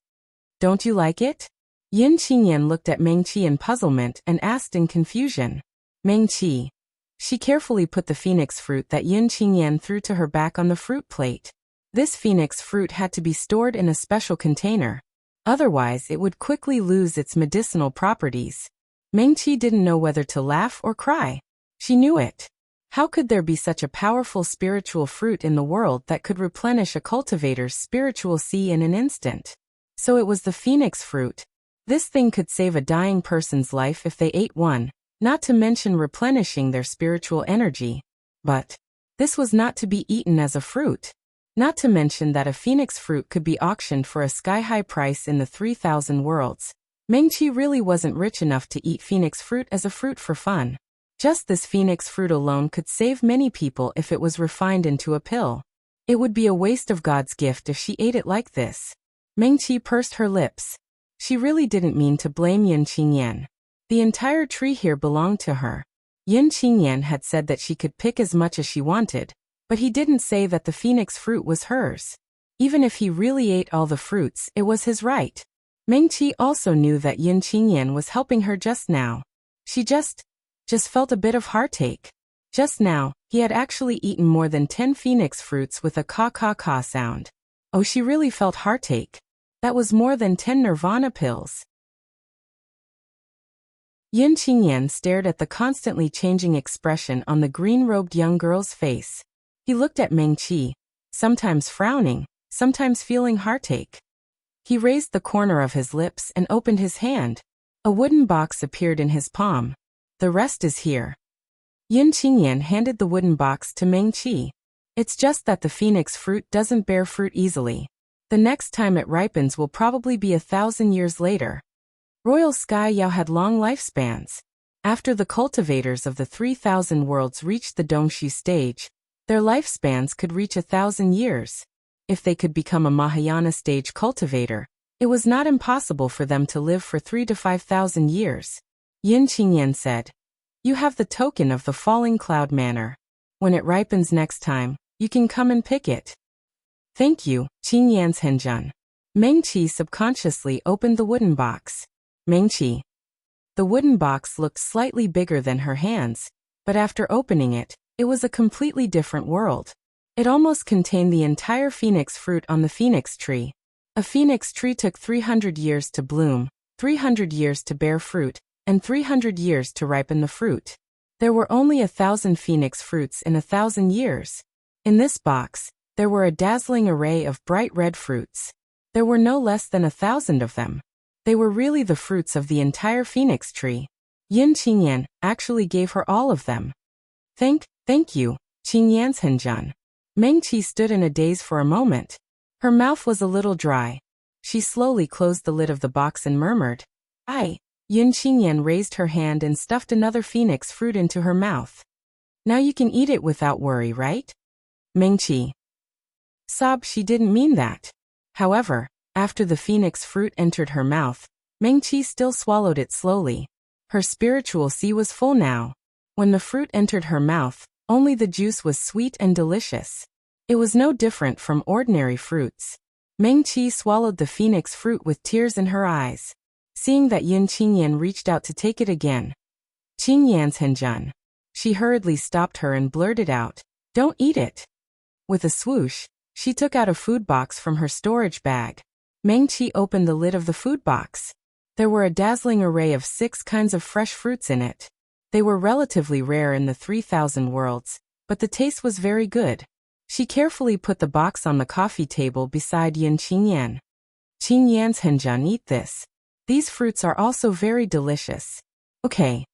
Don't you like it? Yin Qingyan looked at Meng-Chi in puzzlement and asked in confusion. Meng-Chi. She carefully put the phoenix fruit that Yin Qingyan threw to her back on the fruit plate. This phoenix fruit had to be stored in a special container. Otherwise, it would quickly lose its medicinal properties. Meng-Chi didn't know whether to laugh or cry. She knew it. How could there be such a powerful spiritual fruit in the world that could replenish a cultivator's spiritual sea in an instant? So it was the phoenix fruit. This thing could save a dying person's life if they ate one, not to mention replenishing their spiritual energy. But this was not to be eaten as a fruit. Not to mention that a phoenix fruit could be auctioned for a sky-high price in the 3,000 worlds. Meng-Chi really wasn't rich enough to eat phoenix fruit as a fruit for fun. Just this phoenix fruit alone could save many people if it was refined into a pill. It would be a waste of God's gift if she ate it like this. Meng-Chi pursed her lips. She really didn't mean to blame Yin Qingyan. The entire tree here belonged to her. Yin Qingyan had said that she could pick as much as she wanted, but he didn't say that the phoenix fruit was hers. Even if he really ate all the fruits, it was his right. Meng-Chi also knew that Yin Qingyan was helping her just now. She just felt a bit of heartache. Just now, he had actually eaten more than 10 phoenix fruits with a ka-ka-ka sound. Oh, she really felt heartache. That was more than 10 nirvana pills. Yin Qingyan stared at the constantly changing expression on the green-robed young girl's face. He looked at Meng-Chi, sometimes frowning, sometimes feeling heartache. He raised the corner of his lips and opened his hand. A wooden box appeared in his palm. The rest is here. Yin Qingyan handed the wooden box to Meng-Chi. It's just that the phoenix fruit doesn't bear fruit easily. The next time it ripens will probably be 1,000 years later. Royal Sky Yao had long lifespans. After the cultivators of the 3,000 worlds reached the Dongshu stage, their lifespans could reach 1,000 years. If they could become a Mahayana stage cultivator, it was not impossible for them to live for 3,000 to 5,000 years. Yin Qingyan said, You have the token of the falling cloud manor. When it ripens next time, you can come and pick it. Thank you, Qingyan's Henjun. Mengqi subconsciously opened the wooden box. Mengqi. The wooden box looked slightly bigger than her hands, but after opening it, it was a completely different world. It almost contained the entire phoenix fruit on the phoenix tree. A phoenix tree took 300 years to bloom, 300 years to bear fruit, and 300 years to ripen the fruit. There were only 1,000 phoenix fruits in 1,000 years. In this box, there were a dazzling array of bright red fruits. There were no less than 1,000 of them. They were really the fruits of the entire phoenix tree. Yin Qingyan actually gave her all of them. Thank you, Qingyan. Mengqi stood in a daze for a moment. Her mouth was a little dry. She slowly closed the lid of the box and murmured, Yin Qingyan raised her hand and stuffed another phoenix fruit into her mouth. Now you can eat it without worry, right? Mengqi sobbed she didn't mean that. However, after the phoenix fruit entered her mouth, Mengqi still swallowed it slowly. Her spiritual sea was full now. When the fruit entered her mouth, only the juice was sweet and delicious. It was no different from ordinary fruits. Mengqi swallowed the phoenix fruit with tears in her eyes. Seeing that Yin Qingyan reached out to take it again, Qingyan. She hurriedly stopped her and blurted out, "Don't eat it." With a swoosh, she took out a food box from her storage bag. Mengqi opened the lid of the food box. There were a dazzling array of 6 kinds of fresh fruits in it. They were relatively rare in the 3,000 worlds, but the taste was very good. She carefully put the box on the coffee table beside Yin Qingyan. Qingyan, eat this. These fruits are also very delicious. Okay.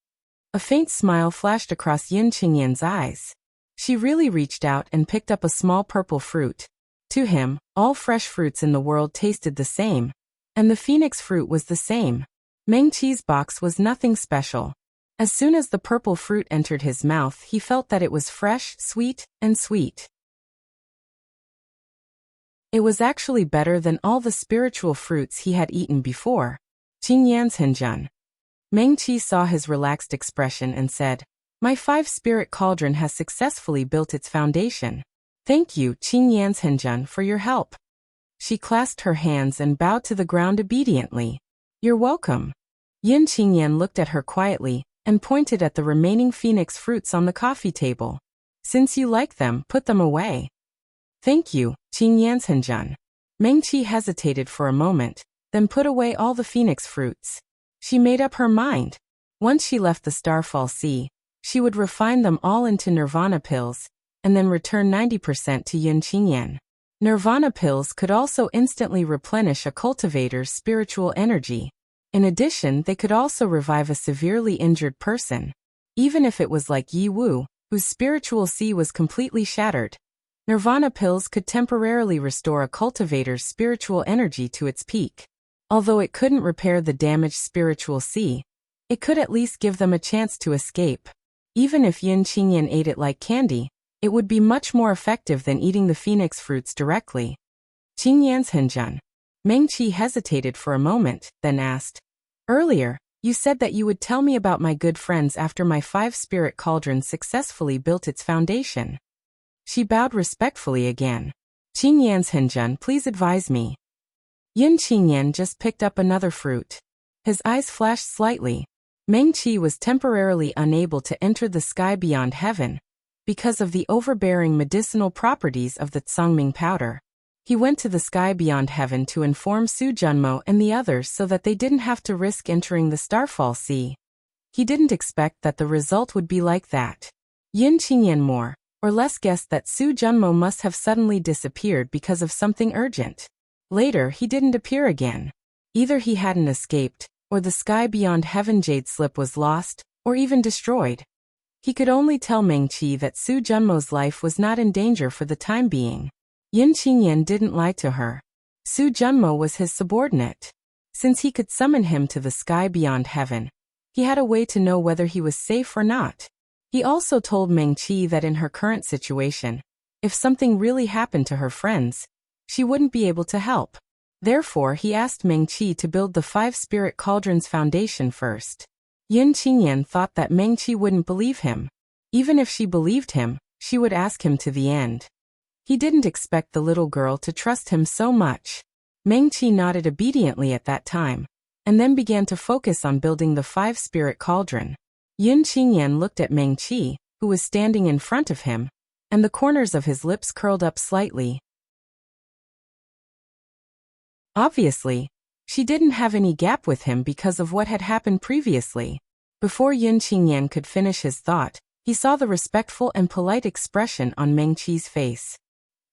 A faint smile flashed across Yin Qingyan's eyes. She really reached out and picked up a small purple fruit. To him, all fresh fruits in the world tasted the same, and the phoenix fruit was the same. Mengqi's box was nothing special. As soon as the purple fruit entered his mouth, he felt that it was fresh, sweet, and sweet. It was actually better than all the spiritual fruits he had eaten before. Qingyan. Mengqi saw his relaxed expression and said, "My 5-spirit cauldron has successfully built its foundation. Thank you, Qingyan, for your help." She clasped her hands and bowed to the ground obediently. "You're welcome." Yin Qingyan looked at her quietly and pointed at the remaining phoenix fruits on the coffee table. "Since you like them, put them away." "Thank you, Qingyan. Mengqi hesitated for a moment, then put away all the phoenix fruits. She made up her mind. Once she left the Starfall Sea, she would refine them all into nirvana pills, and then return 90% to Yin Qingyan. Nirvana pills could also instantly replenish a cultivator's spiritual energy. In addition, they could also revive a severely injured person. Even if it was like Yi Wu, whose spiritual sea was completely shattered, nirvana pills could temporarily restore a cultivator's spiritual energy to its peak. Although it couldn't repair the damaged spiritual sea, it could at least give them a chance to escape. Even if Yin Qingyan ate it like candy, it would be much more effective than eating the phoenix fruits directly. Qingyan. Mengqi hesitated for a moment, then asked, "Earlier, you said that you would tell me about my good friends after my 5-spirit cauldron successfully built its foundation." She bowed respectfully again. "Qingyan, please advise me." Yin Qingyan just picked up another fruit. His eyes flashed slightly. Mengqi was temporarily unable to enter the sky beyond heaven because of the overbearing medicinal properties of the Tsangming powder. He went to the sky beyond heaven to inform Su Junmo and the others so that they didn't have to risk entering the Starfall Sea. He didn't expect that the result would be like that. Yin Qingyan more or less guessed that Su Junmo must have suddenly disappeared because of something urgent. Later, he didn't appear again. Either he hadn't escaped, or the sky beyond heaven jade slip was lost, or even destroyed. He could only tell Mengqi that Su Junmo's life was not in danger for the time being. Yin Qingyan didn't lie to her. Su Junmo was his subordinate. Since he could summon him to the sky beyond heaven, he had a way to know whether he was safe or not. He also told Mengqi that in her current situation, if something really happened to her friends, she wouldn't be able to help. Therefore, he asked Mengqi to build the 5-spirit cauldron's foundation first. Yin Qingyan thought that Mengqi wouldn't believe him. Even if she believed him, she would ask him to the end. He didn't expect the little girl to trust him so much. Meng-Chi nodded obediently at that time, and then began to focus on building the 5-spirit cauldron. Yun Qingyan looked at Meng-Chi, who was standing in front of him, and the corners of his lips curled up slightly. Obviously, she didn't have any gap with him because of what had happened previously. Before Yun Qingyan could finish his thought, he saw the respectful and polite expression on Meng-Chi's face.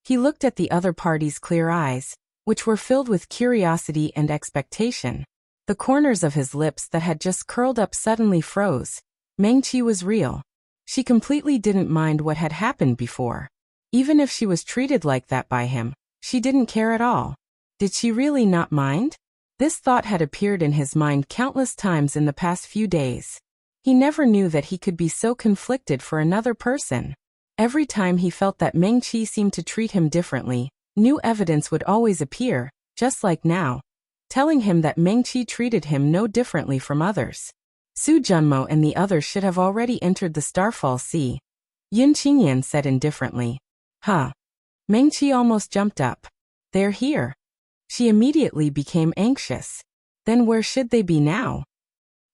He looked at the other party's clear eyes, which were filled with curiosity and expectation. The corners of his lips that had just curled up suddenly froze. Meng-Chi was real. She completely didn't mind what had happened before. Even if she was treated like that by him, she didn't care at all. Did she really not mind? This thought had appeared in his mind countless times in the past few days. He never knew that he could be so conflicted for another person. Every time he felt that Meng-Chi seemed to treat him differently, new evidence would always appear, just like now, telling him that Meng-Chi treated him no differently from others. Su Junmo and the others should have already entered the Starfall Sea, Yun Qingyan said indifferently. Huh. Meng-Chi almost jumped up. They're here. She immediately became anxious. Then where should they be now?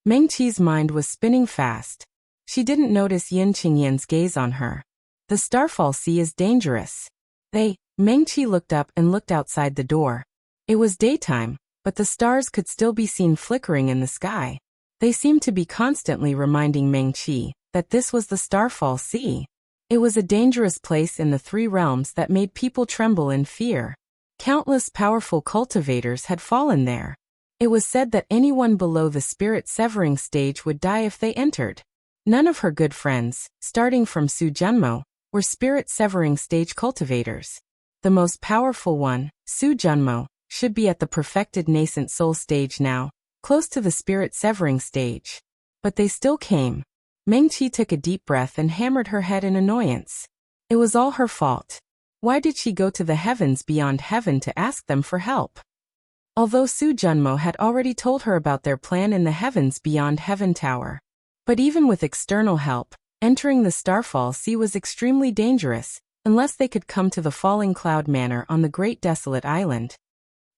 Meng-Chi's mind was spinning fast. She didn't notice Yun Qingyan's gaze on her. The Starfall Sea is dangerous. Meng-Chi looked up and looked outside the door. It was daytime, but the stars could still be seen flickering in the sky. They seemed to be constantly reminding Meng-Chi that this was the Starfall Sea. It was a dangerous place in the 3 realms that made people tremble in fear. Countless powerful cultivators had fallen there. It was said that anyone below the spirit severing stage would die if they entered. None of her good friends, starting from Su Junmo, were spirit severing stage cultivators. The most powerful one, Su Junmo, should be at the perfected nascent soul stage now, close to the spirit severing stage. But they still came. Meng-Chi took a deep breath and hammered her head in annoyance. It was all her fault. Why did she go to the heavens beyond heaven to ask them for help? Although Su Junmo had already told her about their plan in the heavens beyond Heaven Tower. But even with external help, entering the Starfall Sea was extremely dangerous, unless they could come to the Falling Cloud Manor on the Great Desolate Island.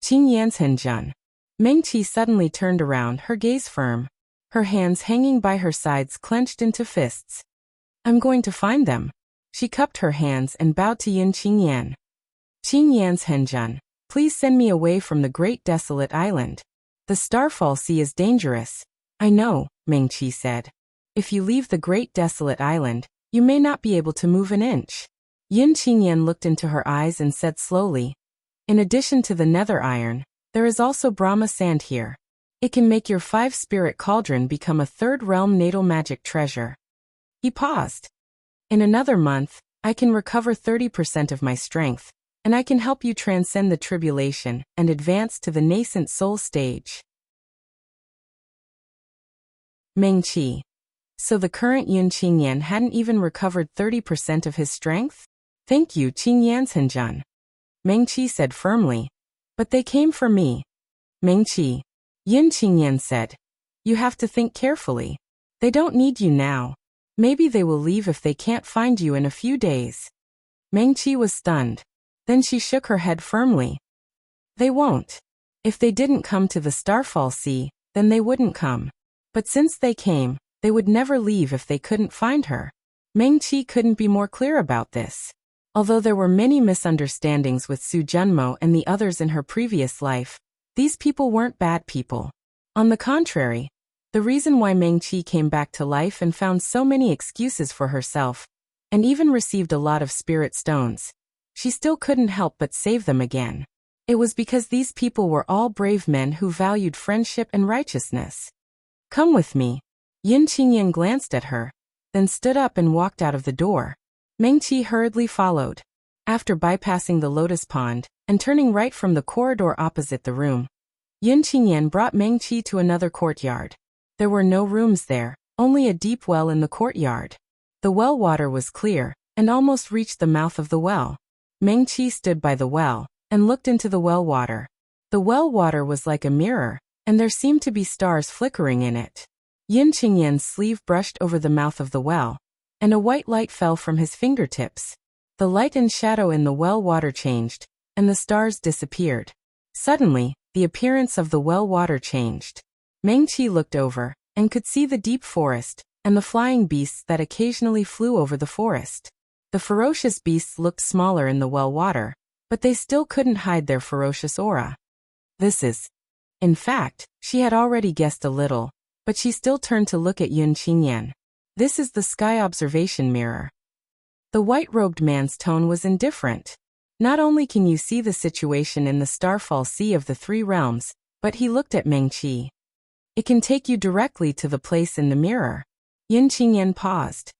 Qingyanzhenjun. Meng-Chi suddenly turned around, her gaze firm. Her hands hanging by her sides clenched into fists. I'm going to find them. She cupped her hands and bowed to Yun Qingyan. Qingyanzhenjun, please send me away from the Great Desolate Island. The Starfall Sea is dangerous. I know, Meng-Chi said. If you leave the Great Desolate Island, you may not be able to move an inch. Yun Qingyan looked into her eyes and said slowly, in addition to the nether iron, there is also Brahma sand here. It can make your 5-spirit cauldron become a 3rd realm natal magic treasure. He paused. In another month, I can recover 30% of my strength, and I can help you transcend the tribulation and advance to the nascent soul stage. Meng-Chi. So the current Yun Qingyan hadn't even recovered 30% of his strength? Thank you, Qingyanzhenjun. Meng-Chi said firmly. But they came for me. Meng-Chi. Yun Qingyan said. You have to think carefully. They don't need you now. Maybe they will leave if they can't find you in a few days. Meng-Chi was stunned. Then she shook her head firmly. They won't. If they didn't come to the Starfall Sea, then they wouldn't come. But since they came, they would never leave if they couldn't find her. Meng-Chi couldn't be more clear about this. Although there were many misunderstandings with Su Junmo and the others in her previous life, these people weren't bad people. On the contrary, the reason why Meng-Chi came back to life and found so many excuses for herself, and even received a lot of spirit stones, she still couldn't help but save them again. It was because these people were all brave men who valued friendship and righteousness. Come with me. Yun Qingyan glanced at her, then stood up and walked out of the door. Meng-Chi hurriedly followed. After bypassing the lotus pond, and turning right from the corridor opposite the room, Yun Qingyan brought Meng-Chi to another courtyard. There were no rooms there, only a deep well in the courtyard. The well water was clear, and almost reached the mouth of the well. Meng-Chi stood by the well, and looked into the well water. The well water was like a mirror, and there seemed to be stars flickering in it. Yun Qingyan's sleeve brushed over the mouth of the well, and a white light fell from his fingertips. The light and shadow in the well water changed, and the stars disappeared. Suddenly, the appearance of the well water changed. Meng-Chi looked over, and could see the deep forest, and the flying beasts that occasionally flew over the forest. The ferocious beasts looked smaller in the well water, but they still couldn't hide their ferocious aura. In fact, she had already guessed a little, but she still turned to look at Yun Qingyan. This is the sky observation mirror. The white-robed man's tone was indifferent. Not only can you see the situation in the Starfall Sea of the Three Realms, but he looked at Meng-Chi. It can take you directly to the place in the mirror. Yun Qingyan paused.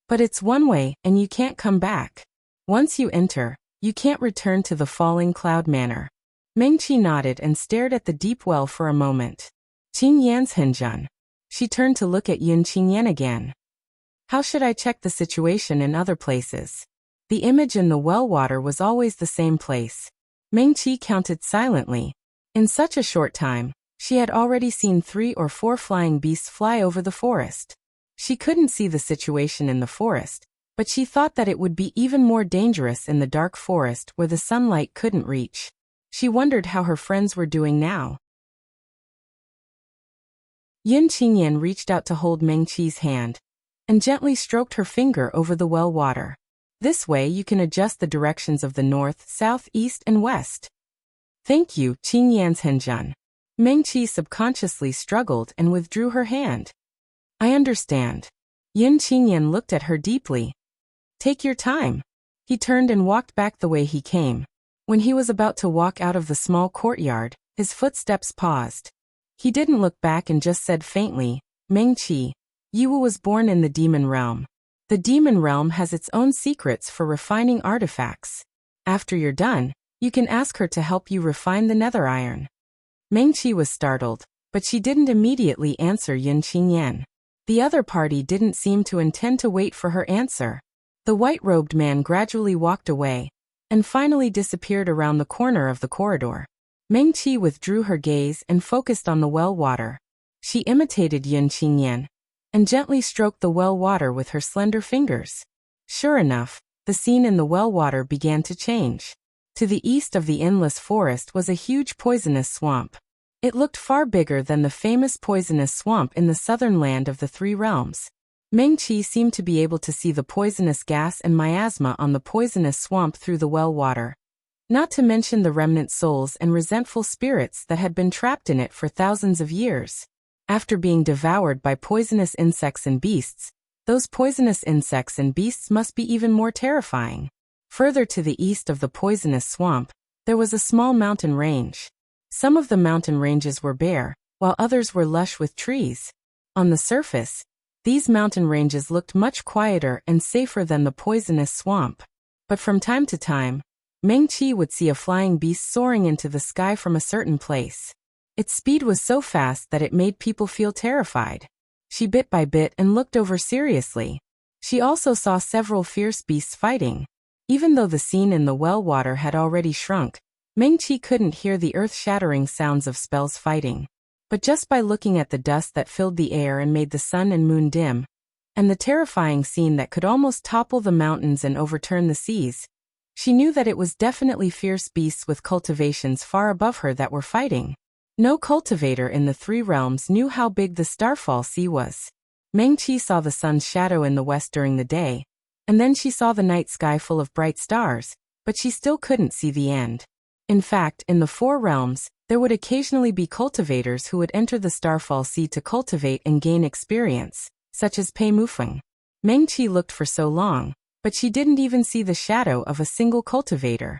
But it's one way, and you can't come back. Once you enter, you can't return to the Falling Cloud Manor. Meng-Chi nodded and stared at the deep well for a moment. Qingyan's Henjun. She turned to look at Yun Qingyan again. How should I check the situation in other places? The image in the well water was always the same place. Meng-Chi counted silently. In such a short time, she had already seen 3 or 4 flying beasts fly over the forest. She couldn't see the situation in the forest, but she thought that it would be even more dangerous in the dark forest where the sunlight couldn't reach. She wondered how her friends were doing now. Yun Qingyan reached out to hold Meng-Chi's hand, and gently stroked her finger over the well water. This way you can adjust the directions of the north, south, east, and west. Thank you, Qingyan's Henjun. Meng-Chi subconsciously struggled and withdrew her hand. I understand. Yun Qingyan looked at her deeply. Take your time. He turned and walked back the way he came. When he was about to walk out of the small courtyard, his footsteps paused. He didn't look back and just said faintly, Meng-Chi, Yiwu was born in the demon realm. The demon realm has its own secrets for refining artifacts. After you're done, you can ask her to help you refine the nether iron. Meng-Chi was startled, but she didn't immediately answer Yun Qingyan. The other party didn't seem to intend to wait for her answer. The white-robed man gradually walked away, and finally disappeared around the corner of the corridor. Meng-Chi withdrew her gaze and focused on the well water. She imitated Yun Qingyan, and gently stroked the well water with her slender fingers. Sure enough, the scene in the well water began to change. To the east of the endless forest was a huge poisonous swamp. It looked far bigger than the famous poisonous swamp in the southern land of the Three Realms. Meng-Chi seemed to be able to see the poisonous gas and miasma on the poisonous swamp through the well water. Not to mention the remnant souls and resentful spirits that had been trapped in it for thousands of years. After being devoured by poisonous insects and beasts, those poisonous insects and beasts must be even more terrifying. Further to the east of the poisonous swamp, there was a small mountain range. Some of the mountain ranges were bare, while others were lush with trees. On the surface, these mountain ranges looked much quieter and safer than the poisonous swamp. But from time to time, Meng-Chi would see a flying beast soaring into the sky from a certain place. Its speed was so fast that it made people feel terrified. She bit by bit and looked over seriously. She also saw several fierce beasts fighting. Even though the scene in the well water had already shrunk, Meng-Chi couldn't hear the earth-shattering sounds of spells fighting. But just by looking at the dust that filled the air and made the sun and moon dim, and the terrifying scene that could almost topple the mountains and overturn the seas, she knew that it was definitely fierce beasts with cultivations far above her that were fighting. No cultivator in the Three Realms knew how big the Starfall Sea was. Meng-Chi saw the sun's shadow in the west during the day, and then she saw the night sky full of bright stars, but she still couldn't see the end. In fact, in the Four Realms, there would occasionally be cultivators who would enter the Starfall Sea to cultivate and gain experience, such as Pei Mufeng. Meng-Chi looked for so long, but she didn't even see the shadow of a single cultivator.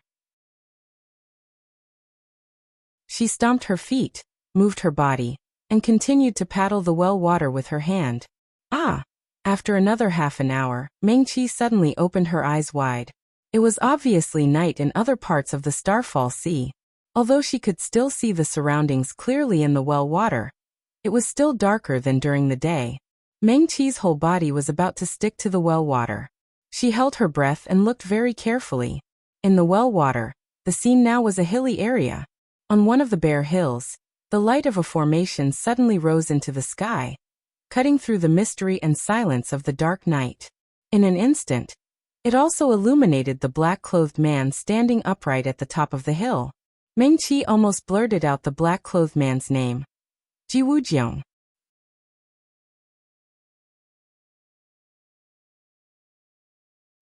She stomped her feet, moved her body, and continued to paddle the well water with her hand. Ah! After another half an hour, Meng-Chi suddenly opened her eyes wide. It was obviously night in other parts of the Starfall Sea. Although she could still see the surroundings clearly in the well water, it was still darker than during the day. Meng-Chi's whole body was about to stick to the well water. She held her breath and looked very carefully. In the well water, the scene now was a hilly area. On one of the bare hills, the light of a formation suddenly rose into the sky, cutting through the mystery and silence of the dark night. In an instant, it also illuminated the black-clothed man standing upright at the top of the hill. Meng Qi almost blurted out the black-clothed man's name. Ji Wujiang.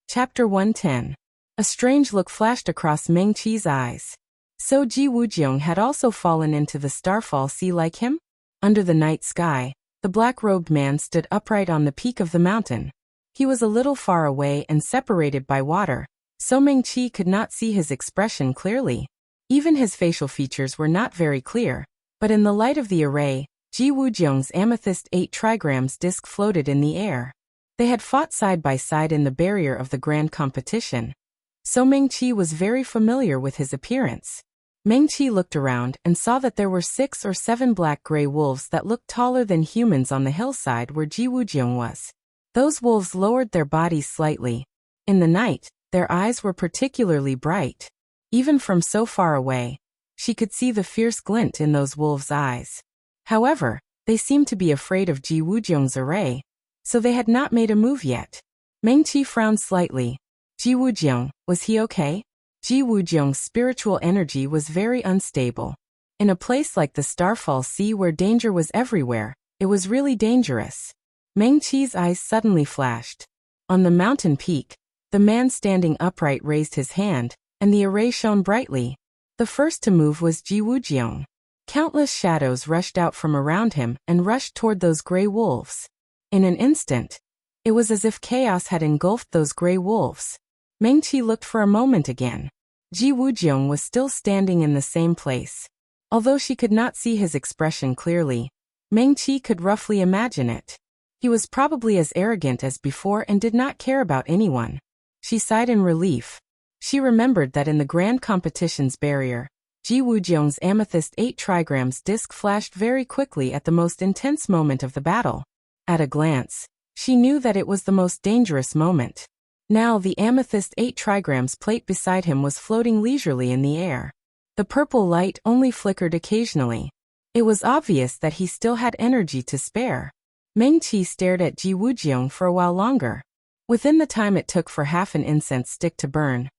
Chapter 110. A strange look flashed across Meng Qi's eyes. So Ji Wujiang had also fallen into the starfall sea like him? Under the night sky, the black-robed man stood upright on the peak of the mountain. He was a little far away and separated by water, so Meng Qi could not see his expression clearly. Even his facial features were not very clear, but in the light of the array, Ji Wujiang's amethyst 8 trigrams disc floated in the air. They had fought side by side in the barrier of the grand competition, so Meng Qi was very familiar with his appearance. Meng Qi looked around and saw that there were 6 or 7 black-gray wolves that looked taller than humans on the hillside where Ji Wujiang was. Those wolves lowered their bodies slightly. In the night, their eyes were particularly bright. Even from so far away, she could see the fierce glint in those wolves' eyes. However, they seemed to be afraid of Ji Wujiang's array, so they had not made a move yet. Meng Qi frowned slightly. Ji Wujiang, was he okay? Ji Wujiang's spiritual energy was very unstable. In a place like the Starfall Sea where danger was everywhere, it was really dangerous. Meng Qi's eyes suddenly flashed. On the mountain peak, the man standing upright raised his hand, and the array shone brightly. The first to move was Ji Wujiang. Countless shadows rushed out from around him and rushed toward those gray wolves. In an instant, it was as if chaos had engulfed those gray wolves. Meng Qi looked for a moment again. Ji Wujiang was still standing in the same place. Although she could not see his expression clearly, Meng Qi could roughly imagine it. He was probably as arrogant as before and did not care about anyone. She sighed in relief. She remembered that in the grand competition's barrier, Ji Wujiang's amethyst 8 trigrams disc flashed very quickly at the most intense moment of the battle. At a glance, she knew that it was the most dangerous moment. Now the amethyst 8 trigrams plate beside him was floating leisurely in the air. The purple light only flickered occasionally. It was obvious that he still had energy to spare. Meng Qi stared at Ji Wujiang for a while longer. Within the time it took for half an incense stick to burn,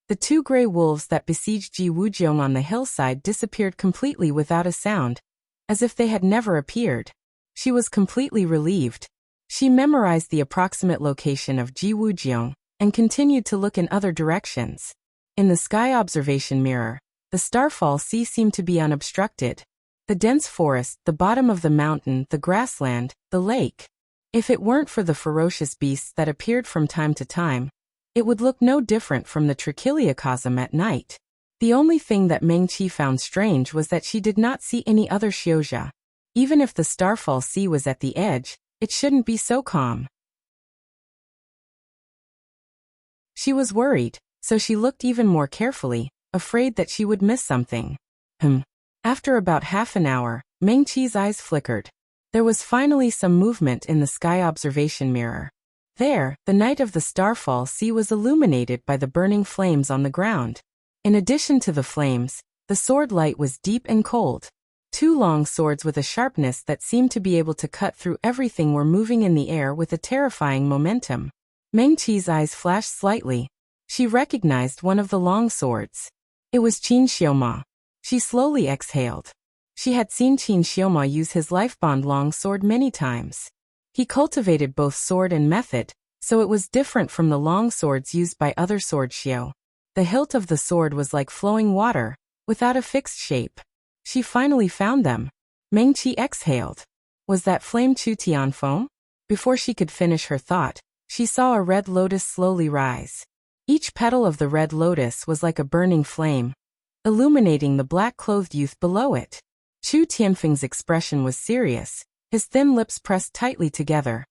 the 2 gray wolves that besieged Ji Wujiang on the hillside disappeared completely without a sound, as if they had never appeared. She was completely relieved. She memorized the approximate location of Ji Wujiang and continued to look in other directions. In the sky observation mirror, the Starfall Sea seemed to be unobstructed. The dense forest, the bottom of the mountain, the grassland, the lake. If it weren't for the ferocious beasts that appeared from time to time, it would look no different from the Trichiliocosm at night. The only thing that Meng Qi found strange was that she did not see any other xiuzha. Even if the Starfall Sea was at the edge, it shouldn't be so calm. She was worried, so she looked even more carefully, afraid that she would miss something. After about half an hour, Meng Qi's eyes flickered. There was finally some movement in the sky observation mirror. There, the night of the Starfall Sea was illuminated by the burning flames on the ground. In addition to the flames, the sword light was deep and cold. 2 long swords with a sharpness that seemed to be able to cut through everything were moving in the air with a terrifying momentum. Meng Qi's eyes flashed slightly. She recognized one of the long swords. It was Qin Xiaoma. She slowly exhaled. She had seen Qin Xiaoma use his lifebond long sword many times. He cultivated both sword and method, so it was different from the long swords used by other sword xiu. The hilt of the sword was like flowing water, without a fixed shape. She finally found them. Meng Qi exhaled. Was that flame Chu Tianfeng? Before she could finish her thought, she saw a red lotus slowly rise. Each petal of the red lotus was like a burning flame, illuminating the black-clothed youth below it. Chu Tianfeng's expression was serious, his thin lips pressed tightly together.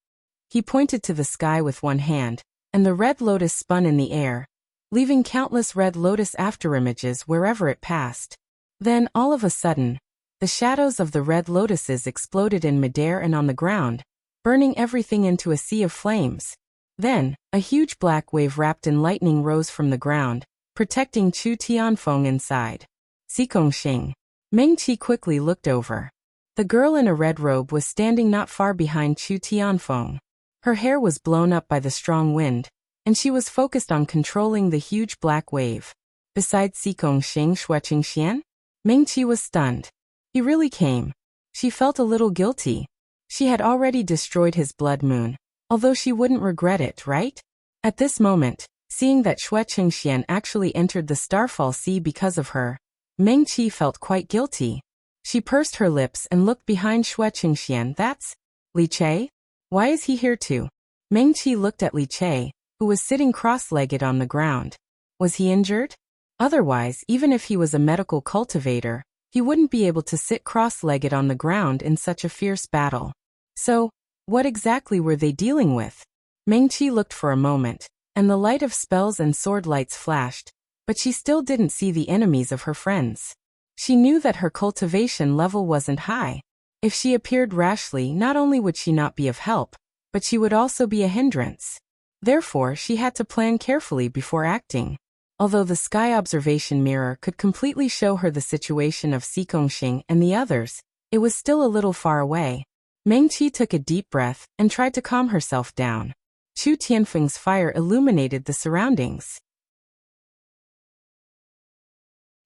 He pointed to the sky with one hand, and the red lotus spun in the air, leaving countless red lotus afterimages wherever it passed. Then, all of a sudden, the shadows of the red lotuses exploded in midair and on the ground, burning everything into a sea of flames. Then, a huge black wave wrapped in lightning rose from the ground, protecting Chu Tianfeng inside. Xing. Meng Qi quickly looked over. The girl in a red robe was standing not far behind Chu Tianfeng. Her hair was blown up by the strong wind, and she was focused on controlling the huge black wave. Besides Xing Shueqing Xian, Ming-Chi was stunned. He really came. She felt a little guilty. She had already destroyed his blood moon, although she wouldn't regret it, right? At this moment, seeing that Xue Qingxian actually entered the Starfall Sea because of her, Ming-Chi felt quite guilty. She pursed her lips and looked behind Xue Qingxian. That's Li Che? Why is he here too? Ming-Chi looked at Li Che, who was sitting cross-legged on the ground. Was he injured? Otherwise, even if he was a medical cultivator, he wouldn't be able to sit cross-legged on the ground in such a fierce battle. So, what exactly were they dealing with? Ming-Chi looked for a moment, and the light of spells and sword lights flashed, but she still didn't see the enemies of her friends. She knew that her cultivation level wasn't high. If she appeared rashly, not only would she not be of help, but she would also be a hindrance. Therefore, she had to plan carefully before acting. Although the sky observation mirror could completely show her the situation of Xikongxing and the others, it was still a little far away. Ming-Chi took a deep breath and tried to calm herself down. Chu Tianfeng's fire illuminated the surroundings.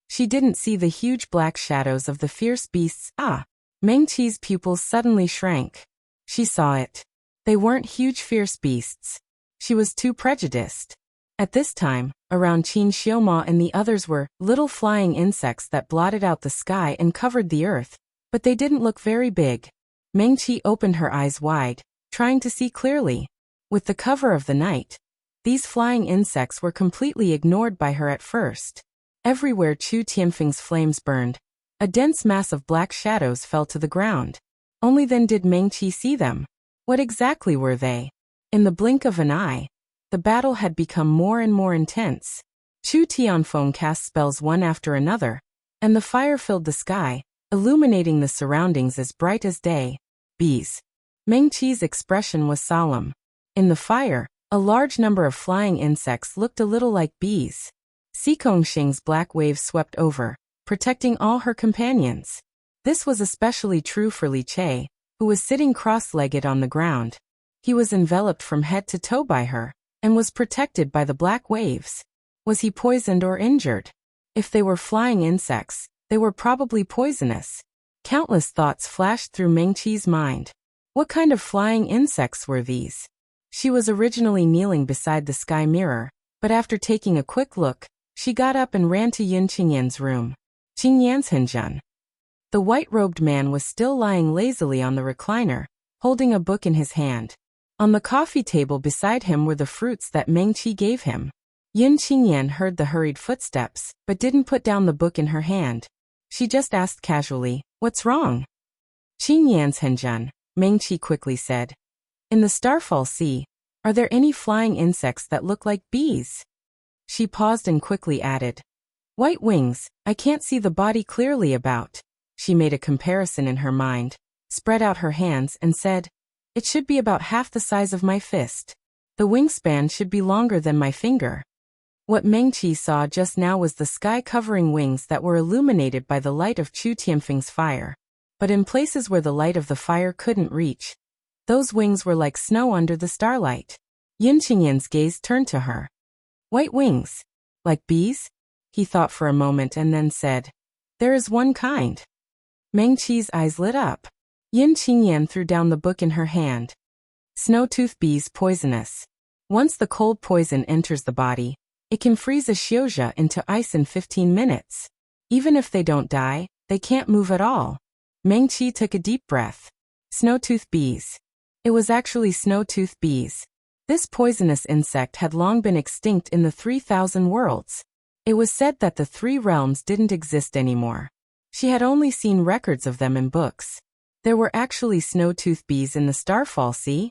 She didn't see the huge black shadows of the fierce beasts. Ming-Chi's pupils suddenly shrank. She saw it. They weren't huge fierce beasts. She was too prejudiced. At this time, around Qin Xiaoma and the others were little flying insects that blotted out the sky and covered the earth, but they didn't look very big. Ming-Chi opened her eyes wide, trying to see clearly. With the cover of the night, these flying insects were completely ignored by her at first. Everywhere Chu Tianfeng's flames burned, a dense mass of black shadows fell to the ground. Only then did Ming-Chi see them. What exactly were they? In the blink of an eye, the battle had become more and more intense. Chu Tianfeng cast spells one after another, and the fire filled the sky, illuminating the surroundings as bright as day. Bees. Ming-Chi's expression was solemn. In the fire, a large number of flying insects looked a little like bees. Xikongxing's black waves swept over, protecting all her companions. This was especially true for Li Che, who was sitting cross-legged on the ground. He was enveloped from head to toe by her, and was protected by the black waves. Was he poisoned or injured? If they were flying insects, they were probably poisonous. Countless thoughts flashed through Ming-Chi's mind. What kind of flying insects were these? She was originally kneeling beside the sky mirror, but after taking a quick look, she got up and ran to Yun Qingyan's room. Qingyan's Henjun. The white-robed man was still lying lazily on the recliner, holding a book in his hand. On the coffee table beside him were the fruits that Ming-Chi gave him. Yun Qingyan heard the hurried footsteps, but didn't put down the book in her hand. She just asked casually, "What's wrong?" "Qingyan's Henjun," Ming-Chi quickly said. "In the Starfall Sea, are there any flying insects that look like bees?" She paused and quickly added, "White wings, I can't see the body clearly about." She made a comparison in her mind, spread out her hands and said, "It should be about half the size of my fist. The wingspan should be longer than my finger." What Ming-Chi saw just now was the sky-covering wings that were illuminated by the light of Chu Tianfeng's fire. But in places where the light of the fire couldn't reach, those wings were like snow under the starlight. Yun Qingyan's gaze turned to her. "White wings? Like bees?" He thought for a moment and then said, "There is one kind." Ming-Chi's eyes lit up. Yun Qingyan threw down the book in her hand. "Snow-tooth bees poisonous. Once the cold poison enters the body, it can freeze a xiuzha into ice in 15 minutes. Even if they don't die, they can't move at all." Ming-Chi took a deep breath. Snow-tooth bees. It was actually snow-tooth bees. This poisonous insect had long been extinct in the 3,000 worlds. It was said that the 3 realms didn't exist anymore. She had only seen records of them in books. There were actually snow-tooth bees in the Starfall Sea.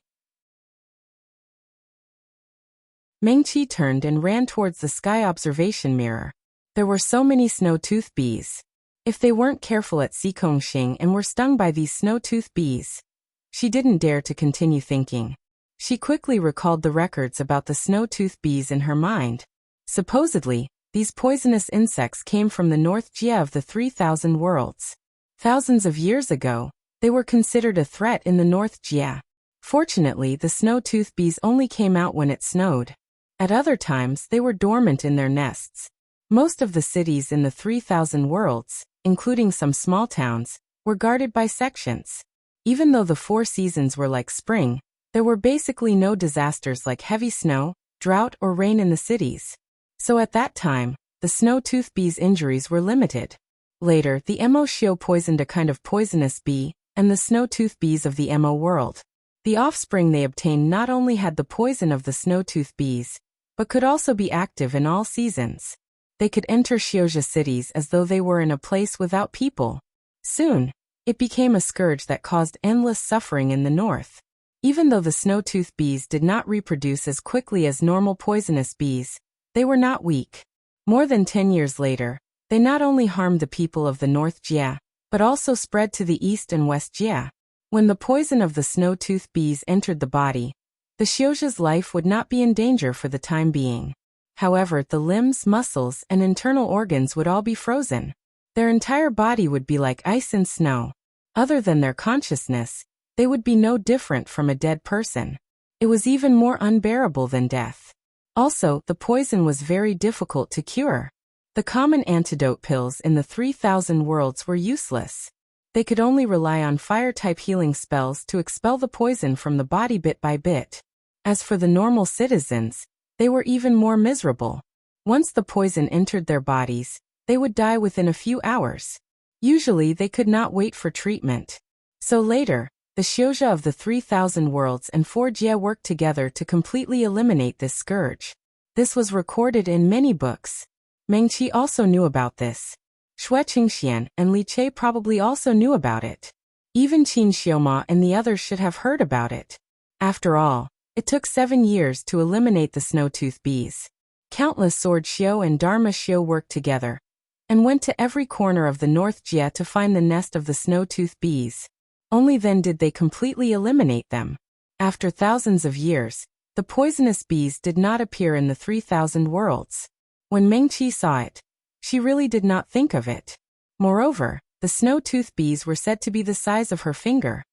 Ming-Chi turned and ran towards the sky observation mirror. There were so many snow-tooth bees. If they weren't careful at Xikongxing and were stung by these snow-tooth bees, she didn't dare to continue thinking. She quickly recalled the records about the snow-tooth bees in her mind. Supposedly, these poisonous insects came from the North Jia of the 3,000 worlds. Thousands of years ago, they were considered a threat in the North Jia. Fortunately, the snow-tooth bees only came out when it snowed. At other times, they were dormant in their nests. Most of the cities in the 3,000 worlds, including some small towns, were guarded by sections. Even though the 4 seasons were like spring, there were basically no disasters like heavy snow, drought, or rain in the cities. So at that time, the snow-tooth bee's injuries were limited. Later, the Mo Xiao poisoned a kind of poisonous bee, and the snow-tooth bees of the Mo world. The offspring they obtained not only had the poison of the snow-tooth bees, but could also be active in all seasons. They could enter Xiaojia cities as though they were in a place without people. Soon, it became a scourge that caused endless suffering in the north. Even though the snow-tooth bees did not reproduce as quickly as normal poisonous bees, they were not weak. More than 10 years later, they not only harmed the people of the North Jia, but also spread to the east and west Jia. When the poison of the snow-tooth bees entered the body, the Xiaojia's life would not be in danger for the time being. However, the limbs, muscles, and internal organs would all be frozen. Their entire body would be like ice and snow. Other than their consciousness, they would be no different from a dead person. It was even more unbearable than death. Also, the poison was very difficult to cure. The common antidote pills in the 3,000 worlds were useless. They could only rely on fire-type healing spells to expel the poison from the body bit by bit. As for the normal citizens, they were even more miserable. Once the poison entered their bodies, they would die within a few hours. Usually they could not wait for treatment. So later, the Xiaojia of the 3,000 worlds and 4 Jia worked together to completely eliminate this scourge. This was recorded in many books. Meng Qi also knew about this. Xue Qingxian and Li Che probably also knew about it. Even Qin Xiaoma and the others should have heard about it. After all, it took 7 years to eliminate the snow-tooth bees. Countless Sword Xiao and Dharma Xiao worked together, and went to every corner of the North Jia to find the nest of the snow-tooth bees. Only then did they completely eliminate them. After thousands of years, the poisonous bees did not appear in the 3,000 worlds. When Meng Qi saw it, she really did not think of it. Moreover, the snow-tooth bees were said to be the size of her finger.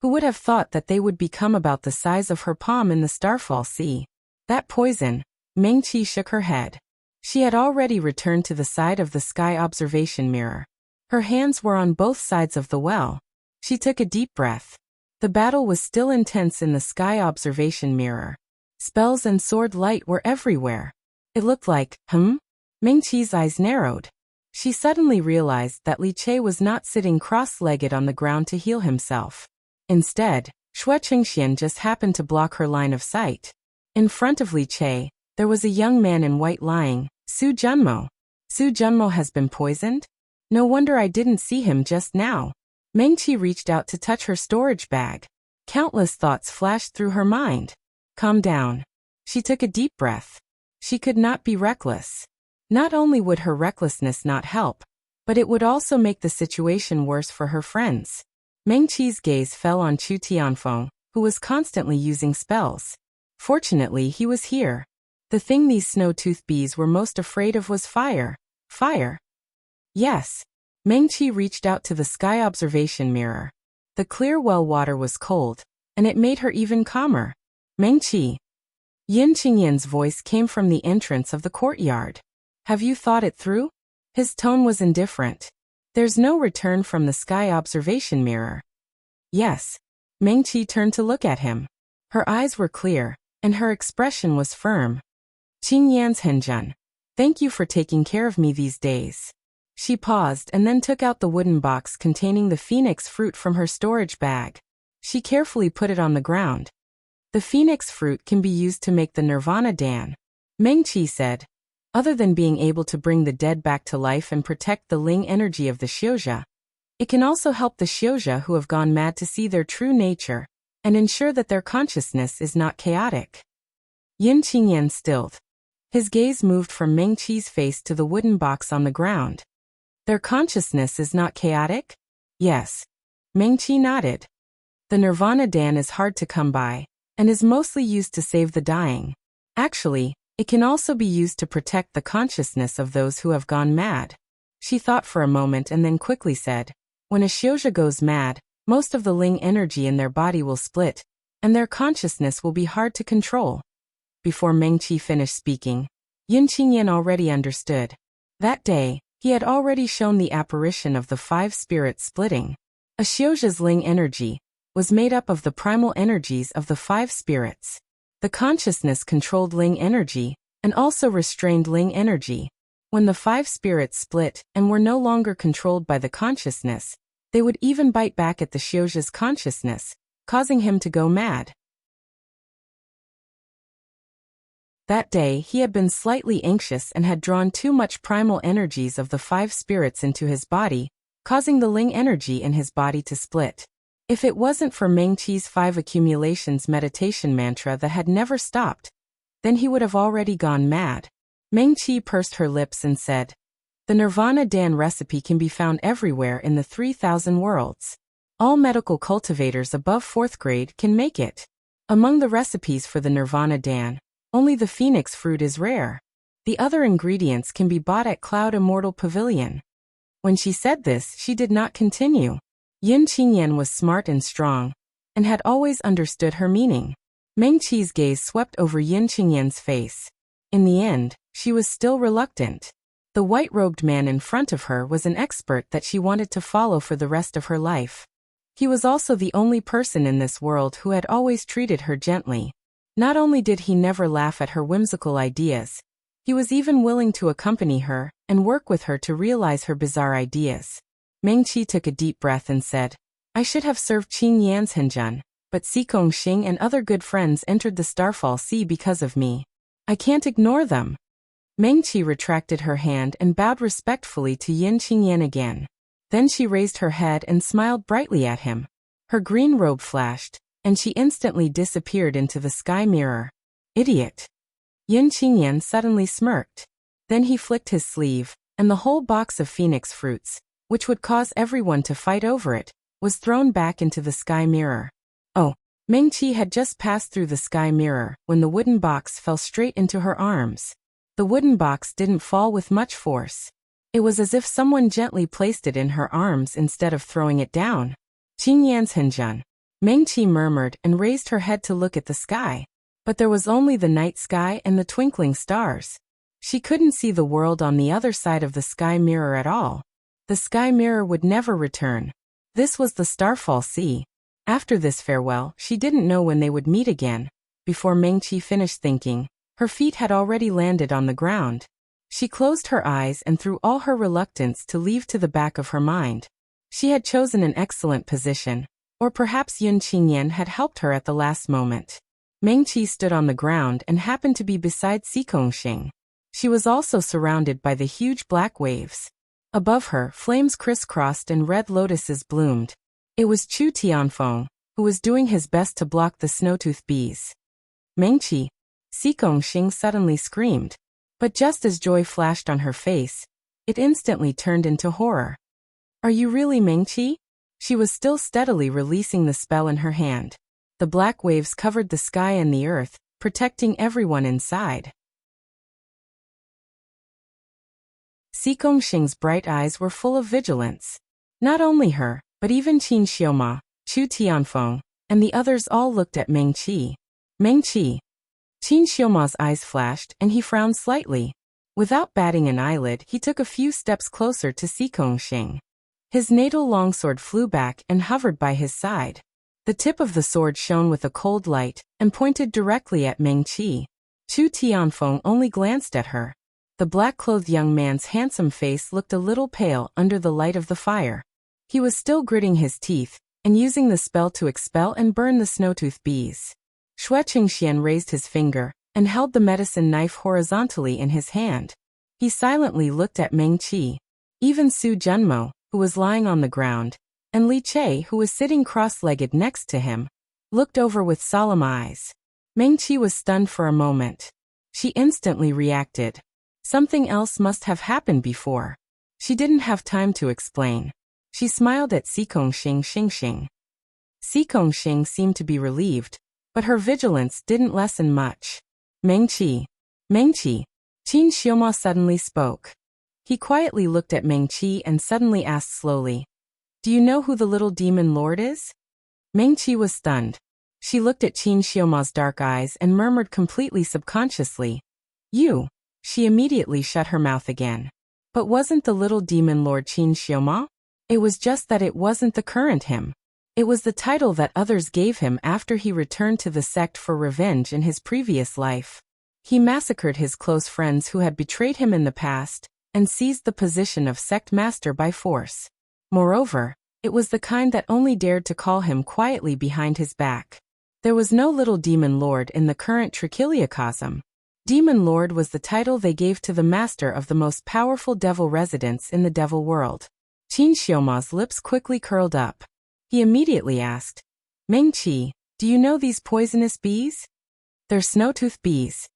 Who would have thought that they would become about the size of her palm in the Starfall Sea? That poison. Meng Qi shook her head. She had already returned to the side of the sky observation mirror. Her hands were on both sides of the well. She took a deep breath. The battle was still intense in the sky observation mirror. Spells and sword light were everywhere. It looked like, Meng Qi's eyes narrowed. She suddenly realized that Li Che was not sitting cross-legged on the ground to heal himself. Instead, Xue Qingxian just happened to block her line of sight. In front of Li Che, there was a young man in white lying, Su Junmo. Su Junmo has been poisoned? No wonder I didn't see him just now. Meng Qi reached out to touch her storage bag. Countless thoughts flashed through her mind. Calm down. She took a deep breath. She could not be reckless. Not only would her recklessness not help, but it would also make the situation worse for her friends. Meng Qi's gaze fell on Chu Tianfeng, who was constantly using spells. Fortunately, he was here. The thing these snow-tooth bees were most afraid of was fire. Fire? Yes. Meng Qi reached out to the sky observation mirror. The clear well water was cold, and it made her even calmer. Meng Qi. Yin Qingyan's voice came from the entrance of the courtyard. Have you thought it through? His tone was indifferent. There's no return from the sky observation mirror. Yes. Meng Qi turned to look at him. Her eyes were clear, and her expression was firm. Qingyan's Henjun. Thank you for taking care of me these days. She paused and then took out the wooden box containing the phoenix fruit from her storage bag. She carefully put it on the ground. The phoenix fruit can be used to make the Nirvana Dan. Meng Qi said. Other than being able to bring the dead back to life and protect the Ling energy of the Xiaojia, it can also help the Xiaojia who have gone mad to see their true nature and ensure that their consciousness is not chaotic. Yin Qingyan stilled. His gaze moved from Meng Qi's face to the wooden box on the ground. Their consciousness is not chaotic? Yes. Meng Qi nodded. The Nirvana Dan is hard to come by, and is mostly used to save the dying. Actually, it can also be used to protect the consciousness of those who have gone mad. She thought for a moment and then quickly said, when a Xiaojia goes mad, most of the Ling energy in their body will split, and their consciousness will be hard to control. Before Meng Qi finished speaking, Yin Qingyan already understood. That day, he had already shown the apparition of the 5 spirits splitting. A Xiujia's Ling energy was made up of the primal energies of the 5 spirits. The consciousness controlled Ling energy and also restrained Ling energy. When the 5 spirits split and were no longer controlled by the consciousness, they would even bite back at the Xiujia's consciousness, causing him to go mad. That day he had been slightly anxious and had drawn too much primal energies of the 5 spirits into his body, causing the Ling energy in his body to split. If it wasn't for Meng Qi's 5 accumulations meditation mantra that had never stopped, then he would have already gone mad. Meng Qi pursed her lips and said, "The Nirvana Dan recipe can be found everywhere in the 3,000 worlds. All medical cultivators above 4th grade can make it. Among the recipes for the Nirvana Dan, only the phoenix fruit is rare. The other ingredients can be bought at Cloud Immortal Pavilion." When she said this, she did not continue. Yin Qingyan was smart and strong, and had always understood her meaning. Meng Qi's gaze swept over Yin Qingyan's face. In the end, she was still reluctant. The white-robed man in front of her was an expert that she wanted to follow for the rest of her life. He was also the only person in this world who had always treated her gently. Not only did he never laugh at her whimsical ideas, he was even willing to accompany her and work with her to realize her bizarre ideas. Meng Qi took a deep breath and said, "I should have served Qing Yan's Henjun, but Xikong Xing and other good friends entered the Starfall Sea because of me. I can't ignore them." Meng Qi retracted her hand and bowed respectfully to Yin Qingyan again. Then she raised her head and smiled brightly at him. Her green robe flashed, and she instantly disappeared into the sky mirror. "Idiot." Yin Qingyan suddenly smirked. Then he flicked his sleeve, and the whole box of phoenix fruits, which would cause everyone to fight over it, was thrown back into the sky mirror. Oh, Meng Qi had just passed through the sky mirror when the wooden box fell straight into her arms. The wooden box didn't fall with much force. It was as if someone gently placed it in her arms instead of throwing it down. "Qing Yan's Henjun," Meng Qi murmured and raised her head to look at the sky. But there was only the night sky and the twinkling stars. She couldn't see the world on the other side of the sky mirror at all. The sky mirror would never return. This was the Starfall Sea. After this farewell, she didn't know when they would meet again. Before Meng Qi finished thinking, her feet had already landed on the ground. She closed her eyes and threw all her reluctance to leave to the back of her mind. She had chosen an excellent position, or perhaps Yin Qingyan had helped her at the last moment. Meng Qi stood on the ground and happened to be beside Xikong Xing. She was also surrounded by the huge black waves. Above her, flames crisscrossed and red lotuses bloomed. It was Chu Tianfeng, who was doing his best to block the snowtooth bees. "Meng Qi!" Xikong Xing suddenly screamed. But just as joy flashed on her face, it instantly turned into horror. "Are you really Meng Qi?" She was still steadily releasing the spell in her hand. The black waves covered the sky and the earth, protecting everyone inside. Xikong Xing's bright eyes were full of vigilance. Not only her, but even Qin Xiaoma, Chu Tianfeng, and the others all looked at Meng Qi. "Meng Qi." Qin Xiaoma's eyes flashed and he frowned slightly. Without batting an eyelid, he took a few steps closer to Xikong Xing. His natal longsword flew back and hovered by his side. The tip of the sword shone with a cold light and pointed directly at Meng Qi. Chu Tianfeng only glanced at her. The black-clothed young man's handsome face looked a little pale under the light of the fire. He was still gritting his teeth and using the spell to expel and burn the snowtooth bees. Xue Qingxian raised his finger and held the medicine knife horizontally in his hand. He silently looked at Meng Qi. Even Su Junmo, who was lying on the ground, and Li Che, who was sitting cross-legged next to him, looked over with solemn eyes. Meng Qi was stunned for a moment. She instantly reacted. Something else must have happened before. She didn't have time to explain. She smiled at Xikong Xing. Xikong Xing seemed to be relieved, but her vigilance didn't lessen much. "Meng Qi." "Meng Qi." Qin Xiaoma suddenly spoke. He quietly looked at Meng Qi and suddenly asked slowly, "Do you know who the little demon lord is?" Meng Qi was stunned. She looked at Qin Xiaoma's dark eyes and murmured completely subconsciously, "You." She immediately shut her mouth again. But wasn't the little demon Lord Qin Xiaoma? It was just that it wasn't the current him. It was the title that others gave him after he returned to the sect for revenge in his previous life. He massacred his close friends who had betrayed him in the past, and seized the position of sect master by force. Moreover, it was the kind that only dared to call him quietly behind his back. There was no little demon lord in the current trichiliocosm. Demon Lord was the title they gave to the master of the most powerful devil residents in the devil world. Qin Xiaoma's lips quickly curled up. He immediately asked, Mengqi, do you know these poisonous bees? They're snowtooth bees.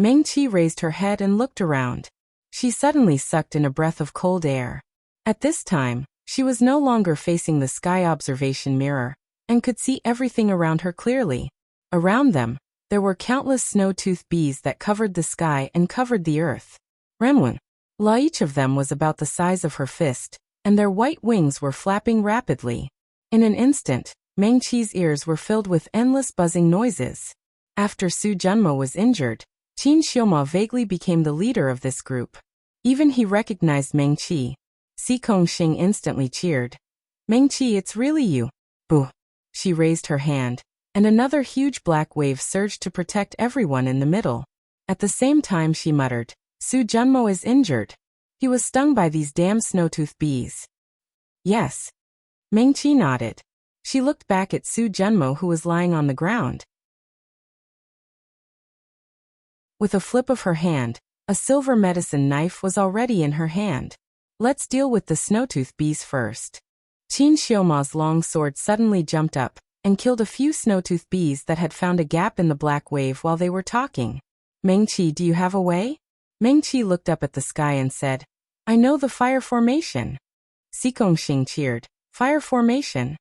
Mengqi raised her head and looked around. She suddenly sucked in a breath of cold air. At this time, she was no longer facing the sky observation mirror, and could see everything around her clearly. Around them, there were countless snow-tooth bees that covered the sky and covered the earth. Renwen. Each of them was about the size of her fist, and their white wings were flapping rapidly. In an instant, Mengqi's ears were filled with endless buzzing noises. After Su Junmo was injured, Qin Xiaoma vaguely became the leader of this group. Even he recognized Mengqi. Si Kongxing instantly cheered. Mengqi, it's really you. Boo. She raised her hand, and another huge black wave surged to protect everyone in the middle. At the same time she muttered, Su Junmo is injured. He was stung by these damn snowtooth bees. Yes. Mengqi nodded. She looked back at Su Junmo who was lying on the ground. With a flip of her hand, a silver medicine knife was already in her hand. Let's deal with the snowtooth bees first. Qin Xiaoma's long sword suddenly jumped up, and killed a few snowtooth bees that had found a gap in the black wave while they were talking. Mengqi, do you have a way? Mengqi looked up at the sky and said, I know the fire formation. Si Kongxing cheered. Fire formation?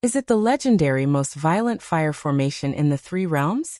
Is it the legendary most violent fire formation in the three realms?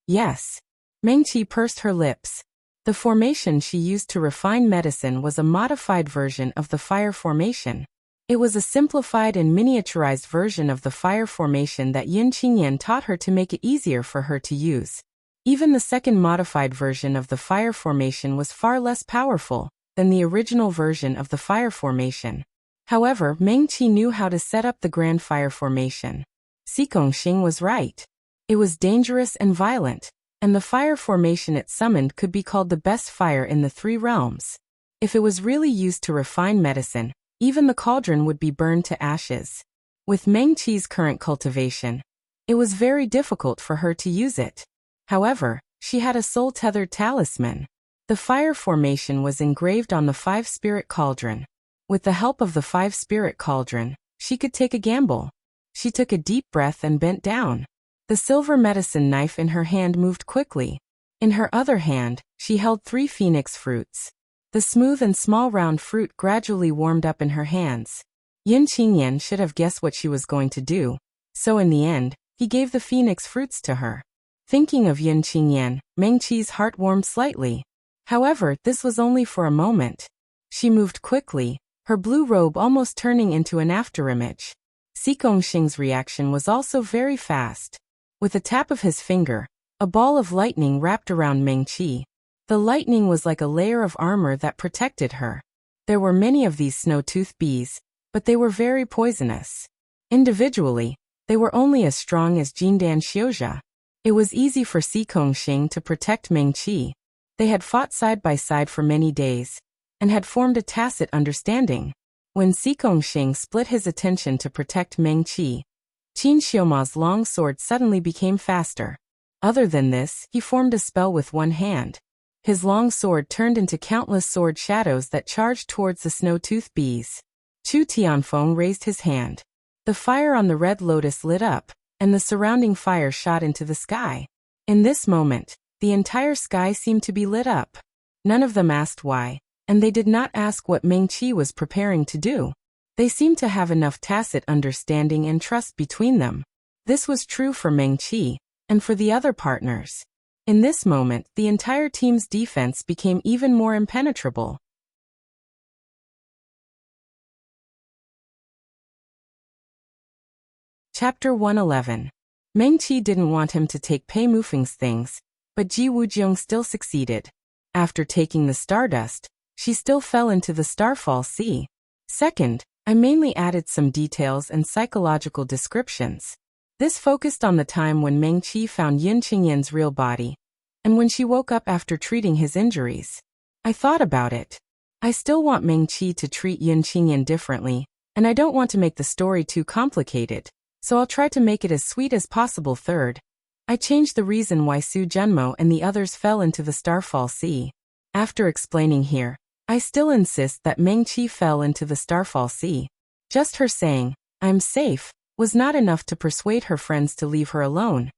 Yes. Mengqi pursed her lips. The formation she used to refine medicine was a modified version of the fire formation. It was a simplified and miniaturized version of the fire formation that Yin Qingyan taught her to make it easier for her to use. Even the second modified version of the fire formation was far less powerful than the original version of the fire formation. However, Mengqi knew how to set up the grand fire formation. Si Kongxing was right. It was dangerous and violent, and the fire formation it summoned could be called the best fire in the three realms. If it was really used to refine medicine, even the cauldron would be burned to ashes. With Mengqi's current cultivation, it was very difficult for her to use it. However, she had a soul-tethered talisman. The fire formation was engraved on the 5-spirit cauldron. With the help of the 5-spirit cauldron, she could take a gamble. She took a deep breath and bent down. The silver medicine knife in her hand moved quickly. In her other hand, she held 3 phoenix fruits. The smooth and small round fruit gradually warmed up in her hands. Yin Qingyan should have guessed what she was going to do, so in the end, he gave the phoenix fruits to her. Thinking of Yin Qingyan, Mengqi's heart warmed slightly. However, this was only for a moment. She moved quickly, her blue robe almost turning into an afterimage. Si Kongxing's reaction was also very fast. With a tap of his finger, a ball of lightning wrapped around Mengqi. The lightning was like a layer of armor that protected her. There were many of these snow-tooth bees, but they were very poisonous. Individually, they were only as strong as Jindan Xiuzha. It was easy for Si Kongxing to protect Mengqi. They had fought side by side for many days, and had formed a tacit understanding. When Si Kongxing split his attention to protect Mengqi, Qin Xiaoma's long sword suddenly became faster. Other than this, he formed a spell with one hand. His long sword turned into countless sword shadows that charged towards the snow-tooth bees. Chu Tianfeng raised his hand. The fire on the red lotus lit up, and the surrounding fire shot into the sky. In this moment, the entire sky seemed to be lit up. None of them asked why, and they did not ask what Mengqi was preparing to do. They seemed to have enough tacit understanding and trust between them. This was true for Mengqi, and for the other partners. In this moment, the entire team's defense became even more impenetrable. Chapter 111. Mengqi didn't want him to take Pei Mufeng's things, but Ji Wujiang still succeeded. After taking the stardust, she still fell into the Starfall Sea. Second, I mainly added some details and psychological descriptions. This focused on the time when Meng-Chi found Yin Qingyan's real body, and when she woke up after treating his injuries. I thought about it. I still want Meng-Chi to treat Yin Qingyan differently, and I don't want to make the story too complicated, so I'll try to make it as sweet as possible. Third, I changed the reason why Su Zhenmo and the others fell into the Starfall Sea. After explaining here, I still insist that Meng-Chi fell into the Starfall Sea. Just her saying, "I'm safe," was not enough to persuade her friends to leave her alone.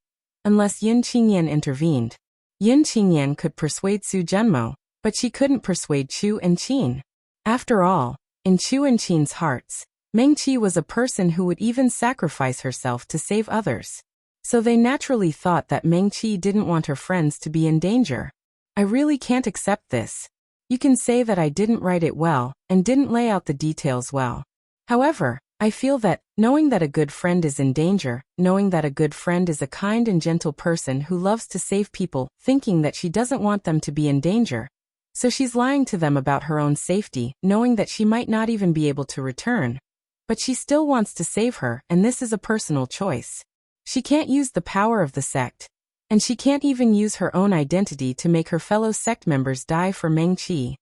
Unless Yin Qingyan intervened. Yin Qingyan could persuade Su Zhenmo, but she couldn't persuade Chu and Qin. After all, in Chu and Qin's hearts, Meng-Chi was a person who would even sacrifice herself to save others. So they naturally thought that Meng-Chi didn't want her friends to be in danger. I really can't accept this. You can say that I didn't write it well and didn't lay out the details well. However, I feel that, knowing that a good friend is in danger, knowing that a good friend is a kind and gentle person who loves to save people, thinking that she doesn't want them to be in danger, so she's lying to them about her own safety, knowing that she might not even be able to return. But she still wants to save her, and this is a personal choice. She can't use the power of the sect, and she can't even use her own identity to make her fellow sect members die for Meng-Chi.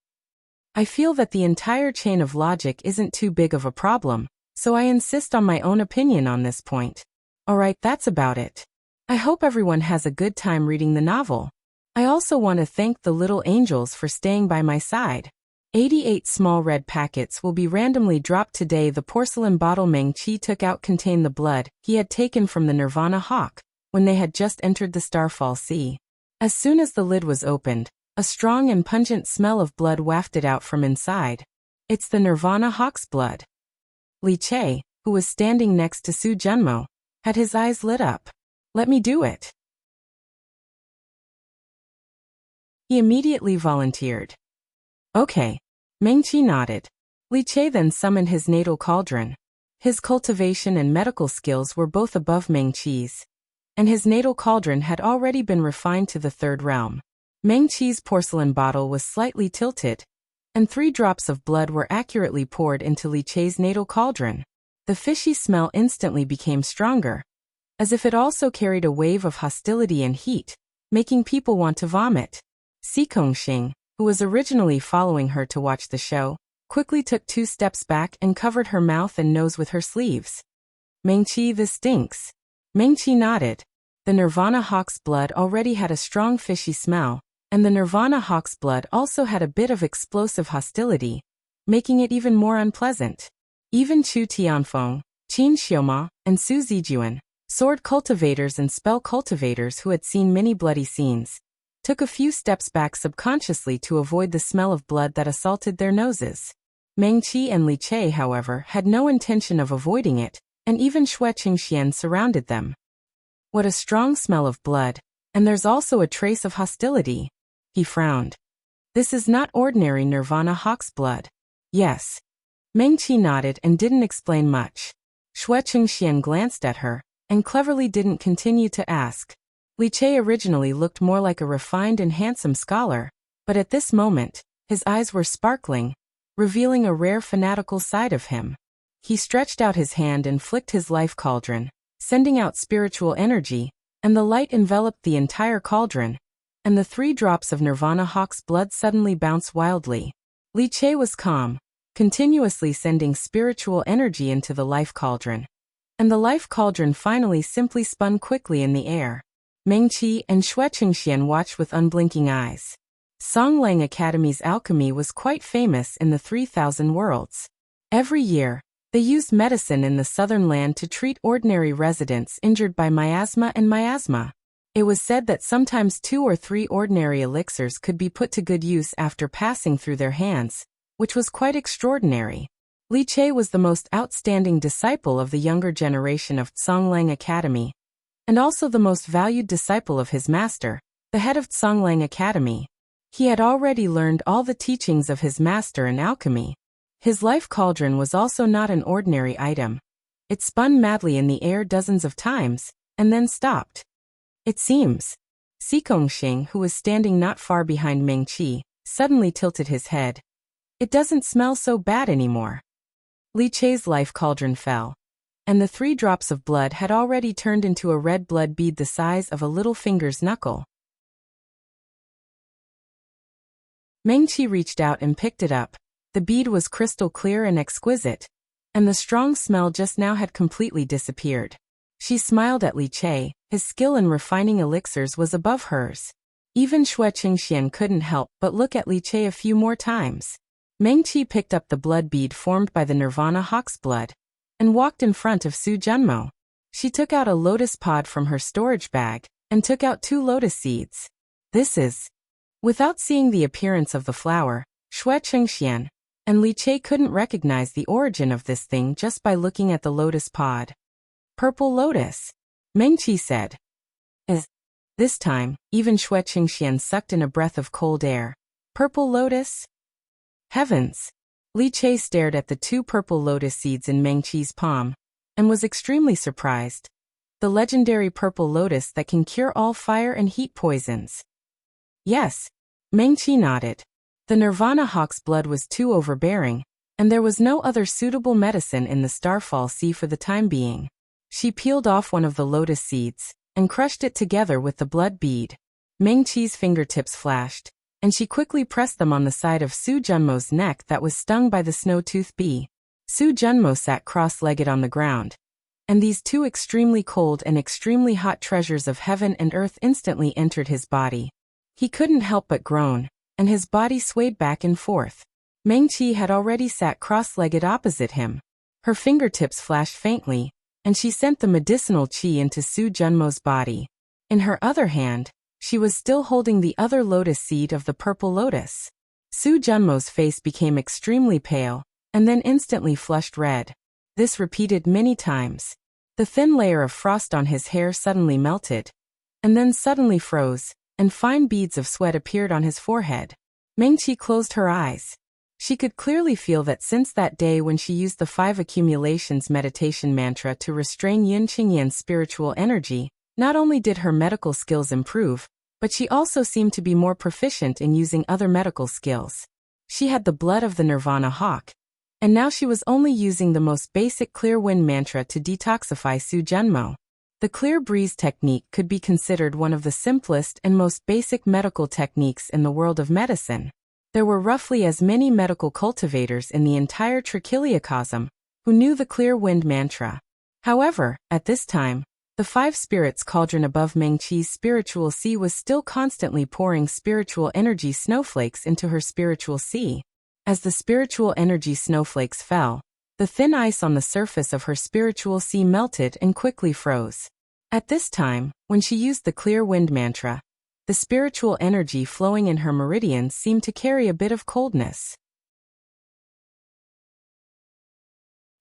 I feel that the entire chain of logic isn't too big of a problem, so I insist on my own opinion on this point. Alright, that's about it. I hope everyone has a good time reading the novel. I also want to thank the little angels for staying by my side. 88 small red packets will be randomly dropped today. The porcelain bottle Meng-Chi took out contained the blood he had taken from the Nirvana Hawk when they had just entered the Starfall Sea. As soon as the lid was opened, a strong and pungent smell of blood wafted out from inside. It's the Nirvana Hawk's blood. Li Che, who was standing next to Su Zhenmo, had his eyes lit up. "Let me do it." He immediately volunteered. "Okay." Meng-Chi nodded. Li Che then summoned his natal cauldron. His cultivation and medical skills were both above Meng-Chi's, and his natal cauldron had already been refined to the third realm. Meng-Chi's porcelain bottle was slightly tilted, and 3 drops of blood were accurately poured into Li Che's natal cauldron. The fishy smell instantly became stronger, as if it also carried a wave of hostility and heat, making people want to vomit. Si Kongxing, who was originally following her to watch the show, quickly took 2 steps back and covered her mouth and nose with her sleeves. "Meng-Chi, this stinks." Meng-Chi nodded. The Nirvana Hawk's blood already had a strong fishy smell, and the Nirvana Hawk's blood also had a bit of explosive hostility, making it even more unpleasant. Even Chu Tianfeng, Qin Xiaoma, and Su Zijuan, sword cultivators and spell cultivators who had seen many bloody scenes, took a few steps back subconsciously to avoid the smell of blood that assaulted their noses. Meng-Chi and Li Che, however, had no intention of avoiding it, and even Xue Qingxian surrounded them. "What a strong smell of blood, and there's also a trace of hostility." He frowned. "This is not ordinary Nirvana Hawk's blood." "Yes." Meng-Chi nodded and didn't explain much. Xue Qingxian glanced at her, and cleverly didn't continue to ask. Li Che originally looked more like a refined and handsome scholar, but at this moment, his eyes were sparkling, revealing a rare fanatical side of him. He stretched out his hand and flicked his life cauldron, sending out spiritual energy, and the light enveloped the entire cauldron, and the 3 drops of Nirvana Hawk's blood suddenly bounced wildly. Li Che was calm, continuously sending spiritual energy into the life cauldron, and the life cauldron finally simply spun quickly in the air. Meng-Chi and Xue Qingxian watched with unblinking eyes. Songlang Academy's alchemy was quite famous in the 3,000 worlds. Every year, they used medicine in the southern land to treat ordinary residents injured by miasma and miasma. It was said that sometimes 2 or 3 ordinary elixirs could be put to good use after passing through their hands, which was quite extraordinary. Li Che was the most outstanding disciple of the younger generation of Songlang Academy, and also the most valued disciple of his master, the head of Songlang Academy. He had already learned all the teachings of his master in alchemy. His life cauldron was also not an ordinary item. It spun madly in the air dozens of times, and then stopped. It seems. Si Kongxing, who was standing not far behind Meng-Chi, suddenly tilted his head. It doesn't smell so bad anymore. Li Chei's life cauldron fell, and the 3 drops of blood had already turned into a red blood bead the size of a little finger's knuckle. Meng Qi reached out and picked it up. The bead was crystal clear and exquisite, and the strong smell just now had completely disappeared. She smiled at Li Chei. His skill in refining elixirs was above hers. Even Xue Qingxian couldn't help but look at Li Chei a few more times. Meng Qi picked up the blood bead formed by the Nirvana Hawk's blood and walked in front of Su Junmo. She took out a lotus pod from her storage bag and took out 2 lotus seeds. This is... Without seeing the appearance of the flower, Xue Qingxian and Li Chei couldn't recognize the origin of this thing just by looking at the lotus pod. Purple lotus, Meng Qi said. This time, even Xue Qingxian sucked in a breath of cold air. Purple lotus? Heavens! Li Chei stared at the 2 purple lotus seeds in Meng Qi's palm and was extremely surprised. The legendary purple lotus that can cure all fire and heat poisons. Yes, Meng Qi nodded. The Nirvana Hawk's blood was too overbearing, and there was no other suitable medicine in the Starfall Sea for the time being. She peeled off one of the lotus seeds and crushed it together with the blood bead. Meng Qi's fingertips flashed, and she quickly pressed them on the side of Su Junmo's neck that was stung by the snow-tooth bee. Su Junmo sat cross-legged on the ground, and these 2 extremely cold and extremely hot treasures of heaven and earth instantly entered his body. He couldn't help but groan, and his body swayed back and forth. Meng Qi had already sat cross-legged opposite him. Her fingertips flashed faintly, and she sent the medicinal qi into Su Junmo's body. In her other hand, she was still holding the other lotus seed of the purple lotus. Su Junmo's face became extremely pale, and then instantly flushed red. This repeated many times. The thin layer of frost on his hair suddenly melted, and then suddenly froze, and fine beads of sweat appeared on his forehead. Meng Qi closed her eyes. She could clearly feel that since that day when she used the 5 accumulations meditation mantra to restrain Yin Qingyan's spiritual energy, not only did her medical skills improve, but she also seemed to be more proficient in using other medical skills. She had the blood of the Nirvana Hawk, and now she was only using the most basic clear wind mantra to detoxify Su Junmo. The clear breeze technique could be considered one of the simplest and most basic medical techniques in the world of medicine. There were roughly as many medical cultivators in the entire Trichiliacosm who knew the clear wind mantra. However, at this time, the 5 spirits cauldron above Meng Qi's spiritual sea was still constantly pouring spiritual energy snowflakes into her spiritual sea. As the spiritual energy snowflakes fell, the thin ice on the surface of her spiritual sea melted and quickly froze. At this time, when she used the clear wind mantra, the spiritual energy flowing in her meridians seemed to carry a bit of coldness.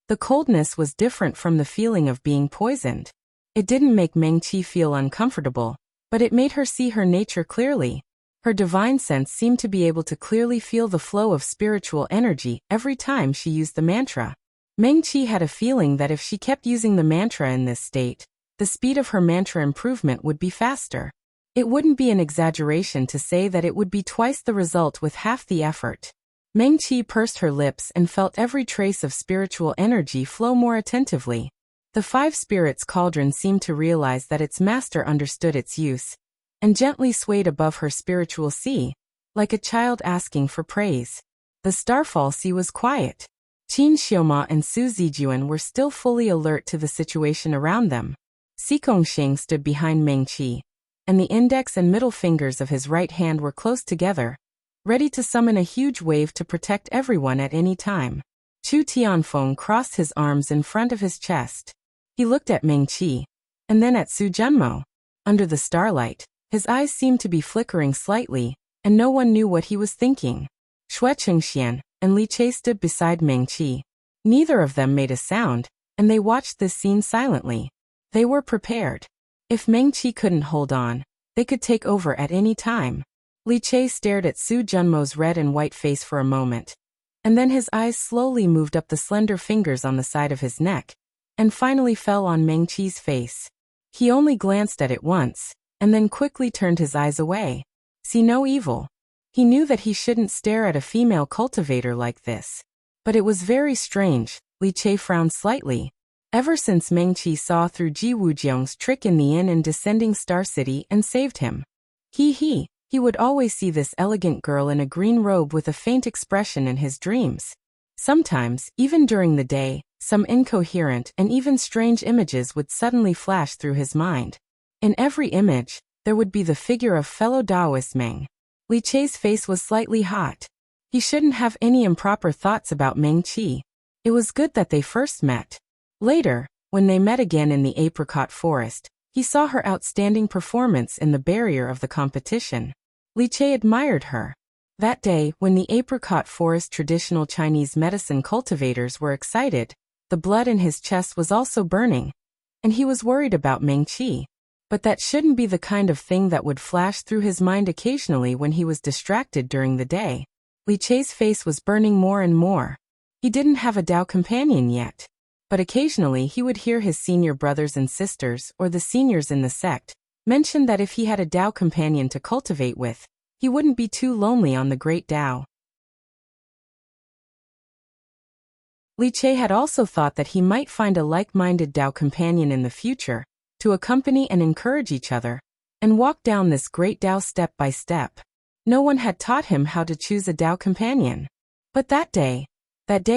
The coldness was different from the feeling of being poisoned. It didn't make Meng Qi feel uncomfortable, but it made her see her nature clearly. Her divine sense seemed to be able to clearly feel the flow of spiritual energy every time she used the mantra. Meng Qi had a feeling that if she kept using the mantra in this state, the speed of her mantra improvement would be faster. It wouldn't be an exaggeration to say that it would be twice the result with half the effort. Meng Qi pursed her lips and felt every trace of spiritual energy flow more attentively. The 5 spirits cauldron seemed to realize that its master understood its use, and gently swayed above her spiritual sea, like a child asking for praise. The Starfall Sea was quiet. Qin Xiaoma and Su Zijuan were still fully alert to the situation around them. Xing stood behind Meng Qi, and the index and middle fingers of his right hand were close together, ready to summon a huge wave to protect everyone at any time. Chu Tianfeng crossed his arms in front of his chest. He looked at Meng Qi, and then at Su Junmo. Under the starlight, his eyes seemed to be flickering slightly, and no one knew what he was thinking. Xue Qingxian and Li Chei stood beside Meng Qi. Neither of them made a sound, and they watched this scene silently. They were prepared. If Meng Qi couldn't hold on, they could take over at any time. Li Chei stared at Su Junmo's red and white face for a moment, and then his eyes slowly moved up the slender fingers on the side of his neck, and finally fell on Meng Qi's face. He only glanced at it once, and then quickly turned his eyes away. See no evil. He knew that he shouldn't stare at a female cultivator like this. But it was very strange. Li Che frowned slightly. Ever since Meng Qi saw through Ji Wujiang's trick in the inn in Descending Star City and saved him. He would always see this elegant girl in a green robe with a faint expression in his dreams. Sometimes, even during the day, some incoherent and even strange images would suddenly flash through his mind. In every image, there would be the figure of fellow Taoist Meng. Li Che's face was slightly hot. He shouldn't have any improper thoughts about Meng Qi. It was good that they first met. Later, when they met again in the apricot forest, he saw her outstanding performance in the barrier of the competition. Li Che admired her. That day, when the apricot forest traditional Chinese medicine cultivators were excited, the blood in his chest was also burning, and he was worried about Meng Qi. But that shouldn't be the kind of thing that would flash through his mind occasionally when he was distracted during the day. Li Che's face was burning more and more. He didn't have a Dao companion yet. But occasionally he would hear his senior brothers and sisters, or the seniors in the sect, mention that if he had a Dao companion to cultivate with, he wouldn't be too lonely on the great Dao. Li Che had also thought that he might find a like-minded Dao companion in the future, to accompany and encourage each other, and walk down this great Dao step by step. No one had taught him how to choose a Dao companion. But that day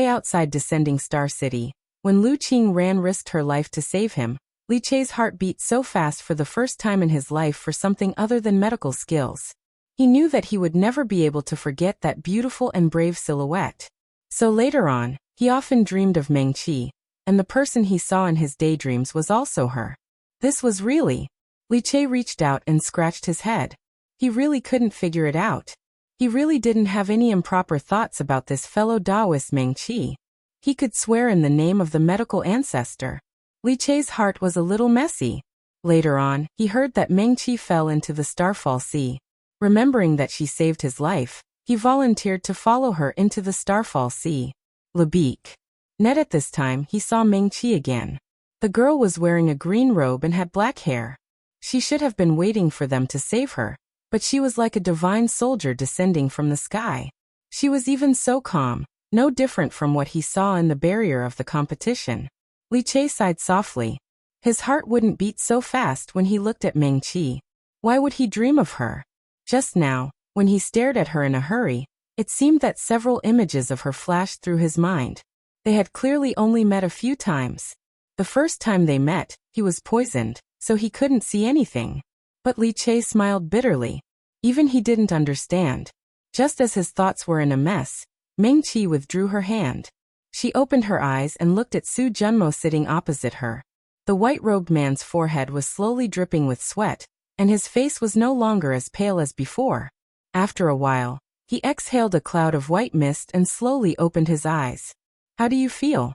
outside Descending Star City, when Lu Qing risked her life to save him, Li Che's heart beat so fast for the first time in his life for something other than medical skills. He knew that he would never be able to forget that beautiful and brave silhouette. So later on, he often dreamed of Meng Qi, and the person he saw in his daydreams was also her. This was really. Li Che reached out and scratched his head. He really couldn't figure it out. He really didn't have any improper thoughts about this fellow Taoist Meng Qi. He could swear in the name of the medical ancestor. Li Che's heart was a little messy. Later on, he heard that Meng Qi fell into the Starfall Sea. Remembering that she saved his life, he volunteered to follow her into the Starfall Sea. Lebeek. Net at this time he saw Meng Qi again. The girl was wearing a green robe and had black hair. She should have been waiting for them to save her, but she was like a divine soldier descending from the sky. She was even so calm, no different from what he saw in the barrier of the competition. Li Che sighed softly. His heart wouldn't beat so fast when he looked at Meng Qi. Why would he dream of her? Just now, when he stared at her in a hurry, it seemed that several images of her flashed through his mind. They had clearly only met a few times. The first time they met, he was poisoned, so he couldn't see anything. But Li Che smiled bitterly. Even he didn't understand. Just as his thoughts were in a mess, Meng Qi withdrew her hand. She opened her eyes and looked at Su Junmo sitting opposite her. The white-robed man's forehead was slowly dripping with sweat, and his face was no longer as pale as before. After a while, he exhaled a cloud of white mist and slowly opened his eyes. "How do you feel?"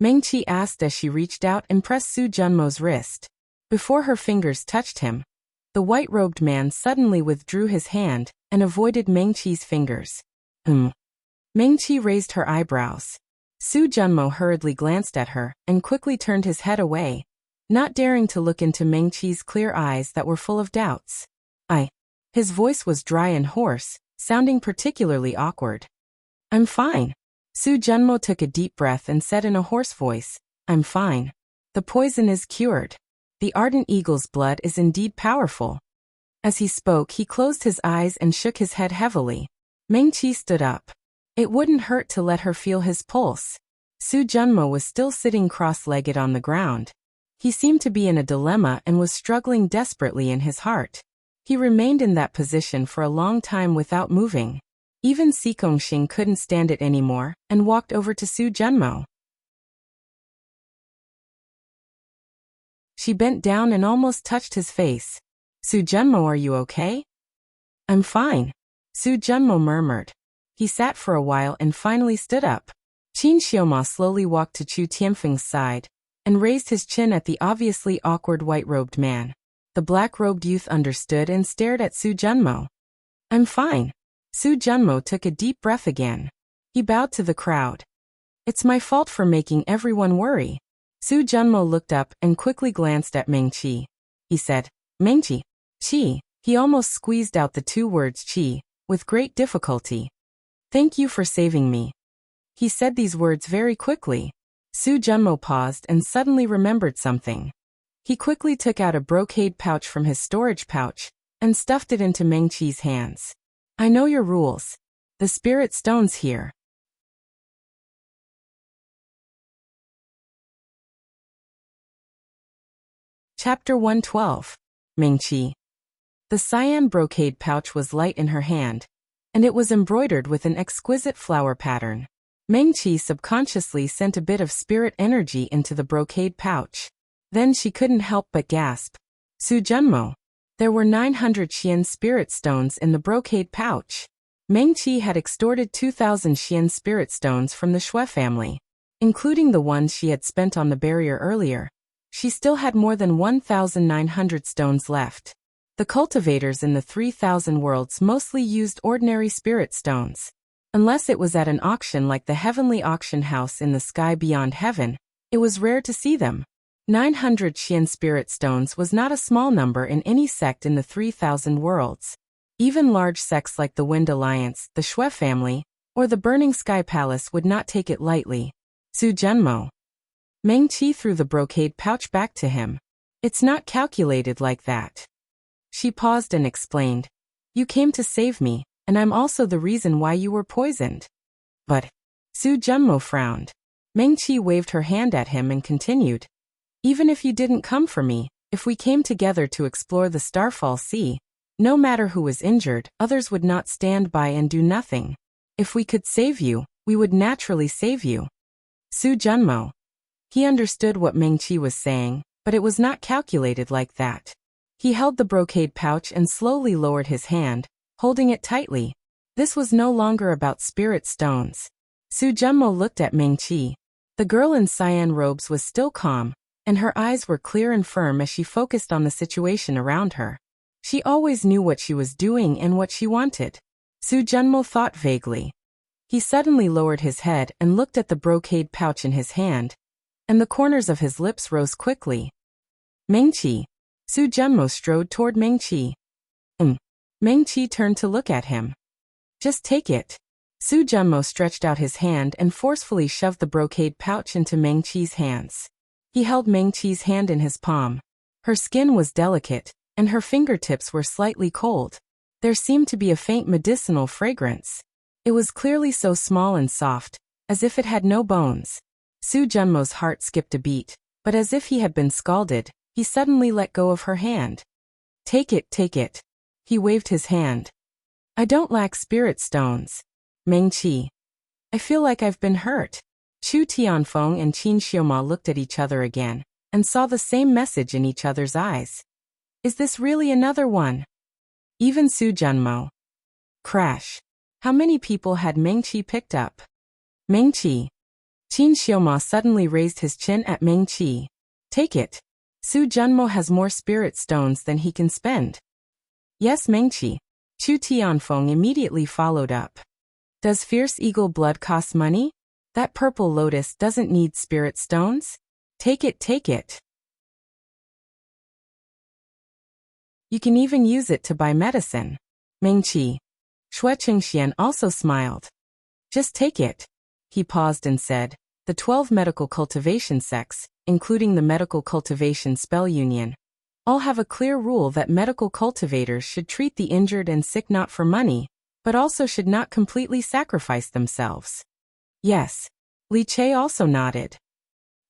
Meng Qi asked as she reached out and pressed Su Junmo's wrist. Before her fingers touched him, the white-robed man suddenly withdrew his hand and avoided Meng Qi's fingers. Meng Qi raised her eyebrows. Su Junmo hurriedly glanced at her and quickly turned his head away, not daring to look into Meng Qi's clear eyes that were full of doubts. His voice was dry and hoarse, sounding particularly awkward. "I'm fine." Su Junmo took a deep breath and said in a hoarse voice, "I'm fine. The poison is cured. The ardent eagle's blood is indeed powerful." As he spoke, he closed his eyes and shook his head heavily. Meng Qi stood up. It wouldn't hurt to let her feel his pulse. Su Junmo was still sitting cross-legged on the ground. He seemed to be in a dilemma and was struggling desperately in his heart. He remained in that position for a long time without moving. Even Si Kongxing couldn't stand it anymore and walked over to Su Junmo. She bent down and almost touched his face. "Su Junmo, are you okay?" "I'm fine," Su Junmo murmured. He sat for a while and finally stood up. Qin Xiaoma slowly walked to Chu Tianfeng's side and raised his chin at the obviously awkward white-robed man. The black-robed youth understood and stared at Su Junmo. "I'm fine." Su Junmo took a deep breath again. He bowed to the crowd. "It's my fault for making everyone worry." Su Junmo looked up and quickly glanced at Meng Qi. He said, "Meng Qi." "Qi." He almost squeezed out the two words "Qi," with great difficulty. "Thank you for saving me." He said these words very quickly. Su Junmo paused and suddenly remembered something. He quickly took out a brocade pouch from his storage pouch and stuffed it into Meng Qi's hands. "I know your rules. The spirit stone's here." Chapter 112. Meng Qi. The cyan brocade pouch was light in her hand, and it was embroidered with an exquisite flower pattern. Meng Qi subconsciously sent a bit of spirit energy into the brocade pouch. Then she couldn't help but gasp. "Su Junmo." There were 900 Xian spirit stones in the brocade pouch. Meng Qi had extorted 2,000 Xian spirit stones from the Shui family, including the ones she had spent on the barrier earlier. She still had more than 1,900 stones left. The cultivators in the 3,000 worlds mostly used ordinary spirit stones. Unless it was at an auction like the heavenly auction house in the sky beyond heaven, it was rare to see them. 900 Xian spirit stones was not a small number in any sect in the 3,000 worlds. Even large sects like the Wind Alliance, the Shui family, or the Burning Sky Palace would not take it lightly. "Su Junmo." Meng Qi threw the brocade pouch back to him. "It's not calculated like that." She paused and explained. "You came to save me, and I'm also the reason why you were poisoned." "But..." Su Junmo frowned. Meng Qi waved her hand at him and continued. "Even if you didn't come for me, if we came together to explore the Starfall Sea, no matter who was injured, others would not stand by and do nothing. If we could save you, we would naturally save you." Su Junmo. He understood what Meng Qi was saying, but it was not calculated like that. He held the brocade pouch and slowly lowered his hand, holding it tightly. This was no longer about spirit stones. Su Junmo looked at Meng Qi. The girl in cyan robes was still calm, and her eyes were clear and firm as she focused on the situation around her. She always knew what she was doing and what she wanted. Su Junmo thought vaguely. He suddenly lowered his head and looked at the brocade pouch in his hand, and the corners of his lips rose quickly. "Meng Qi." Su Junmo strode toward Meng Qi. Meng Qi turned to look at him. "Just take it." Su Junmo stretched out his hand and forcefully shoved the brocade pouch into Meng Qi's hands. He held Meng Qi's hand in his palm. Her skin was delicate, and her fingertips were slightly cold. There seemed to be a faint medicinal fragrance. It was clearly so small and soft, as if it had no bones. Su Junmo's heart skipped a beat, but as if he had been scalded, he suddenly let go of her hand. Take it, take it." He waved his hand. "I don't lack spirit stones." Meng Qi. "I feel like I've been hurt." Chu Tianfeng and Qin Xioma looked at each other again, and saw the same message in each other's eyes. Is this really another one? Even Su Junmo. Crash. How many people had Meng Qi picked up? Meng Qi. Qin Xioma suddenly raised his chin at Meng Qi. "Take it. Su Junmo has more spirit stones than he can spend." "Yes, Meng Qi." Chu Tianfeng immediately followed up. "Does fierce eagle blood cost money? That purple lotus doesn't need spirit stones? Take it, take it. You can even use it to buy medicine." Meng Qi. Shui Chengxian also smiled. "Just take it." He paused and said, "The 12 medical cultivation sects, including the Medical Cultivation Spell Union, all have a clear rule that medical cultivators should treat the injured and sick not for money, but also should not completely sacrifice themselves." Yes. Li Che also nodded.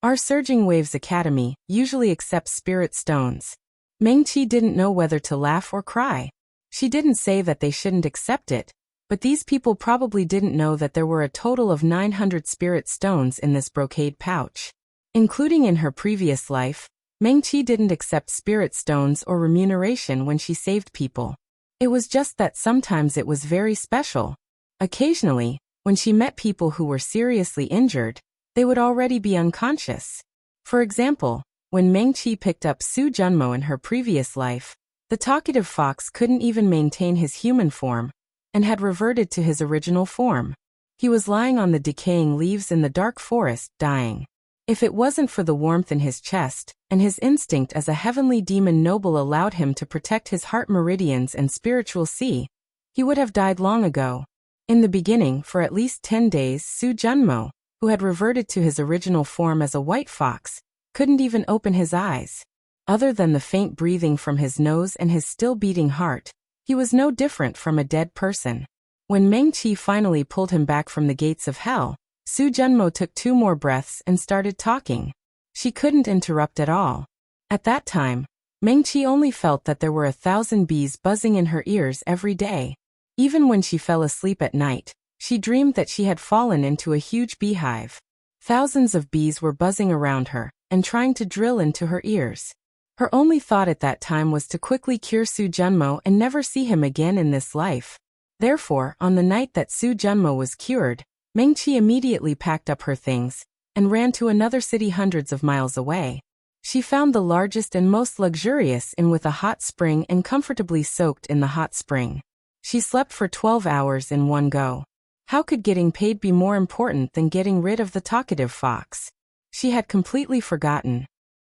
"Our Surging Waves Academy usually accepts spirit stones." Meng Qi didn't know whether to laugh or cry. She didn't say that they shouldn't accept it, but these people probably didn't know that there were a total of 900 spirit stones in this brocade pouch. Including in her previous life, Meng Qi didn't accept spirit stones or remuneration when she saved people. It was just that sometimes it was very special. Occasionally, when she met people who were seriously injured, they would already be unconscious. For example, when Meng Qi picked up Su Junmo in her previous life, the talkative fox couldn't even maintain his human form, and had reverted to his original form. He was lying on the decaying leaves in the dark forest, dying. If it wasn't for the warmth in his chest, and his instinct as a heavenly demon noble allowed him to protect his heart meridians and spiritual sea, He would have died long ago. In the beginning, for at least 10 days, Su Junmo, who had reverted to his original form as a white fox, couldn't even open his eyes. Other than the faint breathing from his nose and his still beating heart, he was no different from a dead person. When Meng Qi finally pulled him back from the gates of hell, Su Junmo took 2 more breaths and started talking. She couldn't interrupt at all. At that time, Meng Qi only felt that there were 1,000 bees buzzing in her ears every day. Even when she fell asleep at night, she dreamed that she had fallen into a huge beehive. Thousands of bees were buzzing around her and trying to drill into her ears. Her only thought at that time was to quickly cure Su Junmo and never see him again in this life. Therefore, on the night that Su Junmo was cured, Meng Qi immediately packed up her things and ran to another city hundreds of miles away. She found the largest and most luxurious inn with a hot spring and comfortably soaked in the hot spring. She slept for 12 hours in one go. How could getting paid be more important than getting rid of the talkative fox? She had completely forgotten.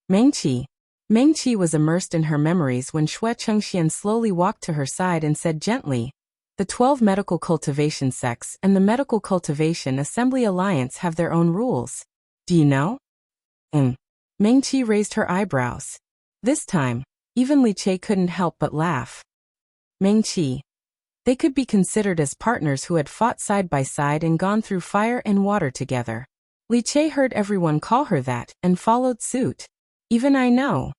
Meng Qi was immersed in her memories when Xue Chengxian slowly walked to her side and said gently, "The 12 medical cultivation sects and the Medical Cultivation Assembly Alliance have their own rules. Do you know?" Meng Qi raised her eyebrows. This time, even Li Che couldn't help but laugh. Meng Qi. They could be considered as partners who had fought side by side and gone through fire and water together. Li Che heard everyone call her that and followed suit. Even I know.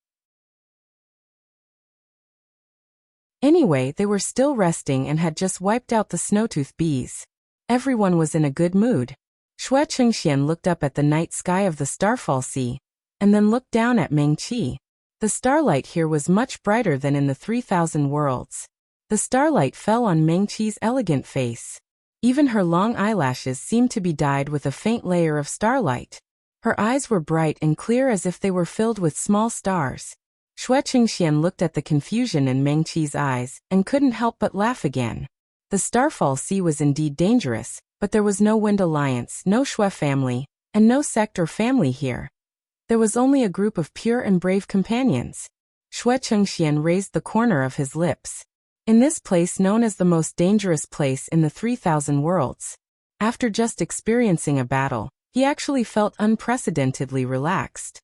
Anyway, they were still resting and had just wiped out the snowtooth bees. Everyone was in a good mood. Xue Chengxian looked up at the night sky of the Starfall Sea, and then looked down at Meng Qi. The starlight here was much brighter than in the 3,000 worlds. The starlight fell on Meng Qi's elegant face. Even her long eyelashes seemed to be dyed with a faint layer of starlight. Her eyes were bright and clear as if they were filled with small stars. Xue Chengxian looked at the confusion in Meng Qi's eyes and couldn't help but laugh again. The Starfall Sea was indeed dangerous, but there was no Wind Alliance, no Xue family, and no sect or family here. There was only a group of pure and brave companions. Xue Chengxian raised the corner of his lips. In this place known as the most dangerous place in the 3,000 worlds, after just experiencing a battle, he actually felt unprecedentedly relaxed.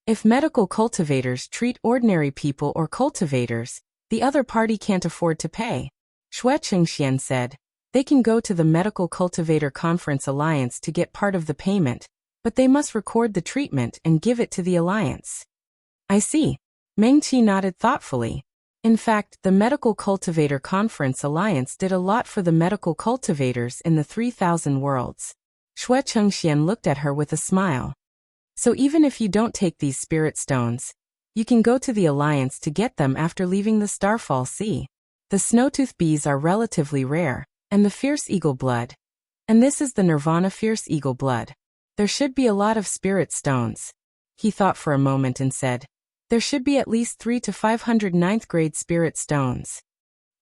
If medical cultivators treat ordinary people or cultivators, the other party can't afford to pay. Xue Chengxian said, they can go to the Medical Cultivator Conference Alliance to get part of the payment, but they must record the treatment and give it to the alliance. I see. Meng Qi nodded thoughtfully. In fact, the Medical Cultivator Conference Alliance did a lot for the medical cultivators in the 3,000 worlds. Xue Chengxian looked at her with a smile. So even if you don't take these spirit stones, you can go to the alliance to get them after leaving the Starfall Sea. The snowtooth bees are relatively rare, and the fierce eagle blood. And this is the Nirvana fierce eagle blood. There should be a lot of spirit stones. He thought for a moment and said, there should be at least 3 to 500 ninth grade spirit stones.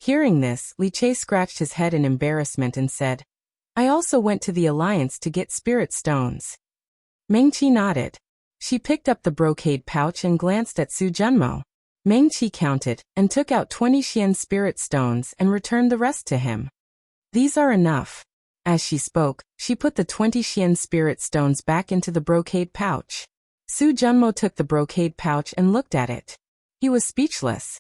Hearing this, Li Che scratched his head in embarrassment and said, I also went to the alliance to get spirit stones. Meng Qi nodded. She picked up the brocade pouch and glanced at Su Junmo. Meng Qi counted and took out 20 Xian spirit stones and returned the rest to him. These are enough. As she spoke, she put the 20 Xian spirit stones back into the brocade pouch. Su Junmo took the brocade pouch and looked at it. He was speechless.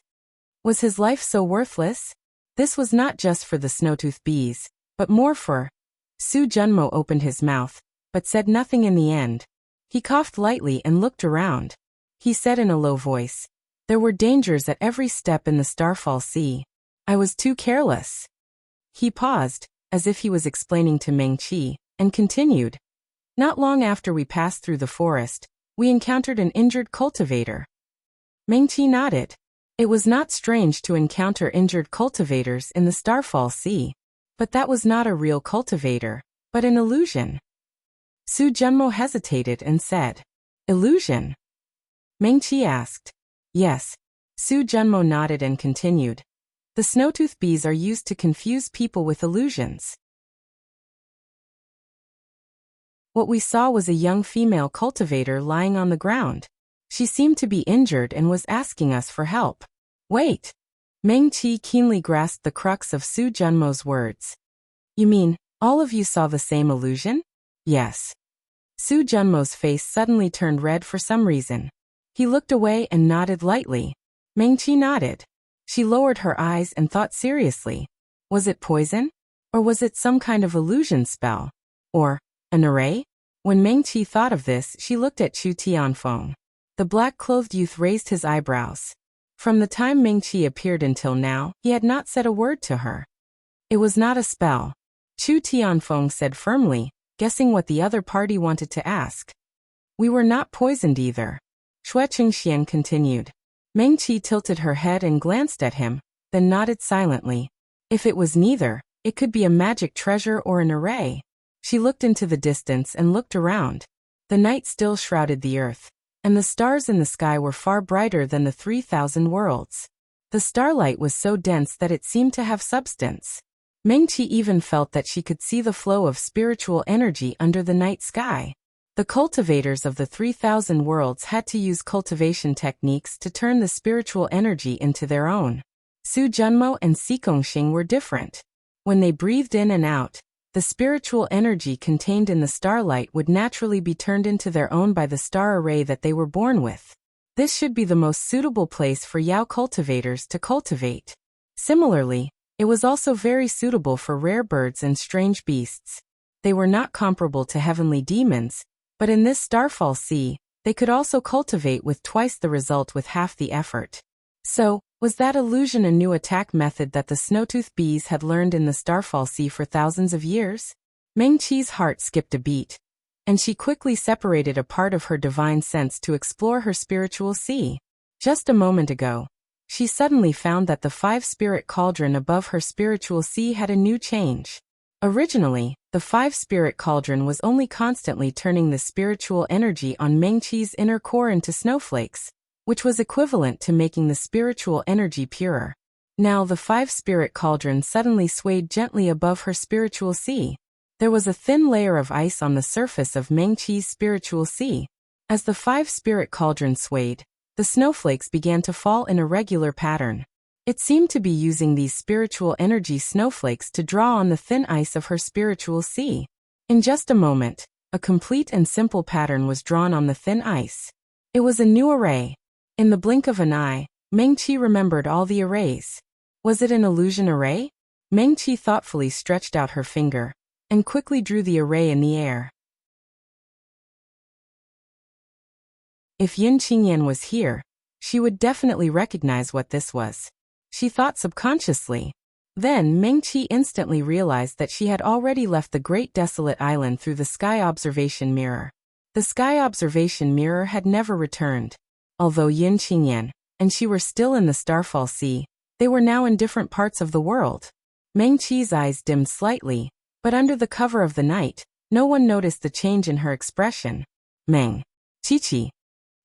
Was his life so worthless? This was not just for the snowtooth bees, but more for... Su Junmo opened his mouth, but said nothing in the end. He coughed lightly and looked around. He said in a low voice, there were dangers at every step in the Starfall Sea. I was too careless. He paused, as if he was explaining to Meng Qi, and continued. Not long after we passed through the forest, we encountered an injured cultivator. Meng Qi nodded. It was not strange to encounter injured cultivators in the Starfall Sea. But that was not a real cultivator, but an illusion. Su Junmo hesitated and said, illusion? Meng Qi asked. Yes. Su Junmo nodded and continued. The snowtooth bees are used to confuse people with illusions. What we saw was a young female cultivator lying on the ground. She seemed to be injured and was asking us for help. Wait. Meng Qi keenly grasped the crux of Su Junmo's words. You mean, all of you saw the same illusion? Yes. Su Junmo's face suddenly turned red for some reason. He looked away and nodded lightly. Meng Qi nodded. She lowered her eyes and thought seriously. Was it poison? Or was it some kind of illusion spell? Or an array? When Meng Qi thought of this, she looked at Chu Tianfeng. The black-clothed youth raised his eyebrows. From the time Meng Qi appeared until now, he had not said a word to her. It was not a spell. Chu Tianfeng said firmly, guessing what the other party wanted to ask. We were not poisoned either. Xue Qingxian continued. Meng Qi tilted her head and glanced at him, then nodded silently. If it was neither, it could be a magic treasure or an array. She looked into the distance and looked around. The night still shrouded the earth, and the stars in the sky were far brighter than the 3,000 worlds. The starlight was so dense that it seemed to have substance. Meng Qi even felt that she could see the flow of spiritual energy under the night sky. The cultivators of the 3,000 worlds had to use cultivation techniques to turn the spiritual energy into their own. Su Junmo and Xing were different. When they breathed in and out, the spiritual energy contained in the starlight would naturally be turned into their own by the star array that they were born with. This should be the most suitable place for Yao cultivators to cultivate. Similarly, it was also very suitable for rare birds and strange beasts. They were not comparable to heavenly demons, but in this starfall sea, they could also cultivate with twice the result with half the effort. So, was that illusion a new attack method that the snowtooth bees had learned in the starfall sea for thousands of years? Meng Qi's heart skipped a beat, and she quickly separated a part of her divine sense to explore her spiritual sea. Just a moment ago, she suddenly found that the 5-spirit cauldron above her spiritual sea had a new change. Originally, the 5-spirit cauldron was only constantly turning the spiritual energy on Meng Qi's inner core into snowflakes, which was equivalent to making the spiritual energy purer. Now the 5-spirit cauldron suddenly swayed gently above her spiritual sea. There was a thin layer of ice on the surface of Meng Qi's spiritual sea. As the 5-spirit cauldron swayed, the snowflakes began to fall in a regular pattern. It seemed to be using these spiritual energy snowflakes to draw on the thin ice of her spiritual sea. In just a moment, a complete and simple pattern was drawn on the thin ice. It was a new array. In the blink of an eye, Meng Qi remembered all the arrays. Was it an illusion array? Meng Qi thoughtfully stretched out her finger and quickly drew the array in the air. If Yin Qingyan was here, she would definitely recognize what this was. She thought subconsciously. Then Meng Qi instantly realized that she had already left the great desolate island through the sky observation mirror. The sky observation mirror had never returned. Although Yin Qingyan and she were still in the Starfall Sea, they were now in different parts of the world. Meng Qi's eyes dimmed slightly, but under the cover of the night, no one noticed the change in her expression. Meng Qi.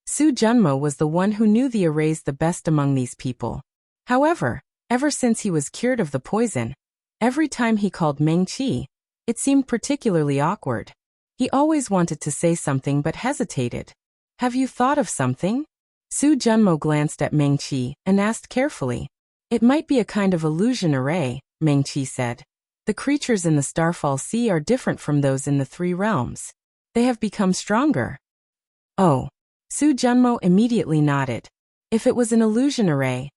Su Junmo was the one who knew the arrays the best among these people. However, ever since he was cured of the poison, every time he called Meng Qi, it seemed particularly awkward. He always wanted to say something but hesitated. Have you thought of something? Su Junmo glanced at Meng Qi and asked carefully. It might be a kind of illusion array, Meng Qi said. The creatures in the Starfall Sea are different from those in the 3 realms. They have become stronger. Oh. Su Junmo immediately nodded. If it was an illusion array,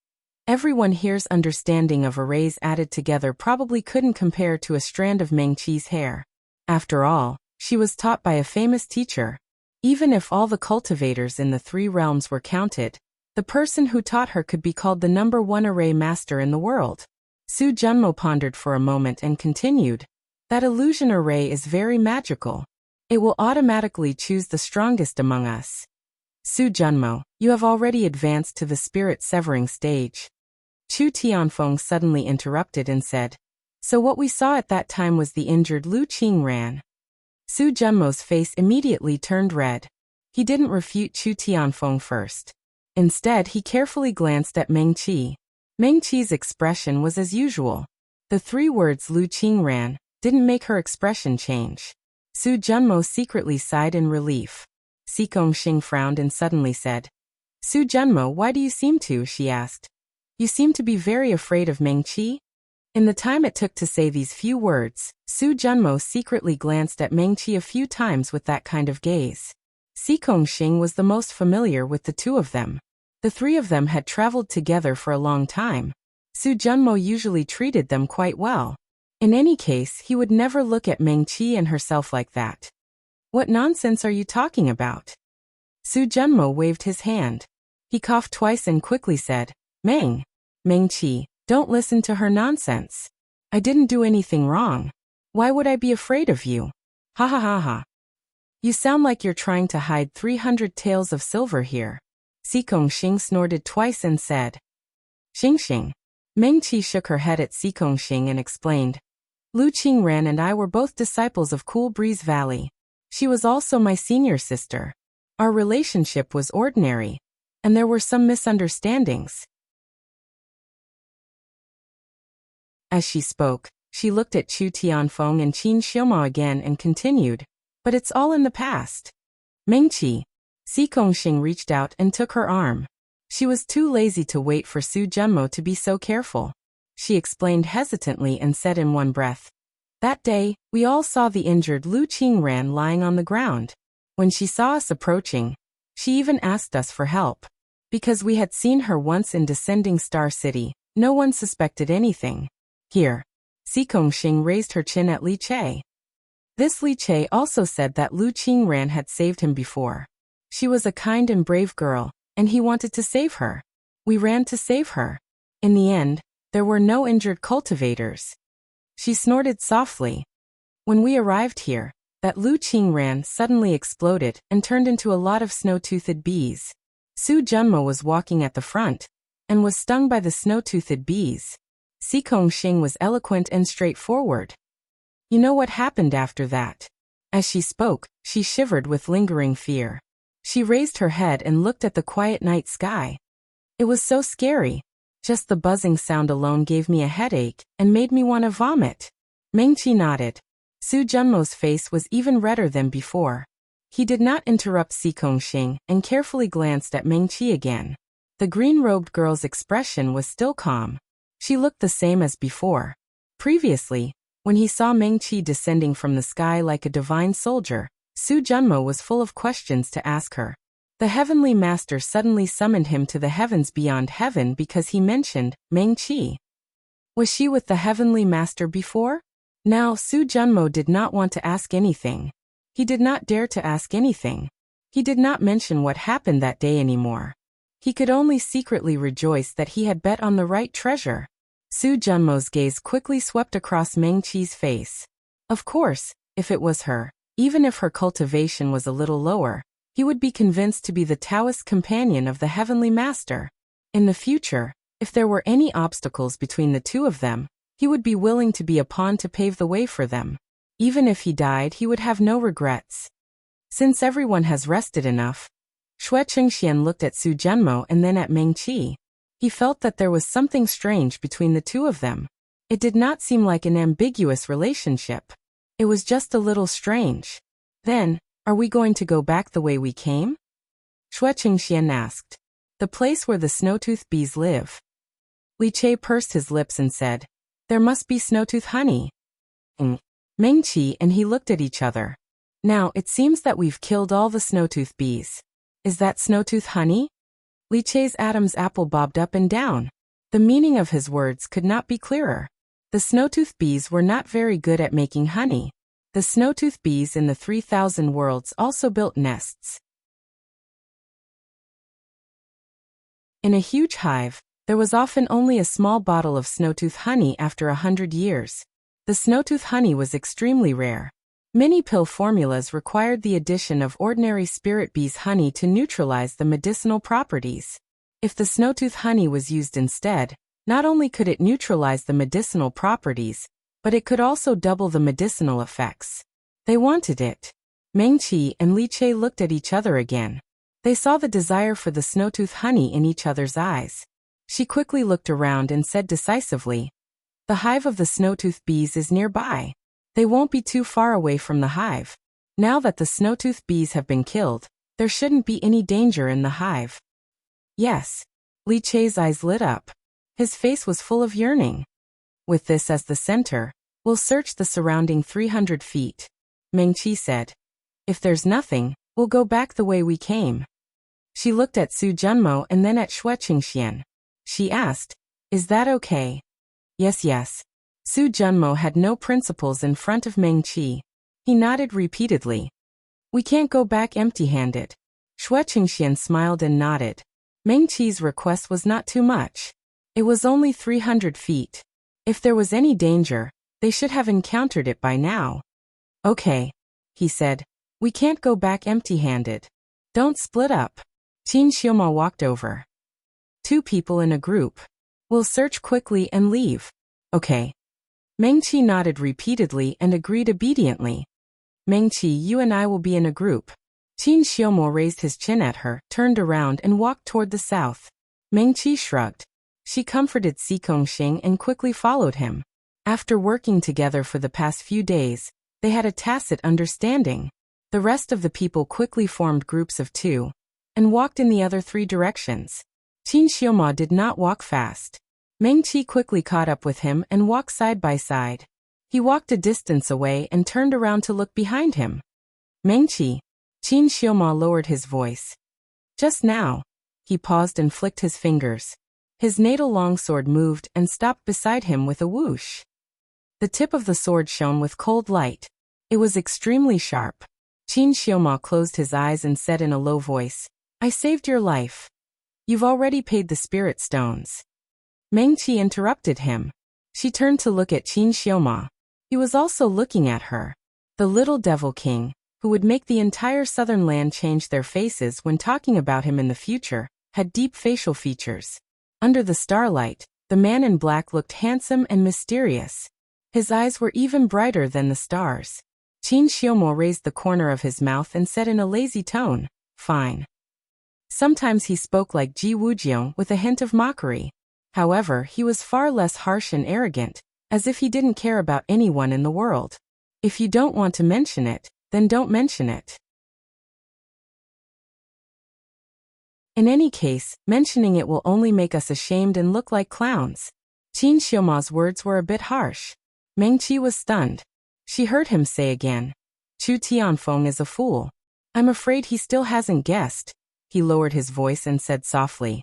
everyone here's understanding of arrays added together probably couldn't compare to a strand of Meng Qi's hair. After all, she was taught by a famous teacher. Even if all the cultivators in the 3 realms were counted, the person who taught her could be called the #1 array master in the world. Su Junmo pondered for a moment and continued. That illusion array is very magical. It will automatically choose the strongest among us. Su Junmo, you have already advanced to the spirit severing stage. Chu Tianfeng suddenly interrupted and said, so what we saw at that time was the injured Lu Qingran. Su Junmo's face immediately turned red. He didn't refute Chu Tianfeng first. Instead, he carefully glanced at Meng Qi. Meng Qi's expression was as usual. The 3 words Lu Qingran didn't make her expression change. Su Junmo secretly sighed in relief. Xing frowned and suddenly said, Su Junmo, why do you seem to? She asked. You seem to be very afraid of Mengqi? In the time it took to say these few words, Su Junmo secretly glanced at Mengqi a few times with that kind of gaze. Si Kongxing was the most familiar with the two of them. The three of them had traveled together for a long time. Su Junmo usually treated them quite well. In any case, he would never look at Mengqi and herself like that. What nonsense are you talking about? Su Junmo waved his hand. He coughed twice and quickly said, Mengqi, don't listen to her nonsense. I didn't do anything wrong. Why would I be afraid of you? Ha ha ha ha. You sound like you're trying to hide 300 taels of silver here. Si Kongxing snorted twice and said, Xing. Mengqi shook her head at Si Kongxing and explained, Lu Qingran and I were both disciples of Cool Breeze Valley. She was also my senior sister. Our relationship was ordinary, and there were some misunderstandings. As she spoke, she looked at Chu Tianfeng and Qin Xiaomao again and continued, but it's all in the past. Mengqi. Si Kongxing reached out and took her arm. She was too lazy to wait for Su Junmo to be so careful. She explained hesitantly and said in one breath, That day, we all saw the injured Lu Qingran lying on the ground. When she saw us approaching, she even asked us for help. Because we had seen her once in Descending Star City, no one suspected anything. Here. Si Kongxing raised her chin at Li Che. This Li Che also said that Lu Qingran had saved him before. She was a kind and brave girl, and he wanted to save her. We ran to save her. In the end, there were no injured cultivators. She snorted softly. When we arrived here, that Lu Qingran suddenly exploded and turned into a lot of snow-toothed bees. Su Junmo was walking at the front, and was stung by the snow-toothed bees. Si Kongxing was eloquent and straightforward. You know what happened after that? As she spoke, she shivered with lingering fear. She raised her head and looked at the quiet night sky. It was so scary. Just the buzzing sound alone gave me a headache and made me want to vomit. Mengqi nodded. Su Junmo's face was even redder than before. He did not interrupt Si Kongxing and carefully glanced at Mengqi again. The green-robed girl's expression was still calm. She looked the same as before. Previously, when he saw Mengqi descending from the sky like a divine soldier, Su Junmo was full of questions to ask her. The Heavenly Master suddenly summoned him to the heavens beyond heaven because he mentioned Mengqi. Was she with the Heavenly Master before? Now Su Junmo did not want to ask anything. He did not dare to ask anything. He did not mention what happened that day anymore. He could only secretly rejoice that he had bet on the right treasure. Su Junmo's gaze quickly swept across Mengqi's face. Of course, if it was her, even if her cultivation was a little lower, he would be convinced to be the Taoist companion of the Heavenly Master. In the future, if there were any obstacles between the two of them, he would be willing to be a pawn to pave the way for them. Even if he died, he would have no regrets. Since everyone has rested enough, Xue Chengxian looked at Su Junmo and then at Mengqi. He felt that there was something strange between the two of them. It did not seem like an ambiguous relationship. It was just a little strange. Then, are we going to go back the way we came? Xue Chengxian asked. The place where the snowtooth bees live. Li Che pursed his lips and said, There must be snowtooth honey. Mengqi and he looked at each other. Now, it seems that we've killed all the snowtooth bees. Is that snowtooth honey? Li Che's Adam's apple bobbed up and down. The meaning of his words could not be clearer. The snowtooth bees were not very good at making honey. The snowtooth bees in the 3,000 worlds also built nests. In a huge hive, there was often only a small bottle of snowtooth honey after 100 years. The snowtooth honey was extremely rare. Many pill formulas required the addition of ordinary spirit bees' honey to neutralize the medicinal properties. If the snowtooth honey was used instead, not only could it neutralize the medicinal properties, but it could also double the medicinal effects. They wanted it. Mengqi and Li Che looked at each other again. They saw the desire for the snowtooth honey in each other's eyes. She quickly looked around and said decisively, The hive of the snowtooth bees is nearby. They won't be too far away from the hive. Now that the snowtooth bees have been killed, there shouldn't be any danger in the hive. Yes. Li Che's eyes lit up. His face was full of yearning. With this as the center, we'll search the surrounding 300 feet. Mengqi said. If there's nothing, we'll go back the way we came. She looked at Su Junmo and then at Xue Qingxian. She asked, is that okay? Yes. Su Junmo had no principles in front of Mengqi. He nodded repeatedly. We can't go back empty-handed. Xue Qingxian smiled and nodded. Mengqi's request was not too much. It was only 300 feet. If there was any danger, they should have encountered it by now. Okay, he said. We can't go back empty-handed. Don't split up. Qin Xiaoma walked over. 2 people in a group. We'll search quickly and leave. Okay. Mengqi nodded repeatedly and agreed obediently. Mengqi, you and I will be in a group. Qin Xiaoma raised his chin at her, turned around and walked toward the south. Mengqi shrugged. She comforted Si Kongxing and quickly followed him. After working together for the past few days, they had a tacit understanding. The rest of the people quickly formed groups of 2 and walked in the other 3 directions. Qin Xiaoma did not walk fast. Mengqi quickly caught up with him and walked side by side. He walked a distance away and turned around to look behind him. Mengqi. Qin Xiaoma lowered his voice. Just now. He paused and flicked his fingers. His natal longsword moved and stopped beside him with a whoosh. The tip of the sword shone with cold light. It was extremely sharp. Qin Xiaoma closed his eyes and said in a low voice, I saved your life. You've already paid the spirit stones. Mengqi interrupted him. She turned to look at Qin Xiaoma. He was also looking at her. The little devil king, who would make the entire southern land change their faces when talking about him in the future, had deep facial features. Under the starlight, the man in black looked handsome and mysterious. His eyes were even brighter than the stars. Qin Xiaoma raised the corner of his mouth and said in a lazy tone, Fine. Sometimes he spoke like Ji Wujiong with a hint of mockery. However, he was far less harsh and arrogant, as if he didn't care about anyone in the world. If you don't want to mention it, then don't mention it. In any case, mentioning it will only make us ashamed and look like clowns. Qin Xiaoma's words were a bit harsh. Mengqi was stunned. She heard him say again, Chu Tianfeng is a fool. I'm afraid he still hasn't guessed. He lowered his voice and said softly,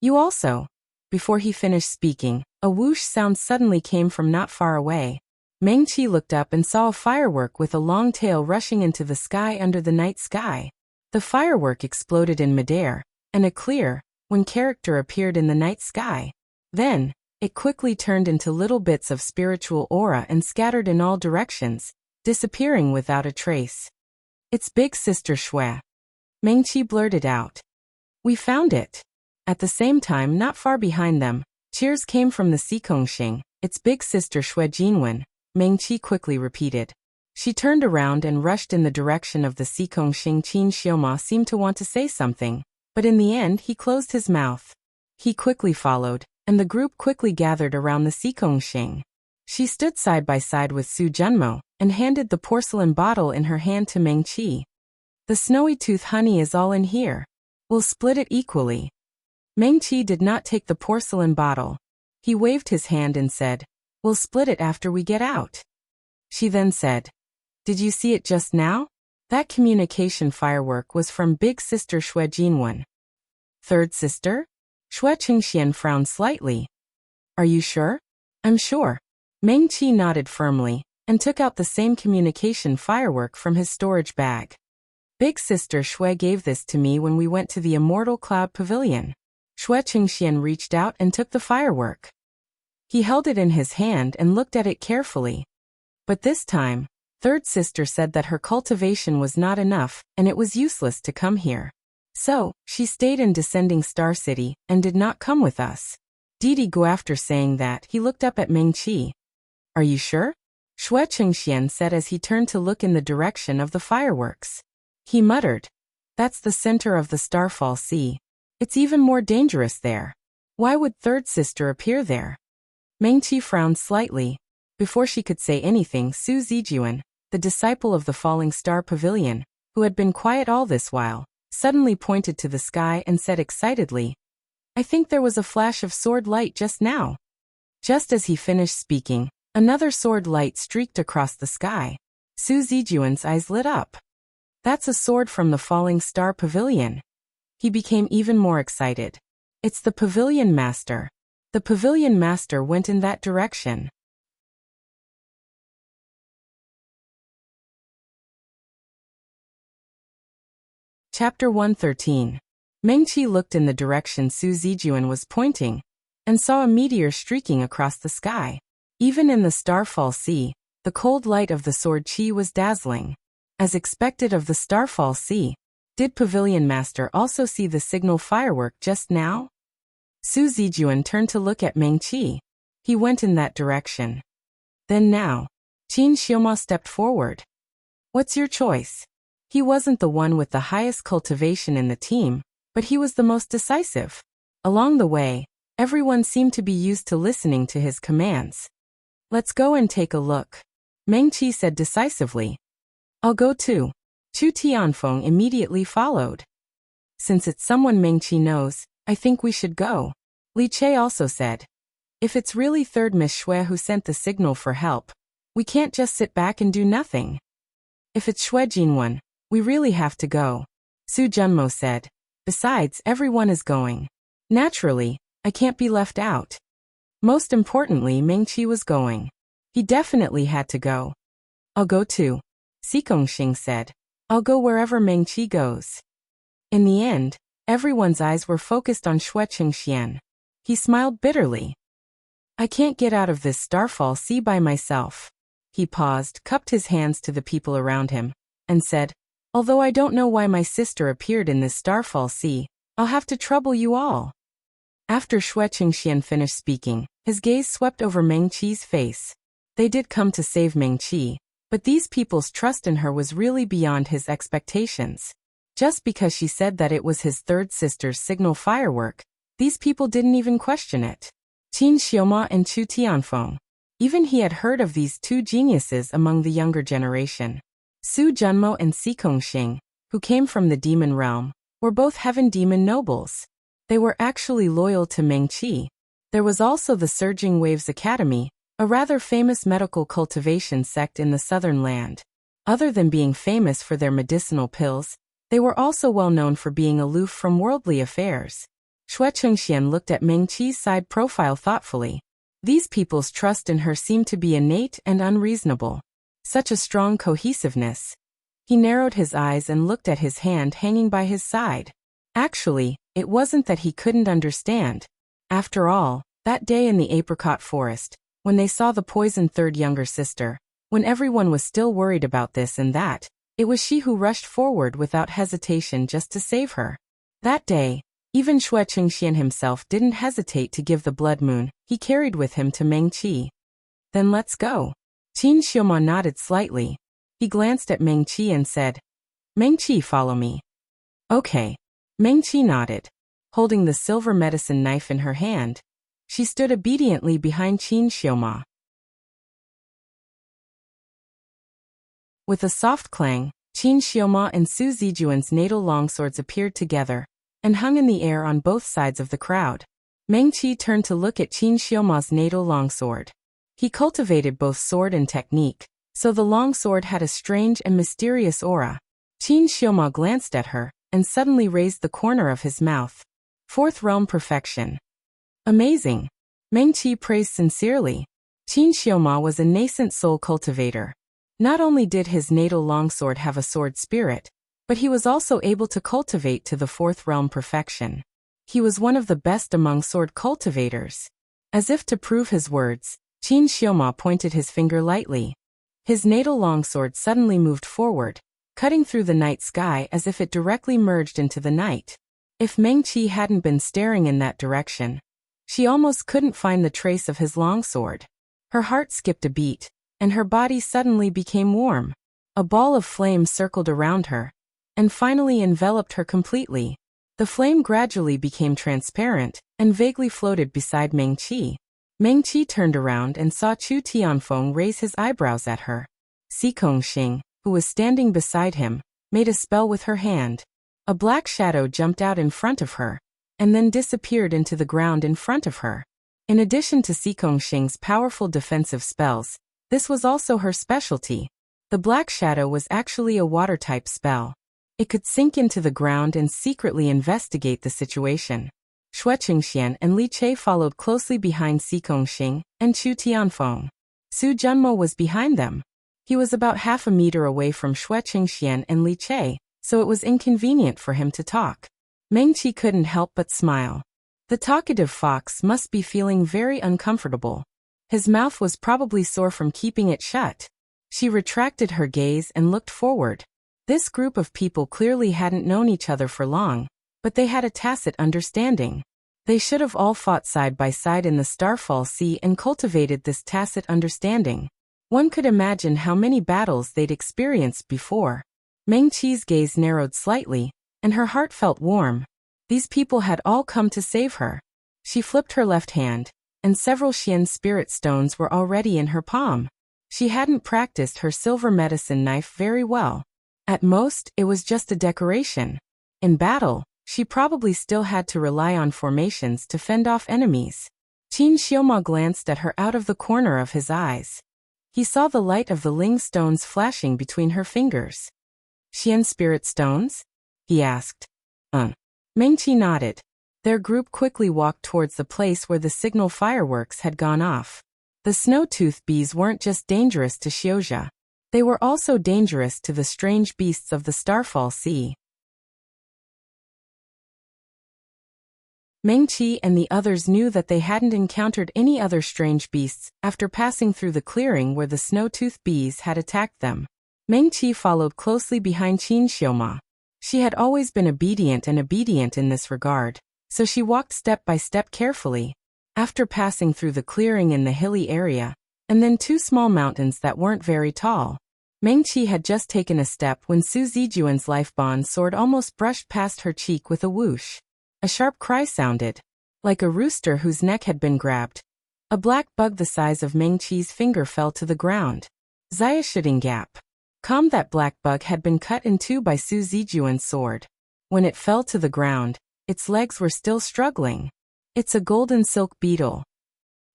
You also. Before he finished speaking, a whoosh sound suddenly came from not far away. Mengqi looked up and saw a firework with a long tail rushing into the sky under the night sky. The firework exploded in midair, and a clear, one character appeared in the night sky. Then, it quickly turned into little bits of spiritual aura and scattered in all directions, disappearing without a trace. It's Big Sister Xue. Mengqi blurted out. We found it. At the same time, not far behind them, cheers came from the Si Kongxing. It's Big Sister Xue Jinwen, Mengqi quickly repeated. She turned around and rushed in the direction of the Si Kongxing. Qin Xiaoma seemed to want to say something, but in the end he closed his mouth. He quickly followed, and the group quickly gathered around the Si Kongxing. She stood side by side with Su Junmo, and handed the porcelain bottle in her hand to Mengqi. The snowy tooth honey is all in here. We'll split it equally. Mengqi did not take the porcelain bottle. He waved his hand and said, We'll split it after we get out. She then said, Did you see it just now? That communication firework was from Big Sister Xue Jinwen. Third sister? Xue Qingxian frowned slightly. Are you sure? I'm sure. Mengqi nodded firmly, and took out the same communication firework from his storage bag. Big Sister Xue gave this to me when we went to the Immortal Cloud Pavilion. Xue Qingxian reached out and took the firework. He held it in his hand and looked at it carefully. But this time, third sister said that her cultivation was not enough, and it was useless to come here. So, she stayed in Descending Star City, and did not come with us. Didi Gu. After saying that, he looked up at Mengqi. Are you sure? Xue Qingxian said as he turned to look in the direction of the fireworks. He muttered, That's the center of the Starfall Sea. It's even more dangerous there. Why would third sister appear there? Mengqi frowned slightly. Before she could say anything, Su Zijuan, the disciple of the Falling Star Pavilion, who had been quiet all this while, suddenly pointed to the sky and said excitedly, I think there was a flash of sword light just now. Just as he finished speaking, another sword light streaked across the sky. Su Zijuan's eyes lit up. That's a sword from the Falling Star Pavilion. He became even more excited. It's the Pavilion Master. The Pavilion Master went in that direction. Chapter 113. Mengqi looked in the direction Su Zijuan was pointing, and saw a meteor streaking across the sky. Even in the Starfall Sea, the cold light of the sword qi was dazzling. As expected of the Starfall Sea, did Pavilion Master also see the signal firework just now? Su Zijuan turned to look at Mengqi. He went in that direction. Then now, Qin Xioma stepped forward. What's your choice? He wasn't the one with the highest cultivation in the team, but he was the most decisive. Along the way, everyone seemed to be used to listening to his commands. Let's go and take a look, Mengqi said decisively. I'll go too. Chu Tianfeng immediately followed. Since it's someone Mengqi knows, I think we should go, Li Che also said. If it's really third Miss Xue who sent the signal for help, we can't just sit back and do nothing. If it's Xue Jinwen, we really have to go, Su Junmo said. Besides, everyone is going. Naturally, I can't be left out. Most importantly, Mengqi was going. He definitely had to go. I'll go too, Si Gongxing said. I'll go wherever Mengqi goes. In the end, everyone's eyes were focused on Xue Qingxian. He smiled bitterly. I can't get out of this Starfall Sea by myself. He paused, cupped his hands to the people around him, and said, although I don't know why my sister appeared in this Starfall Sea, I'll have to trouble you all. After Xue Qingxian finished speaking, his gaze swept over Mengqi's face. They did come to save Mengqi, but these people's trust in her was really beyond his expectations. Just because she said that it was his third sister's signal firework, these people didn't even question it. Qin Xioma and Chu Tianfeng. Even he had heard of these two geniuses among the younger generation. Su Junmo and Si Gongxing, who came from the demon realm, were both heaven demon nobles. They were actually loyal to Mengqi. There was also the Surging Waves Academy, a rather famous medical cultivation sect in the southern land. Other than being famous for their medicinal pills, they were also well known for being aloof from worldly affairs. Xue Qingxian looked at Mengqi's side profile thoughtfully. These people's trust in her seemed to be innate and unreasonable. Such a strong cohesiveness. He narrowed his eyes and looked at his hand hanging by his side. Actually, it wasn't that he couldn't understand. After all, that day in the apricot forest, when they saw the poisoned third younger sister, when everyone was still worried about this and that, it was she who rushed forward without hesitation just to save her. That day, even Xue Qingxian himself didn't hesitate to give the blood moon he carried with him to Mengqi. Then let's go. Qin Xioma nodded slightly. He glanced at Mengqi and said, Mengqi, follow me. Okay. Mengqi nodded. Holding the silver medicine knife in her hand, she stood obediently behind Qin Xioma. With a soft clang, Qin Xioma and Su Zijuan's natal longswords appeared together and hung in the air on both sides of the crowd. Mengqi turned to look at Qin Xioma's natal longsword. He cultivated both sword and technique, so the longsword had a strange and mysterious aura. Qin Xioma glanced at her and suddenly raised the corner of his mouth. Fourth realm perfection. Amazing. Mengqi praised sincerely. Qin Xioma was a nascent soul cultivator. Not only did his natal longsword have a sword spirit, but he was also able to cultivate to the fourth realm perfection. He was one of the best among sword cultivators. As if to prove his words, Qin Xioma pointed his finger lightly. His natal longsword suddenly moved forward, cutting through the night sky as if it directly merged into the night. If Mengqi hadn't been staring in that direction, she almost couldn't find the trace of his longsword. Her heart skipped a beat, and her body suddenly became warm. A ball of flame circled around her, and finally enveloped her completely. The flame gradually became transparent, and vaguely floated beside Mengqi. Mengqi turned around and saw Chu Tianfeng raise his eyebrows at her. Si Gongxing, who was standing beside him, made a spell with her hand. A black shadow jumped out in front of her, and then disappeared into the ground in front of her. In addition to Xing's powerful defensive spells, this was also her specialty. The Black Shadow was actually a water-type spell. It could sink into the ground and secretly investigate the situation. Shui Qingxian and Li Che followed closely behind Xing and Chu Tianfeng. Su Junmo was behind them. He was about half a meter away from Shui Qingxian and Li Che, so it was inconvenient for him to talk. Meng Qi couldn't help but smile. The talkative fox must be feeling very uncomfortable. His mouth was probably sore from keeping it shut. She retracted her gaze and looked forward. This group of people clearly hadn't known each other for long, but they had a tacit understanding. They should have all fought side by side in the Starfall Sea and cultivated this tacit understanding. One could imagine how many battles they'd experienced before. Meng Qi's gaze narrowed slightly, and her heart felt warm. These people had all come to save her. She flipped her left hand, and several Xian spirit stones were already in her palm. She hadn't practiced her silver medicine knife very well. At most, it was just a decoration. In battle, she probably still had to rely on formations to fend off enemies. Qin Xiaoma glanced at her out of the corner of his eyes. He saw the light of the Ling stones flashing between her fingers. Xian spirit stones? He asked. Meng Qi nodded. Their group quickly walked towards the place where the signal fireworks had gone off. The snow-tooth bees weren't just dangerous to Xiuzha. They were also dangerous to the strange beasts of the Starfall Sea. Meng Qi and the others knew that they hadn't encountered any other strange beasts after passing through the clearing where the snow-tooth bees had attacked them. Meng Qi followed closely behind Qin Xiaoma. She had always been obedient in this regard, so she walked step by step carefully. After passing through the clearing in the hilly area, and then two small mountains that weren't very tall, Meng Qi had just taken a step when Su Zijuan's life bond sword almost brushed past her cheek with a whoosh. A sharp cry sounded, like a rooster whose neck had been grabbed. A black bug the size of Meng Qi's finger fell to the ground. Xia shooting gap. That black bug had been cut in two by Su Zijuan's sword. When it fell to the ground, its legs were still struggling. It's a golden silk beetle.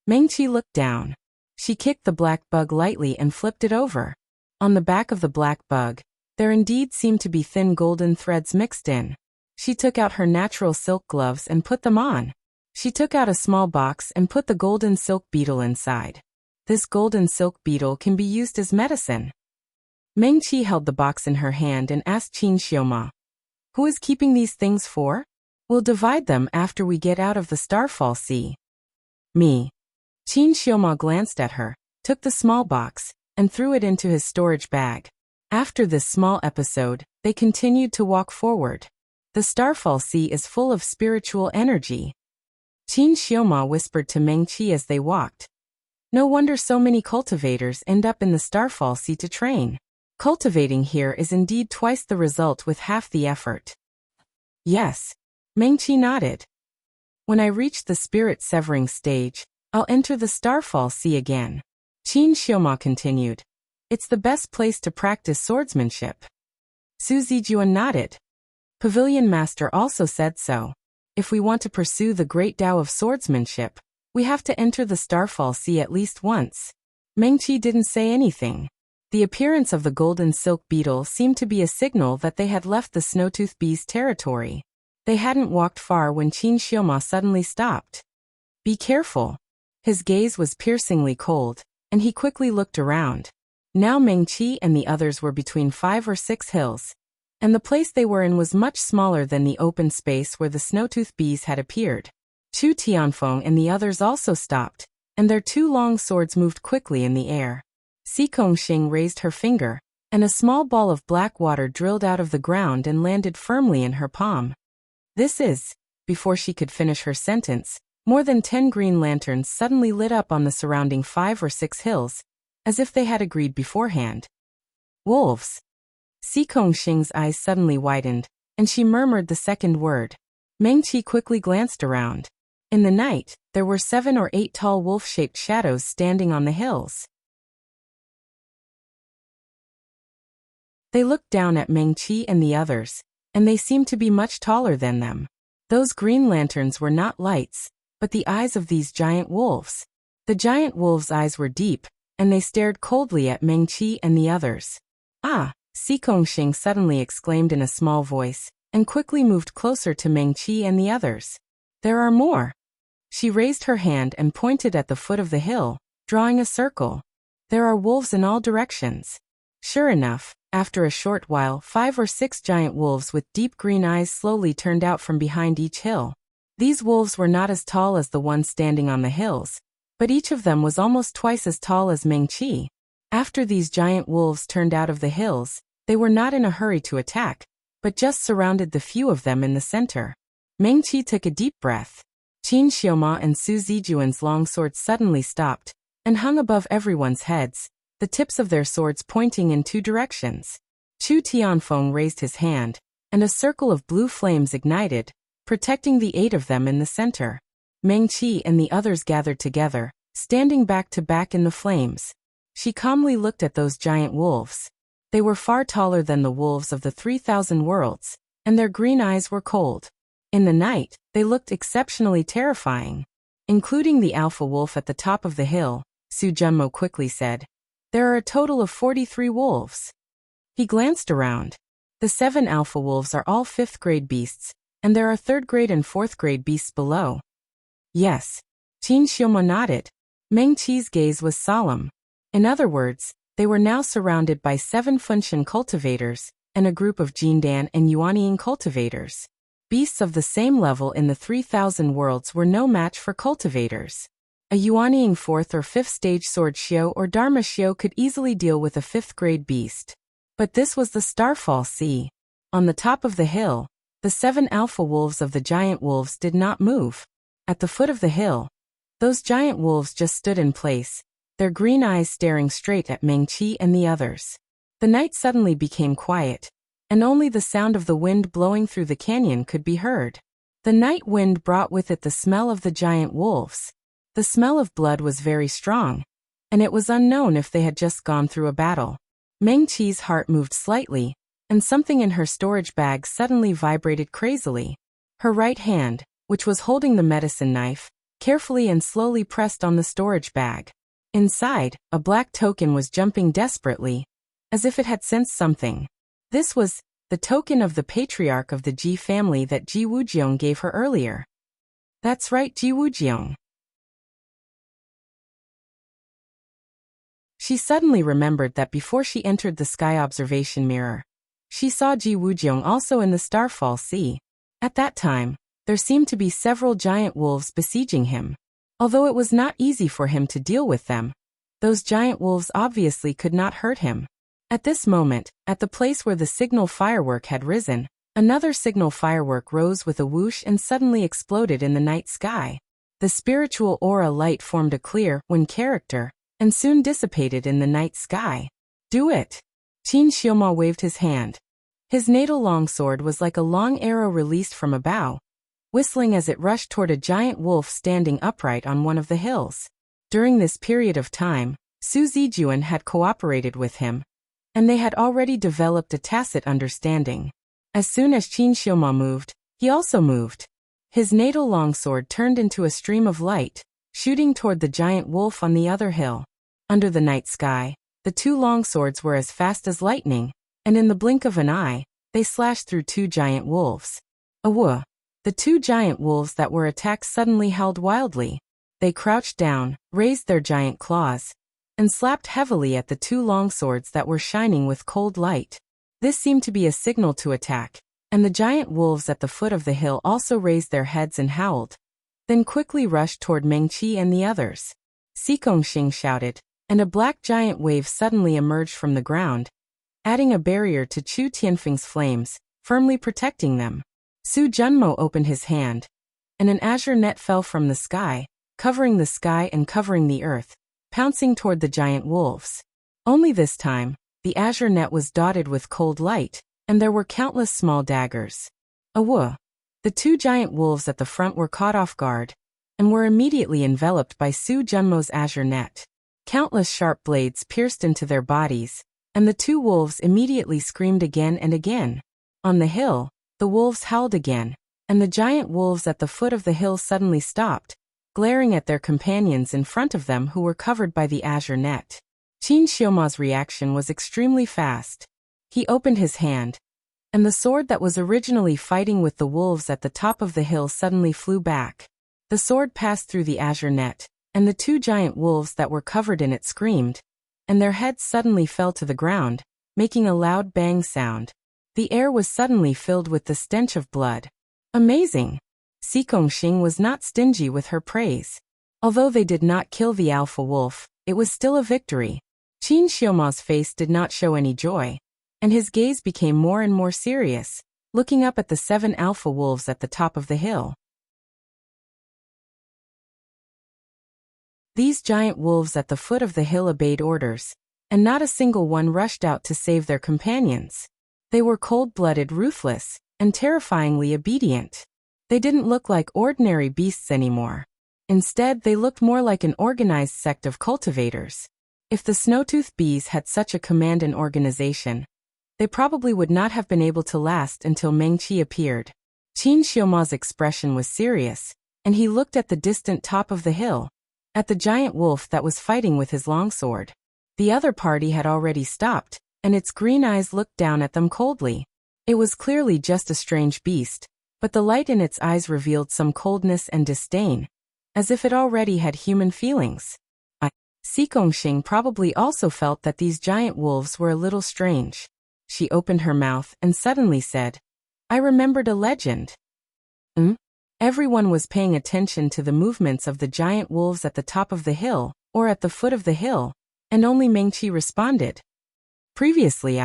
Meng Qi looked down. She kicked the black bug lightly and flipped it over. On the back of the black bug, there indeed seemed to be thin golden threads mixed in. She took out her natural silk gloves and put them on. She took out a small box and put the golden silk beetle inside. This golden silk beetle can be used as medicine. Meng Qi held the box in her hand and asked Qin Xiaoma, "Who is keeping these things for? We'll divide them after we get out of the Starfall Sea." "Me." Qin Xiaoma glanced at her, took the small box, and threw it into his storage bag. After this small episode, they continued to walk forward. The Starfall Sea is full of spiritual energy. Qin Xiaoma whispered to Meng Qi as they walked. No wonder so many cultivators end up in the Starfall Sea to train. Cultivating here is indeed twice the result with half the effort. Yes. Meng Qi nodded. When I reach the spirit severing stage, I'll enter the Starfall Sea again. Qin Xiaoma continued. It's the best place to practice swordsmanship. Su Zijuan nodded. Pavilion Master also said so. If we want to pursue the great Tao of swordsmanship, we have to enter the Starfall Sea at least once. Meng Qi didn't say anything. The appearance of the golden silk beetle seemed to be a signal that they had left the snowtooth bee's territory. They hadn't walked far when Qin Xiaoma suddenly stopped. "Be careful." His gaze was piercingly cold, and he quickly looked around. Now Meng Qi and the others were between 5 or 6 hills, and the place they were in was much smaller than the open space where the snowtooth bees had appeared. Chu Tianfeng and the others also stopped, and their 2 long swords moved quickly in the air. Xing raised her finger, and a small ball of black water drilled out of the ground and landed firmly in her palm. This is, before she could finish her sentence, more than 10 green lanterns suddenly lit up on the surrounding 5 or 6 hills, as if they had agreed beforehand. Wolves. Xing's eyes suddenly widened, and she murmured the second word. Meng Qi quickly glanced around. In the night, there were 7 or 8 tall wolf-shaped shadows standing on the hills. They looked down at Meng Qi and the others, and they seemed to be much taller than them. Those green lanterns were not lights, but the eyes of these giant wolves. The giant wolves' eyes were deep, and they stared coldly at Meng Qi and the others. Ah! Si Kongxing suddenly exclaimed in a small voice, and quickly moved closer to Meng Qi and the others. There are more. She raised her hand and pointed at the foot of the hill, drawing a circle. There are wolves in all directions. Sure enough, after a short while 5 or 6 giant wolves with deep green eyes slowly turned out from behind each hill. These wolves were not as tall as the ones standing on the hills, but each of them was almost twice as tall as Meng Qi. After these giant wolves turned out of the hills, they were not in a hurry to attack, but just surrounded the few of them in the center. Meng Qi took a deep breath. Qin Xiaoma and Su Zijuan's long swords suddenly stopped, and hung above everyone's heads, the tips of their swords pointing in 2 directions. Chu Tianfeng raised his hand, and a circle of blue flames ignited, protecting the 8 of them in the center. Meng Qi and the others gathered together, standing back to back in the flames. She calmly looked at those giant wolves. They were far taller than the wolves of the 3,000 worlds, and their green eyes were cold. In the night, they looked exceptionally terrifying. Including the alpha wolf at the top of the hill, Su Junmo quickly said. There are a total of 43 wolves. He glanced around. The 7 alpha wolves are all 5th grade beasts, and there are 3rd grade and 4th grade beasts below. Yes. Qin Xiaoma nodded. Meng Qi's gaze was solemn. In other words, they were now surrounded by 7 Funshan cultivators, and a group of Jindan and Yuanying cultivators. Beasts of the same level in the 3,000 worlds were no match for cultivators. A Yuanying 4th or 5th stage sword Xiao or Dharma Xiao could easily deal with a 5th grade beast. But this was the Starfall Sea. On the top of the hill, the 7 alpha wolves of the giant wolves did not move. At the foot of the hill, those giant wolves just stood in place, their green eyes staring straight at Meng Qi and the others. The night suddenly became quiet, and only the sound of the wind blowing through the canyon could be heard. The night wind brought with it the smell of the giant wolves. The smell of blood was very strong, and it was unknown if they had just gone through a battle. Meng Qi's heart moved slightly, and something in her storage bag suddenly vibrated crazily. Her right hand, which was holding the medicine knife, carefully and slowly pressed on the storage bag. Inside, a black token was jumping desperately, as if it had sensed something. This was the token of the patriarch of the Ji family that Ji Wujiang gave her earlier. That's right, Ji Wujiang. She suddenly remembered that before she entered the sky observation mirror, she saw Ji Wujiang also in the Starfall Sea. At that time, there seemed to be several giant wolves besieging him. Although it was not easy for him to deal with them, those giant wolves obviously could not hurt him. At this moment, at the place where the signal firework had risen, another signal firework rose with a whoosh and suddenly exploded in the night sky. The spiritual aura light formed a clear, one character, and soon dissipated in the night sky. Do it! Qin Xiaoma waved his hand. His natal longsword was like a long arrow released from a bow, whistling as it rushed toward a giant wolf standing upright on one of the hills. During this period of time, Su Zijuan had cooperated with him, and they had already developed a tacit understanding. As soon as Qin Xiaoma moved, he also moved. His natal longsword turned into a stream of light, shooting toward the giant wolf on the other hill. Under the night sky, the 2 longswords were as fast as lightning, and in the blink of an eye, they slashed through 2 giant wolves. Awoo! The 2 giant wolves that were attacked suddenly howled wildly. They crouched down, raised their giant claws, and slapped heavily at the 2 longswords that were shining with cold light. This seemed to be a signal to attack, and the giant wolves at the foot of the hill also raised their heads and howled, then quickly rushed toward Meng Qi and the others. Si Kongxing shouted, and a black giant wave suddenly emerged from the ground, adding a barrier to Chu Tianfeng's flames, firmly protecting them. Su Junmo opened his hand, and an azure net fell from the sky, covering the sky and covering the earth, pouncing toward the giant wolves. Only this time, the azure net was dotted with cold light, and there were countless small daggers. Awoo! The 2 giant wolves at the front were caught off guard, and were immediately enveloped by Su Junmo's azure net. Countless sharp blades pierced into their bodies, and the 2 wolves immediately screamed again and again. On the hill, the wolves howled again, and the giant wolves at the foot of the hill suddenly stopped, glaring at their companions in front of them who were covered by the azure net. Qin Xiuma's reaction was extremely fast. He opened his hand, and the sword that was originally fighting with the wolves at the top of the hill suddenly flew back. The sword passed through the azure net, and the two giant wolves that were covered in it screamed, and their heads suddenly fell to the ground, making a loud bang sound. The air was suddenly filled with the stench of blood. Amazing! Xing was not stingy with her praise. Although they did not kill the alpha wolf, it was still a victory. Qin Xiuma's face did not show any joy, and his gaze became more and more serious, looking up at the 7 alpha wolves at the top of the hill. These giant wolves at the foot of the hill obeyed orders, and not a single one rushed out to save their companions. They were cold-blooded, ruthless, and terrifyingly obedient. They didn't look like ordinary beasts anymore. Instead, they looked more like an organized sect of cultivators. If the snowtooth bees had such a command and organization, they probably would not have been able to last until Mengqi appeared. Qin Xiuma's expression was serious, and he looked at the distant top of the hill, at the giant wolf that was fighting with his longsword. The other party had already stopped, and its green eyes looked down at them coldly. It was clearly just a strange beast, but the light in its eyes revealed some coldness and disdain, as if it already had human feelings. Xing probably also felt that these giant wolves were a little strange. She opened her mouth and suddenly said, "I remembered a legend." Everyone was paying attention to the movements of the giant wolves at the top of the hill, or at the foot of the hill, and only Mengqi responded. Previously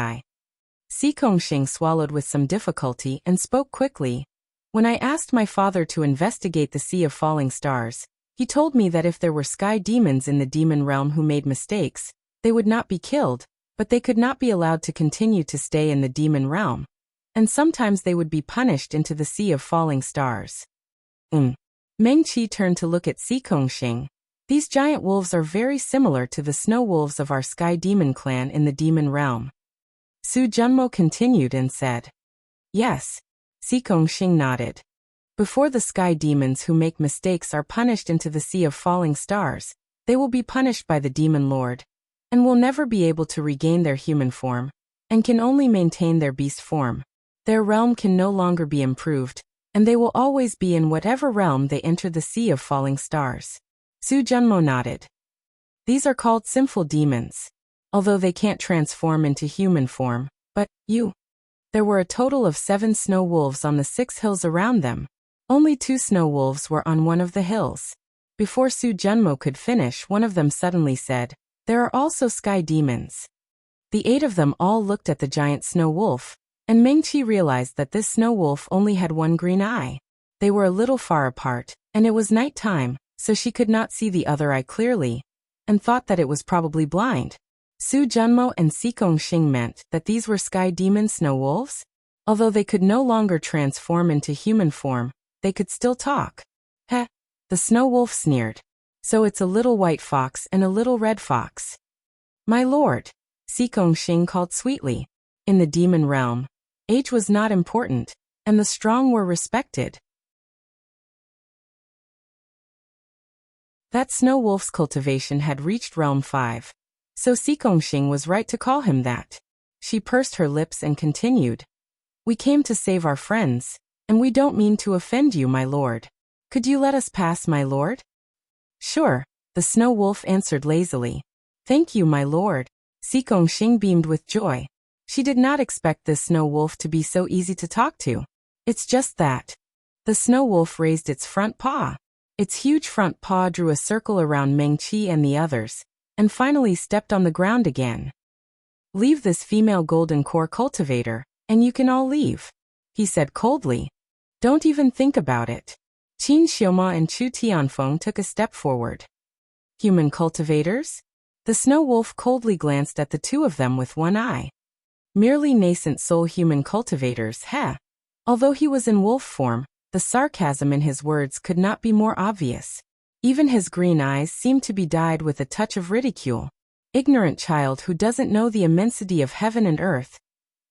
Xing swallowed with some difficulty and spoke quickly. When I asked my father to investigate the Sea of Falling Stars, he told me that if there were sky demons in the demon realm who made mistakes, they would not be killed, but they could not be allowed to continue to stay in the demon realm, and sometimes they would be punished into the Sea of Falling Stars. Mengqi turned to look at Xing. These giant wolves are very similar to the snow wolves of our sky demon clan in the demon realm. Su Junmo continued and said, "Yes." Xing nodded. Before the sky demons who make mistakes are punished into the Sea of Falling Stars, they will be punished by the Demon Lord, and will never be able to regain their human form, and can only maintain their beast form. Their realm can no longer be improved, and they will always be in whatever realm they enter the Sea of Falling Stars. Su Junmo nodded. These are called sinful demons, although they can't transform into human form, but, There were a total of 7 snow wolves on the 6 hills around them. Only 2 snow wolves were on one of the hills. Before Su Junmo could finish, one of them suddenly said, "There are also sky demons." The 8 of them all looked at the giant snow wolf, and Mengqi realized that this snow wolf only had one green eye. They were a little far apart, and it was night time, so she could not see the other eye clearly, and thought that it was probably blind. Su Junmo and Xing meant that these were sky demon snow wolves? Although they could no longer transform into human form, they could still talk. Heh, the snow wolf sneered. So it's a little white fox and a little red fox. My lord, Xing called sweetly. In the demon realm, age was not important, and the strong were respected. That snow wolf's cultivation had reached realm 5. So Xing was right to call him that. She pursed her lips and continued. We came to save our friends, and we don't mean to offend you, my lord. Could you let us pass, my lord? Sure, the snow wolf answered lazily. Thank you, my lord. Xing beamed with joy. She did not expect this snow wolf to be so easy to talk to. It's just that. The snow wolf raised its front paw. Its huge front paw drew a circle around Mengqi and the others, and finally stepped on the ground again. Leave this female golden core cultivator, and you can all leave, he said coldly. Don't even think about it. Qin Xiuma and Chu Tianfeng took a step forward. Human cultivators? The snow wolf coldly glanced at the 2 of them with one eye. Merely nascent soul human cultivators, heh. Although he was in wolf form, the sarcasm in his words could not be more obvious. Even his green eyes seemed to be dyed with a touch of ridicule. Ignorant child who doesn't know the immensity of heaven and earth.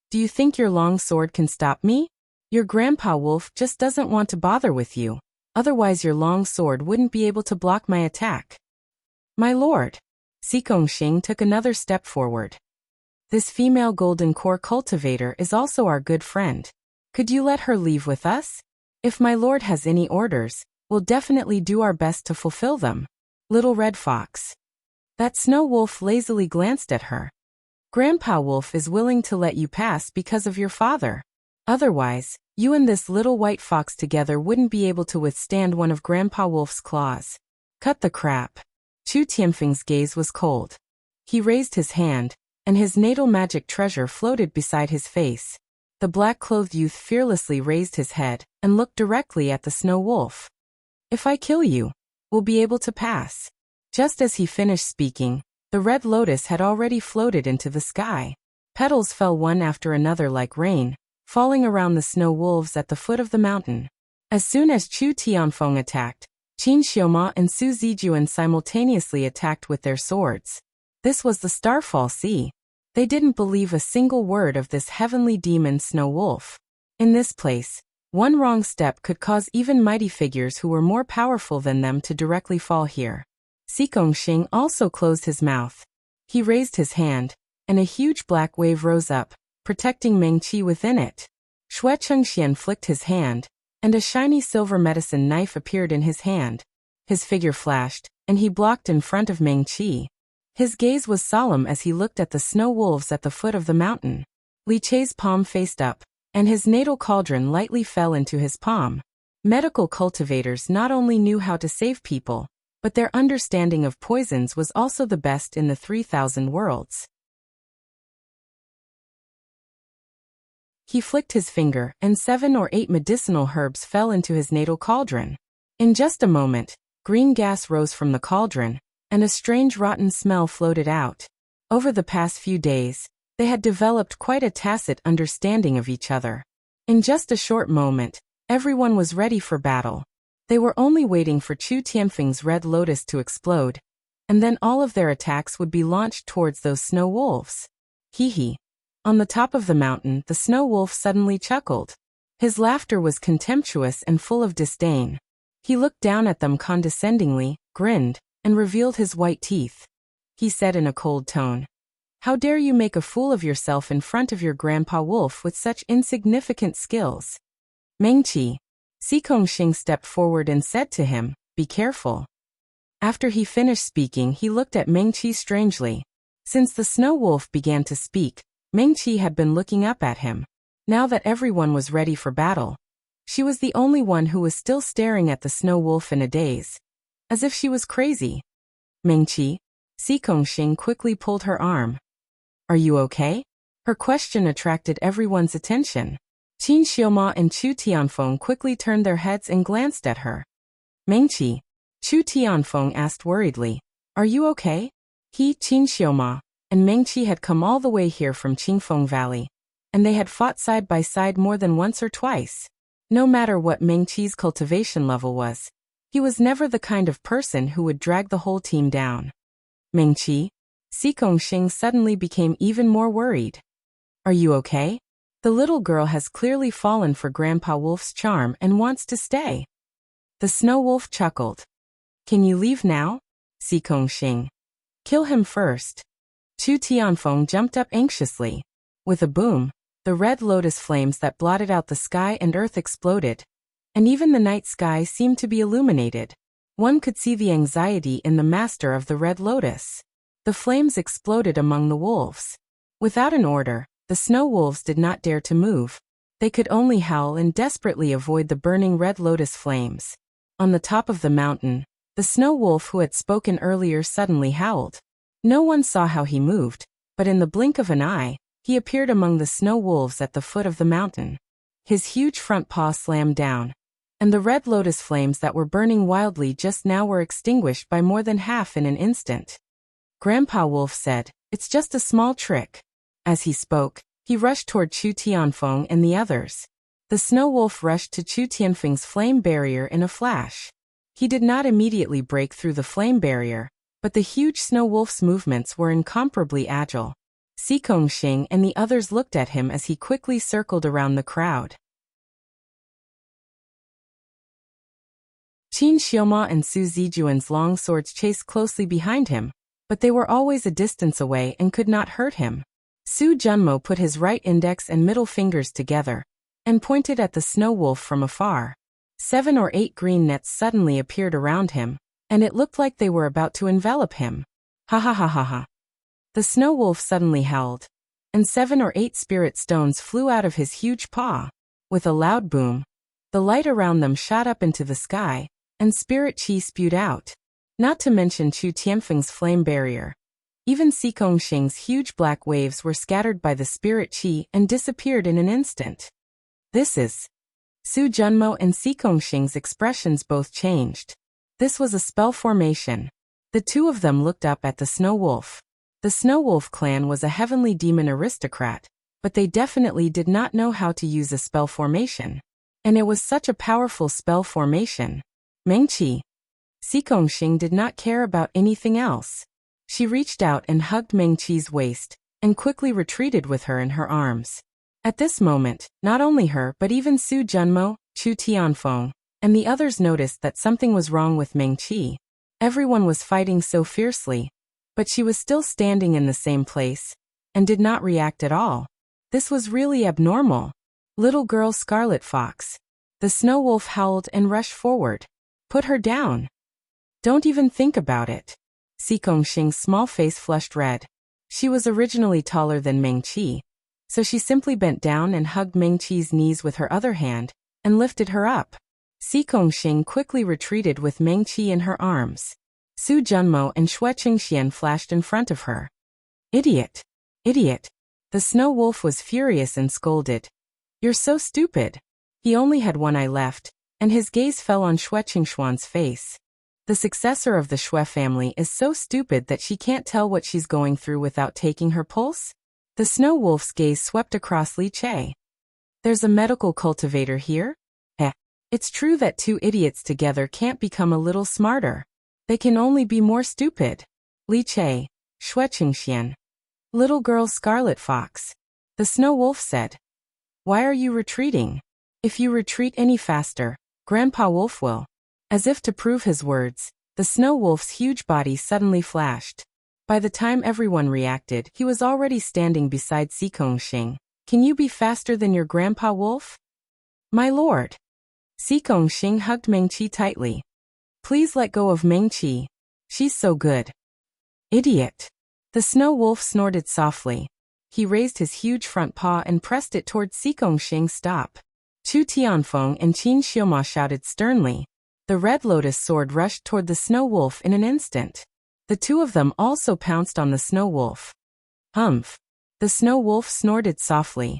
Do you think your long sword can stop me? Your grandpa wolf just doesn't want to bother with you, otherwise your long sword wouldn't be able to block my attack. My lord. Xing took another step forward. This female golden core cultivator is also our good friend. Could you let her leave with us? If my lord has any orders, we'll definitely do our best to fulfill them. Little Red Fox. That snow wolf lazily glanced at her. Grandpa Wolf is willing to let you pass because of your father. Otherwise, you and this little white fox together wouldn't be able to withstand one of Grandpa Wolf's claws. Cut the crap. Chu Tianfeng's gaze was cold. He raised his hand, and his natal magic treasure floated beside his face. The black-clothed youth fearlessly raised his head and looked directly at the snow wolf. If I kill you, we'll be able to pass. Just as he finished speaking, the red lotus had already floated into the sky. Petals fell one after another like rain, falling around the snow wolves at the foot of the mountain. As soon as Chu Tianfeng attacked, Qin Xiaoma and Su Zijuan simultaneously attacked with their swords. This was the Starfall Sea. They didn't believe a single word of this heavenly demon snow wolf. In this place, one wrong step could cause even mighty figures who were more powerful than them to directly fall here. Xing also closed his mouth. He raised his hand, and a huge black wave rose up, protecting Meng Qi within it. Xue Chengxian flicked his hand, and a shiny silver medicine knife appeared in his hand. His figure flashed, and he blocked in front of Meng Qi. His gaze was solemn as he looked at the snow wolves at the foot of the mountain. Li Chei's palm faced up, and his natal cauldron lightly fell into his palm. Medical cultivators not only knew how to save people, but their understanding of poisons was also the best in the 3,000 worlds. He flicked his finger, and 7 or 8 medicinal herbs fell into his natal cauldron. In just a moment, green gas rose from the cauldron, and a strange rotten smell floated out. Over the past few days, they had developed quite a tacit understanding of each other. In just a short moment, everyone was ready for battle. They were only waiting for Chu Tianfeng's red lotus to explode, and then all of their attacks would be launched towards those snow wolves. Hee hee. On the top of the mountain, the snow wolf suddenly chuckled. His laughter was contemptuous and full of disdain. He looked down at them condescendingly, grinned, and revealed his white teeth. He said in a cold tone, "How dare you make a fool of yourself in front of your grandpa wolf with such insignificant skills?" Meng Qi. Xing stepped forward and said to him, "Be careful." After he finished speaking, he looked at Meng Qi strangely. Since the snow wolf began to speak, Meng Qi had been looking up at him. Now that everyone was ready for battle, she was the only one who was still staring at the snow wolf in a daze, as if she was crazy. Meng Qi. Xing quickly pulled her arm. "Are you okay?" Her question attracted everyone's attention. Qin Xiaoma and Chu Tianfeng quickly turned their heads and glanced at her. Meng Qi. Chu Tianfeng asked worriedly, "Are you okay?" He, Qin Xiaoma, and Meng Qi had come all the way here from Qingfeng Valley, and they had fought side by side more than once or twice. No matter what Meng Qi's cultivation level was, he was never the kind of person who would drag the whole team down. Meng Qi. Xing suddenly became even more worried. "Are you okay? The little girl has clearly fallen for Grandpa Wolf's charm and wants to stay." The snow wolf chuckled. "Can you leave now?" Xing. "Kill him first." Chu Tianfeng jumped up anxiously. With a boom, the red lotus flames that blotted out the sky and earth exploded, and even the night sky seemed to be illuminated. One could see the anxiety in the master of the red lotus. The flames exploded among the wolves. Without an order, the snow wolves did not dare to move. They could only howl and desperately avoid the burning red lotus flames. On the top of the mountain, the snow wolf who had spoken earlier suddenly howled. No one saw how he moved, but in the blink of an eye, he appeared among the snow wolves at the foot of the mountain. His huge front paw slammed down, and the red lotus flames that were burning wildly just now were extinguished by more than half in an instant. Grandpa Wolf said, "It's just a small trick." As he spoke, he rushed toward Chu Tianfeng and the others. The snow wolf rushed to Chu Tianfeng's flame barrier in a flash. He did not immediately break through the flame barrier, but the huge snow wolf's movements were incomparably agile. Xing and the others looked at him as he quickly circled around the crowd. Qin Xioma and Su Zijuan's long swords chased closely behind him, but they were always a distance away and could not hurt him. Su Junmo put his right index and middle fingers together and pointed at the snow wolf from afar. 7 or 8 green nets suddenly appeared around him, and it looked like they were about to envelop him. Ha ha ha ha ha. The snow wolf suddenly howled, and 7 or 8 spirit stones flew out of his huge paw. With a loud boom, the light around them shot up into the sky, and spirit qi spewed out. Not to mention Chu Tianfeng's flame barrier. Even Xikong Xing's huge black waves were scattered by the spirit qi and disappeared in an instant. This is... Su Junmo and Xikong Xing's expressions both changed. This was a spell formation. The two of them looked up at the snow wolf. The snow wolf clan was a heavenly demon aristocrat, but they definitely did not know how to use a spell formation. And it was such a powerful spell formation. Mengqi. Xikong Xing did not care about anything else. She reached out and hugged Mengqi's waist, and quickly retreated with her in her arms. At this moment, not only her but even Su Junmo, Chu Tianfeng, and the others noticed that something was wrong with Mengqi. Everyone was fighting so fiercely, but she was still standing in the same place, and did not react at all. This was really abnormal. Little girl Scarlet Fox. The snow wolf howled and rushed forward. Put her down. Don't even think about it. Xikong Xing's small face flushed red. She was originally taller than Mengqi, so she simply bent down and hugged Mengqi's knees with her other hand, and lifted her up. Xikong Xing quickly retreated with Mengqi in her arms. Su Junmo and Xue Qingxian flashed in front of her. Idiot! Idiot! The snow wolf was furious and scolded. You're so stupid. He only had one eye left, and his gaze fell on Xue Qingxuan's face. The successor of the Xue family is so stupid that she can't tell what she's going through without taking her pulse? The snow wolf's gaze swept across Li Che. There's a medical cultivator here? It's true that two idiots together can't become a little smarter. They can only be more stupid. Li Che, Xue Qingxian. Little girl Scarlet Fox. The snow wolf said. Why are you retreating? If you retreat any faster, Grandpa Wolf will. As if to prove his words, the snow wolf's huge body suddenly flashed. By the time everyone reacted, he was already standing beside Xikong Xing. Can you be faster than your Grandpa Wolf? My lord. Xikong Xing hugged Mengqi tightly. Please let go of Mengqi. She's so good. Idiot. The snow wolf snorted softly. He raised his huge front paw and pressed it toward Xikong Xing. Stop. Chu Tianfeng and Qin Xioma shouted sternly. The red lotus sword rushed toward the snow wolf in an instant. The two of them also pounced on the snow wolf. Humph. The snow wolf snorted softly.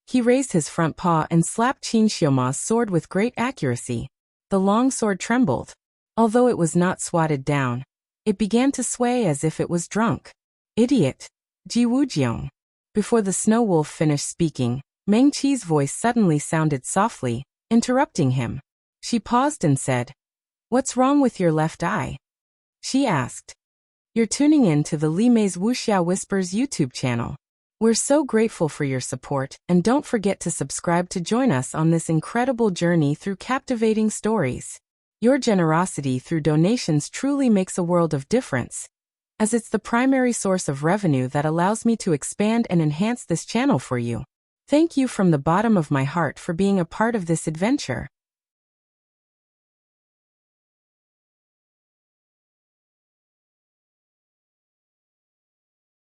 He raised his front paw and slapped Qin Xioma's sword with great accuracy. The long sword trembled. Although it was not swatted down, it began to sway as if it was drunk. Idiot. Ji Wujiong. Before the snow wolf finished speaking, Mengqi's voice suddenly sounded softly, interrupting him. She paused and said, What's wrong with your left eye? She asked. You're tuning in to the Li Mei's Wuxia Whispers YouTube channel. We're so grateful for your support, and don't forget to subscribe to join us on this incredible journey through captivating stories. Your generosity through donations truly makes a world of difference, as it's the primary source of revenue that allows me to expand and enhance this channel for you. Thank you from the bottom of my heart for being a part of this adventure.